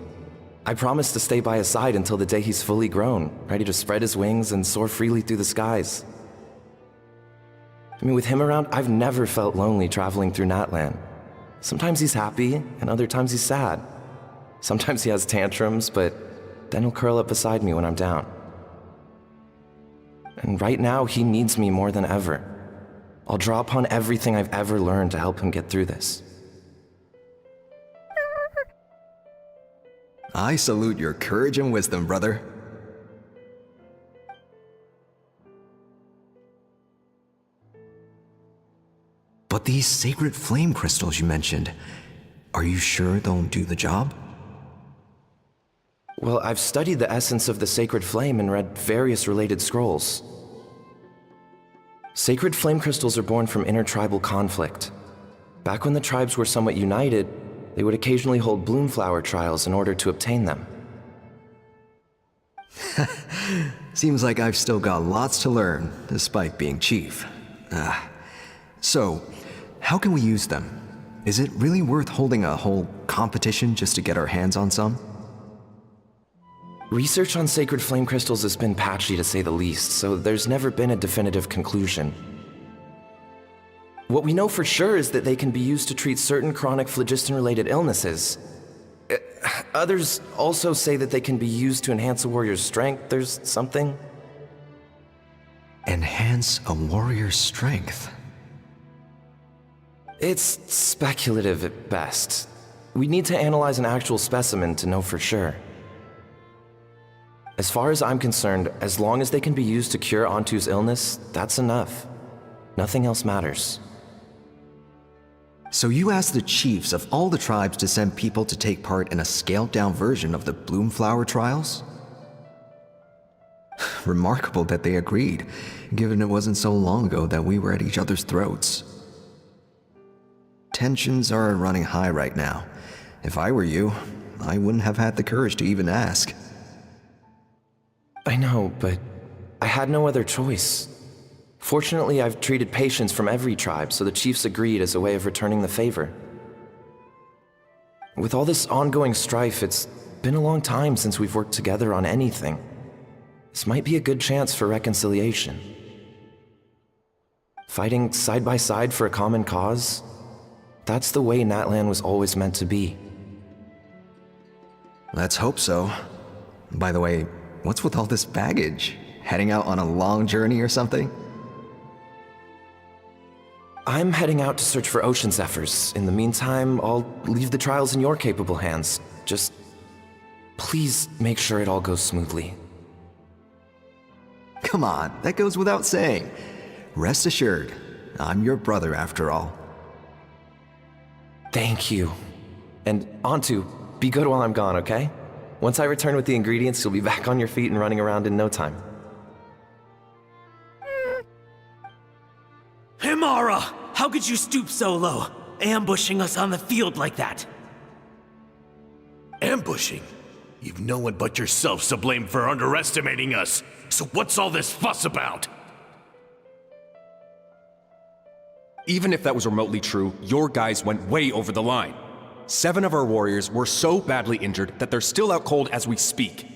I promised to stay by his side until the day he's fully grown, ready to spread his wings and soar freely through the skies. I mean, with him around, I've never felt lonely traveling through Natlan. Sometimes he's happy, and other times he's sad. Sometimes he has tantrums, but then he'll curl up beside me when I'm down. And right now, he needs me more than ever. I'll draw upon everything I've ever learned to help him get through this. I salute your courage and wisdom, brother. But these sacred flame crystals you mentioned, are you sure they'll do the job? Well, I've studied the essence of the sacred flame and read various related scrolls. Sacred flame crystals are born from intertribal conflict. Back when the tribes were somewhat united, they would occasionally hold Bloomflower trials in order to obtain them. Seems like I've still got lots to learn, despite being chief. So, how can we use them? Is it really worth holding a whole competition just to get our hands on some? Research on sacred flame crystals has been patchy to say the least, so there's never been a definitive conclusion. What we know for sure is that they can be used to treat certain chronic phlogiston-related illnesses. Others also say that they can be used to enhance a warrior's strength. There's something. Enhance a warrior's strength? It's speculative at best. We need to analyze an actual specimen to know for sure. As far as I'm concerned, as long as they can be used to cure Antu's illness, that's enough. Nothing else matters. So you asked the chiefs of all the tribes to send people to take part in a scaled-down version of the Bloomflower trials? Remarkable that they agreed, given it wasn't so long ago that we were at each other's throats. Tensions are running high right now. If I were you, I wouldn't have had the courage to even ask. I know, but I had no other choice. Fortunately, I've treated patients from every tribe, so the chiefs agreed as a way of returning the favor. With all this ongoing strife, it's been a long time since we've worked together on anything. This might be a good chance for reconciliation. Fighting side by side for a common cause, that's the way Natlan was always meant to be. Let's hope so. By the way, what's with all this baggage? Heading out on a long journey or something? I'm heading out to search for ocean zephyrs. In the meantime, I'll leave the trials in your capable hands. Just please make sure it all goes smoothly. Come on, that goes without saying. Rest assured, I'm your brother after all. Thank you. And Antu, be good while I'm gone, okay? Once I return with the ingredients, you'll be back on your feet and running around in no time. Amara! How could you stoop so low, ambushing us on the field like that? Ambushing? You've no one but yourself to blame for underestimating us. So what's all this fuss about? Even if that was remotely true, your guys went way over the line. 7 of our warriors were so badly injured that they're still out cold as we speak.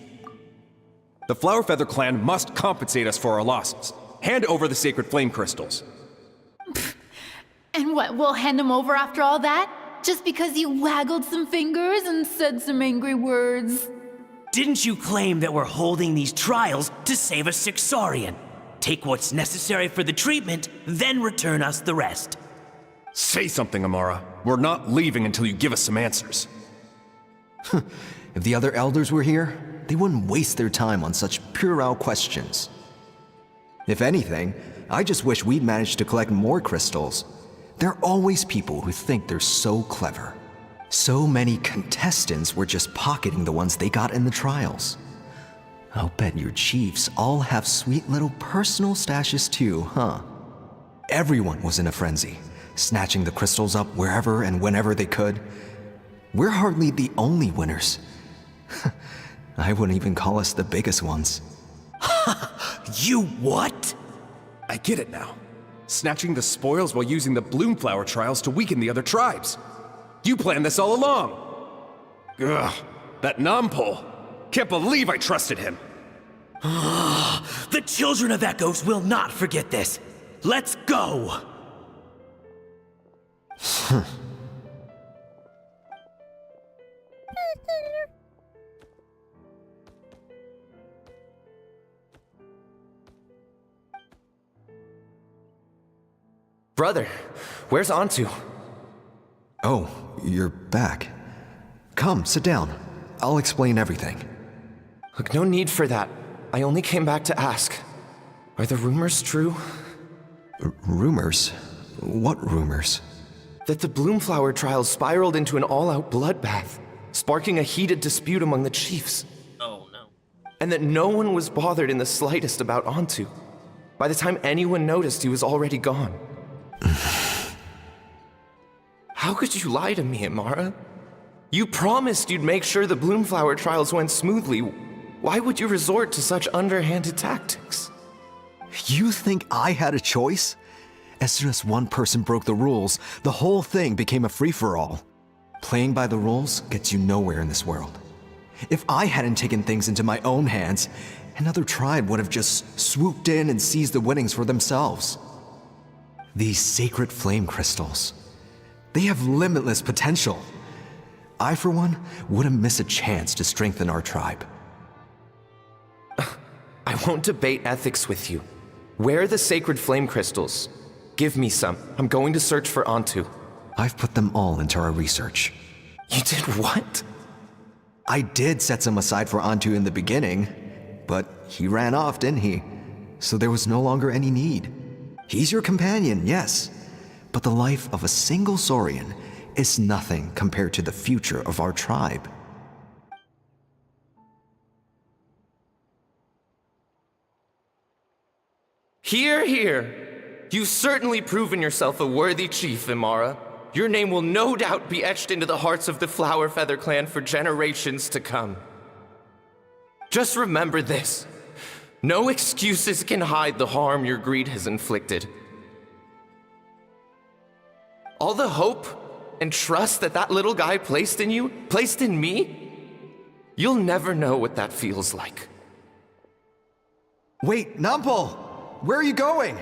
The Flower Feather clan must compensate us for our losses. Hand over the sacred flame crystals. And what, we'll hand them over after all that? Just because you waggled some fingers and said some angry words? Didn't you claim that we're holding these trials to save a sick Saurian? Take what's necessary for the treatment, then return us the rest. Say something, Amara. We're not leaving until you give us some answers. If the other elders were here, they wouldn't waste their time on such puerile questions. If anything, I just wish we'd managed to collect more crystals. There are always people who think they're so clever. So many contestants were just pocketing the ones they got in the trials. I'll bet your chiefs all have sweet little personal stashes too, huh? Everyone was in a frenzy, snatching the crystals up wherever and whenever they could. We're hardly the only winners. I wouldn't even call us the biggest ones. You what? I get it now. Snatching the spoils while using the Bloomflower trials to weaken the other tribes. You planned this all along. Ugh, that Nampol. Can't believe I trusted him. The children of Echoes will not forget this. Let's go! Brother, where's Antu? Oh, you're back. Come, sit down. I'll explain everything. Look, no need for that. I only came back to ask. Are the rumors true? Rumors? What rumors? That the Bloomflower trials spiraled into an all-out bloodbath, sparking a heated dispute among the chiefs. Oh, no. And that no one was bothered in the slightest about Antu. By the time anyone noticed, he was already gone. How could you lie to me, Amara? You promised you'd make sure the Bloomflower trials went smoothly. Why would you resort to such underhanded tactics? You think I had a choice? As soon as one person broke the rules, the whole thing became a free-for-all. Playing by the rules gets you nowhere in this world. If I hadn't taken things into my own hands, another tribe would have just swooped in and seized the winnings for themselves. These sacred flame crystals, they have limitless potential. I, for one, wouldn't miss a chance to strengthen our tribe. I won't debate ethics with you. Where are the sacred flame crystals? Give me some. I'm going to search for Antu. I've put them all into our research. You did what? I did set some aside for Antu in the beginning, but he ran off, didn't he? So there was no longer any need. He's your companion, yes, but the life of a single Saurian is nothing compared to the future of our tribe. Hear, hear. You've certainly proven yourself a worthy chief, Imara. Your name will no doubt be etched into the hearts of the Flower Feather clan for generations to come. Just remember this. No excuses can hide the harm your greed has inflicted. All the hope and trust that little guy placed in you, placed in me, you'll never know what that feels like. Wait, Nampol! Where are you going?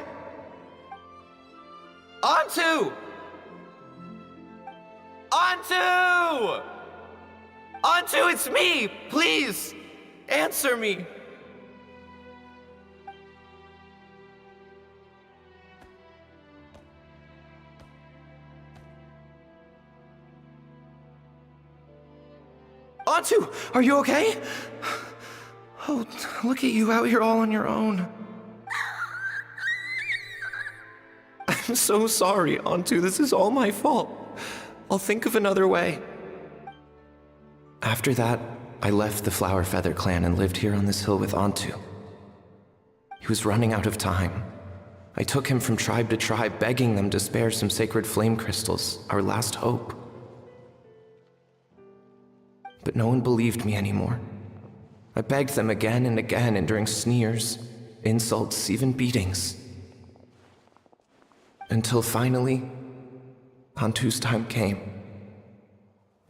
Antu! Antu! Antu, it's me! Please, answer me! Antu, are you okay? Oh, look at you out here all on your own. I'm so sorry, Antu. This is all my fault. I'll think of another way. After that, I left the Flower Feather clan and lived here on this hill with Antu. He was running out of time, I took him from tribe to tribe, begging them to spare some sacred flame crystals, our last hope. But no one believed me anymore. I begged them again and again, enduring sneers, insults, even beatings. Until finally, Antu's time came.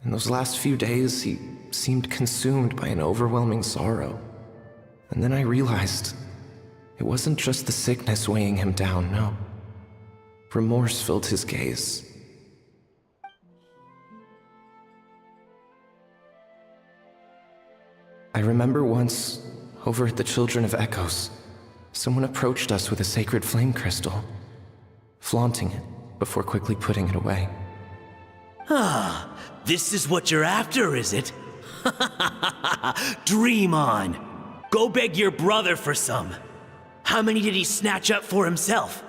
In those last few days, he seemed consumed by an overwhelming sorrow. And then I realized it wasn't just the sickness weighing him down, no. Remorse filled his gaze. I remember once, over at the Children of Echoes, someone approached us with a sacred flame crystal, flaunting it before quickly putting it away. Ah, this is what you're after, is it? Dream on. Go beg your brother for some. How many did he snatch up for himself?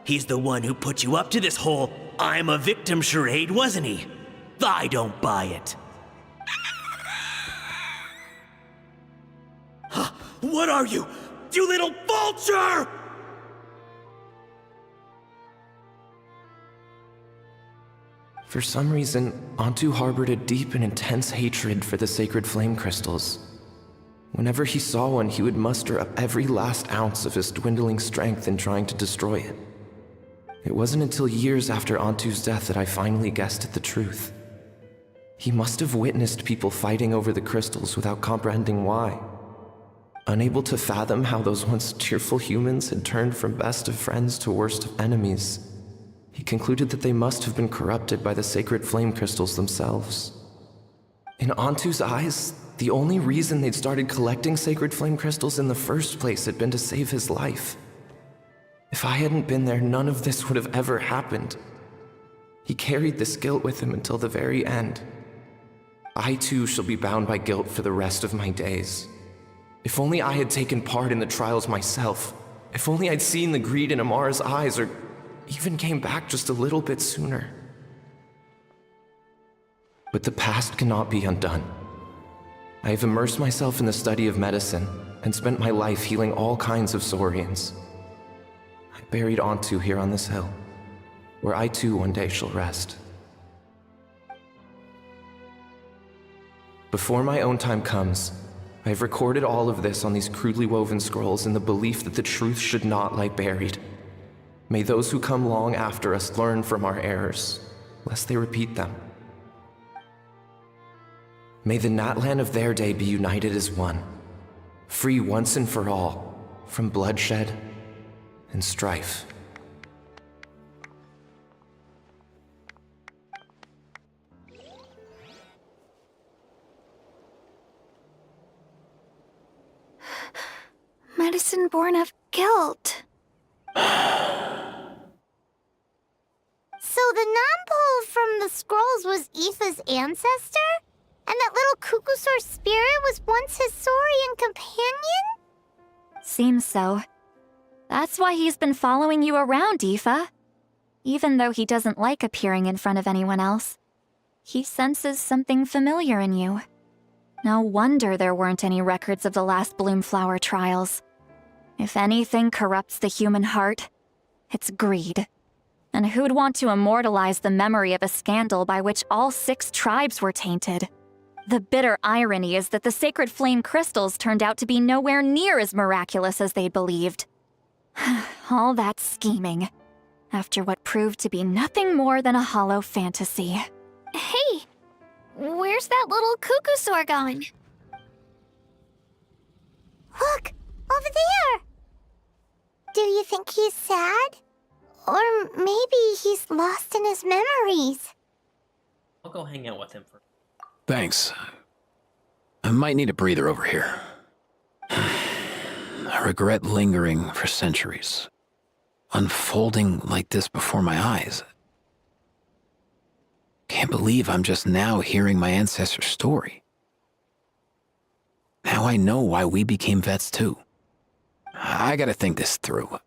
He's the one who put you up to this whole I'm a victim charade, wasn't he? I don't buy it. What are you? You little vulture! For some reason, Antu harbored a deep and intense hatred for the sacred flame crystals. Whenever he saw one, he would muster up every last ounce of his dwindling strength in trying to destroy it. It wasn't until years after Antu's death that I finally guessed at the truth. He must have witnessed people fighting over the crystals without comprehending why. Unable to fathom how those once cheerful humans had turned from best of friends to worst of enemies, he concluded that they must have been corrupted by the sacred flame crystals themselves. In Antu's eyes, the only reason they'd started collecting sacred flame crystals in the first place had been to save his life. If I hadn't been there, none of this would have ever happened. He carried this guilt with him until the very end. I too shall be bound by guilt for the rest of my days. If only I had taken part in the trials myself. If only I'd seen the greed in Amara's eyes, or even came back just a little bit sooner. But the past cannot be undone. I have immersed myself in the study of medicine and spent my life healing all kinds of Saurians. I buried Antu here on this hill, where I too one day shall rest. Before my own time comes, I have recorded all of this on these crudely woven scrolls in the belief that the truth should not lie buried. May those who come long after us learn from our errors, lest they repeat them. May the Natlan of their day be united as one, free once and for all from bloodshed and strife. Medicine born of guilt. So the non-pole from the scrolls was Aoife's ancestor? And that little Cuckoosaur spirit was once his Saurian companion? Seems so. That's why he's been following you around, Aoife. Even though he doesn't like appearing in front of anyone else, he senses something familiar in you. No wonder there weren't any records of the last Bloomflower trials. If anything corrupts the human heart, it's greed. And who'd want to immortalize the memory of a scandal by which all 6 tribes were tainted? The bitter irony is that the sacred flame crystals turned out to be nowhere near as miraculous as they believed. All that scheming, after what proved to be nothing more than a hollow fantasy. Hey, where's that little Cuckoosaur going? Look, over there! Do you think he's sad? Or maybe he's lost in his memories? I'll go hang out with him for. Thanks. I might need a breather over here. I regret lingering for centuries, unfolding like this before my eyes. Can't believe I'm just now hearing my ancestor's story. Now I know why we became vets too. I gotta think this through.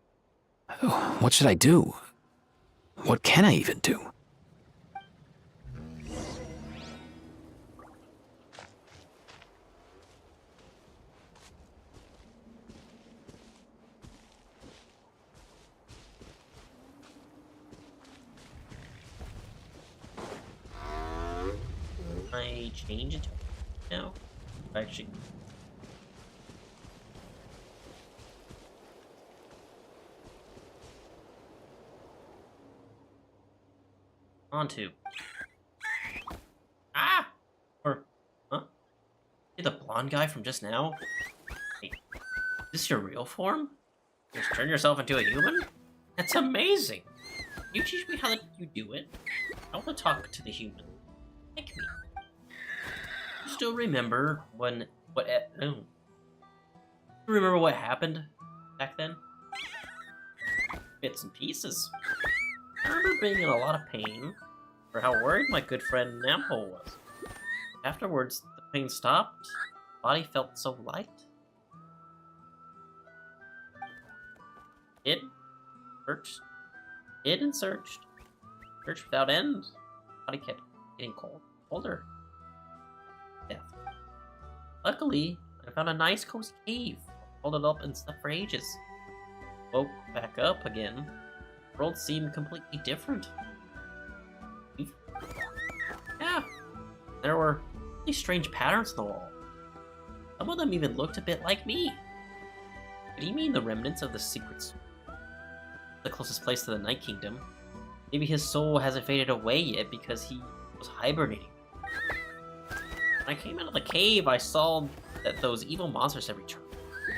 What should I do? What can I even do? actually change into now? Actually. On to. Ah! Or, huh? You're the blonde guy from just now? Wait, is this your real form? Just turn yourself into a human? That's amazing! Can you teach me how you do it? I want to talk to the human. Like me. You still remember remember what happened back then? Bits and pieces. I remember being in a lot of pain for how worried my good friend Nampo was. Afterwards, the pain stopped. My body felt so light. Hid, searched, hid and searched. Searched without end. My body kept getting colder. Death. Luckily, I found a nice cozy cave. Held it up and slept for ages. Woke back up again. The world seemed completely different. Yeah, there were really strange patterns on the wall. Some of them even looked a bit like me. Did he mean the remnants of the secrets? The closest place to the Night Kingdom. Maybe his soul hasn't faded away yet because he was hibernating. When I came out of the cave, I saw that those evil monsters had returned.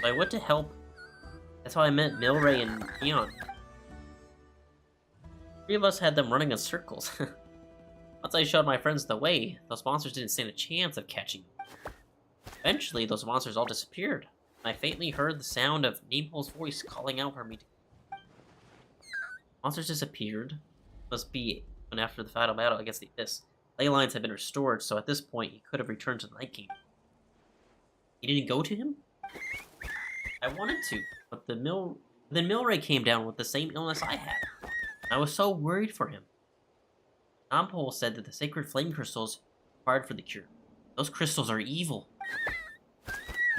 So I went to help. That's how I met Milray and Neon. Three of us had them running in circles. Once I showed my friends the way, those monsters didn't stand a chance of catching me. Eventually, those monsters all disappeared. I faintly heard the sound of Neeple's voice calling out for me. Monsters disappeared. Must be when after the final battle against the Abyss. Ley lines had been restored, so at this point he could have returned to the Night Kingdom. He didn't go to him? I wanted to, but then Milray came down with the same illness I had. I was so worried for him. Nampole said that the sacred flame crystals were required for the cure. Those crystals are evil.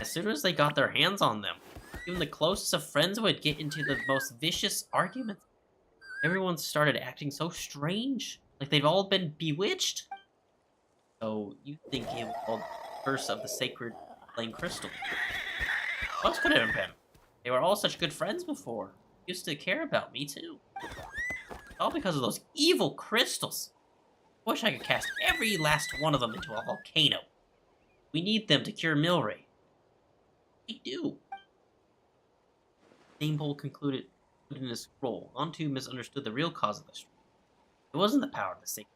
As soon as they got their hands on them, even the closest of friends would get into the most vicious arguments. Everyone started acting so strange, like they've all been bewitched. So you think it was called the curse of the sacred flame crystal? What else could it have been? They were all such good friends before. Used to care about me too. All because of those evil crystals. I wish I could cast every last one of them into a volcano. We need them to cure Milray. We do. Namepole concluded in his scroll. Onto misunderstood the real cause of the strife. It wasn't the power of the sacred.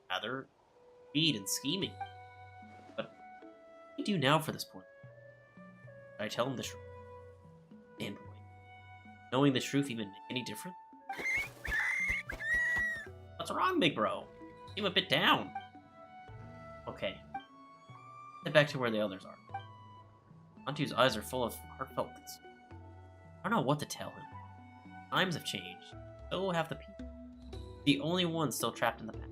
Rather, greed and scheming. But what do we do now for this point? Should I tell him the truth? Standpoint. Knowing the truth even make any difference? What's wrong, big bro? You seem a bit down. Okay. Head back to where the others are. Antu's eyes are full of heartfelt concern. I don't know what to tell him. Times have changed. So have the people. The only one still trapped in the past.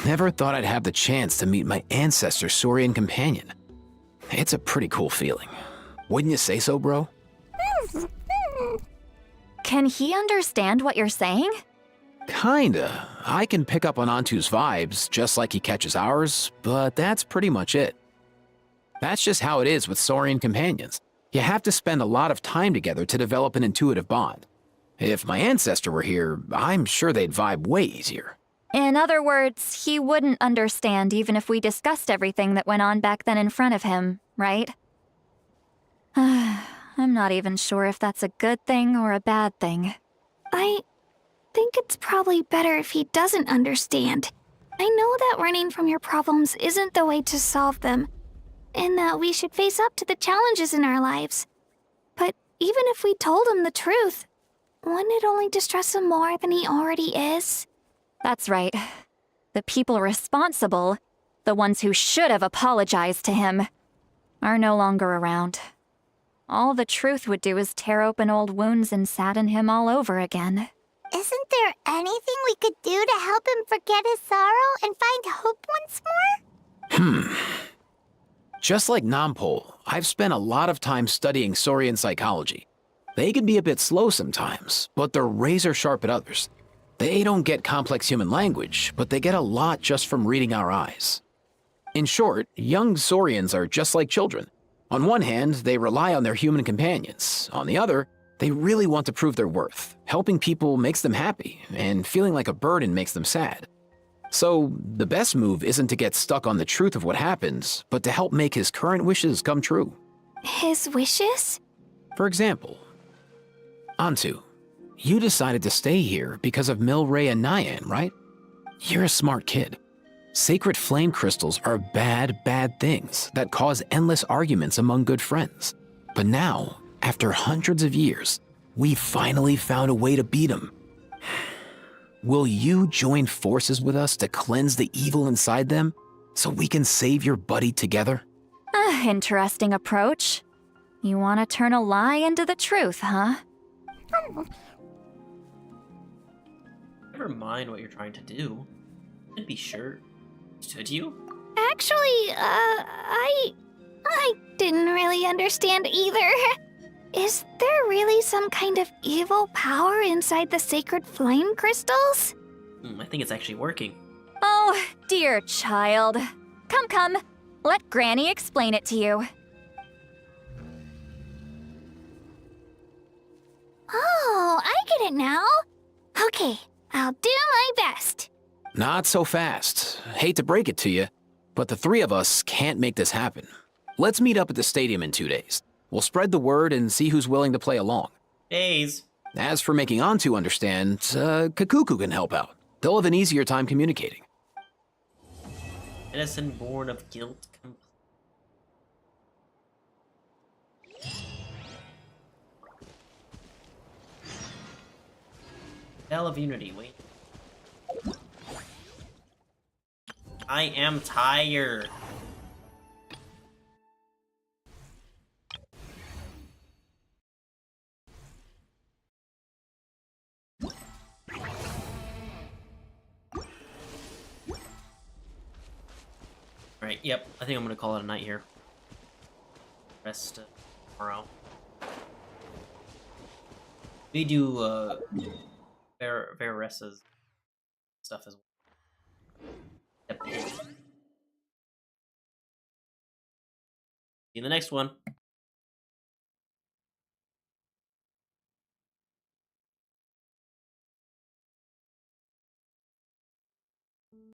Never thought I'd have the chance to meet my ancestor Saurian companion. It's a pretty cool feeling. Wouldn't you say so, bro? Can he understand what you're saying? Kinda. I can pick up on Antu's vibes, just like he catches ours, but that's pretty much it. That's just how it is with Saurian companions. You have to spend a lot of time together to develop an intuitive bond. If my ancestor were here, I'm sure they'd vibe way easier. In other words, he wouldn't understand even if we discussed everything that went on back then in front of him, right? I'm not even sure if that's a good thing or a bad thing. I think it's probably better if he doesn't understand. I know that running from your problems isn't the way to solve them, and that we should face up to the challenges in our lives. But even if we told him the truth, wouldn't it only distress him more than he already is? That's right. The people responsible, the ones who should have apologized to him, are no longer around. All the truth would do is tear open old wounds and sadden him all over again. Isn't there anything we could do to help him forget his sorrow and find hope once more? Just like Nampol, I've spent a lot of time studying Saurian psychology. They can be a bit slow sometimes, but they're razor sharp at others. They don't get complex human language, but they get a lot just from reading our eyes. In short, young Saurians are just like children. On one hand, they rely on their human companions. On the other, they really want to prove their worth. Helping people makes them happy, and feeling like a burden makes them sad. So, the best move isn't to get stuck on the truth of what happened, but to help make his current wishes come true. His wishes? For example, Antu, you decided to stay here because of Milray and Nyan, right? You're a smart kid. Sacred flame crystals are bad, bad things that cause endless arguments among good friends. But now, after hundreds of years, we finally found a way to beat them. Will you join forces with us to cleanse the evil inside them so we can save your buddy together? Interesting approach. You want to turn a lie into the truth, huh? Never mind what you're trying to do. And be sure. Should you? Actually, I didn't really understand either. Is there really some kind of evil power inside the sacred flame crystals? I think it's actually working. Oh, dear child. Come. Let Granny explain it to you. Oh, I get it now. Okay, I'll do my best. Not so fast. Hate to break it to you, but the three of us can't make this happen. Let's meet up at the stadium in 2 days. We'll spread the word and see who's willing to play along. Days. As for making Antu understand, Kakuku can help out. They'll have an easier time communicating. Medicine born of guilt. Bell of Unity, wait. I am tired. Alright, yep, I think I'm gonna call it a night here. Rest tomorrow. We do, Varessa's stuff as well. See you in the next one.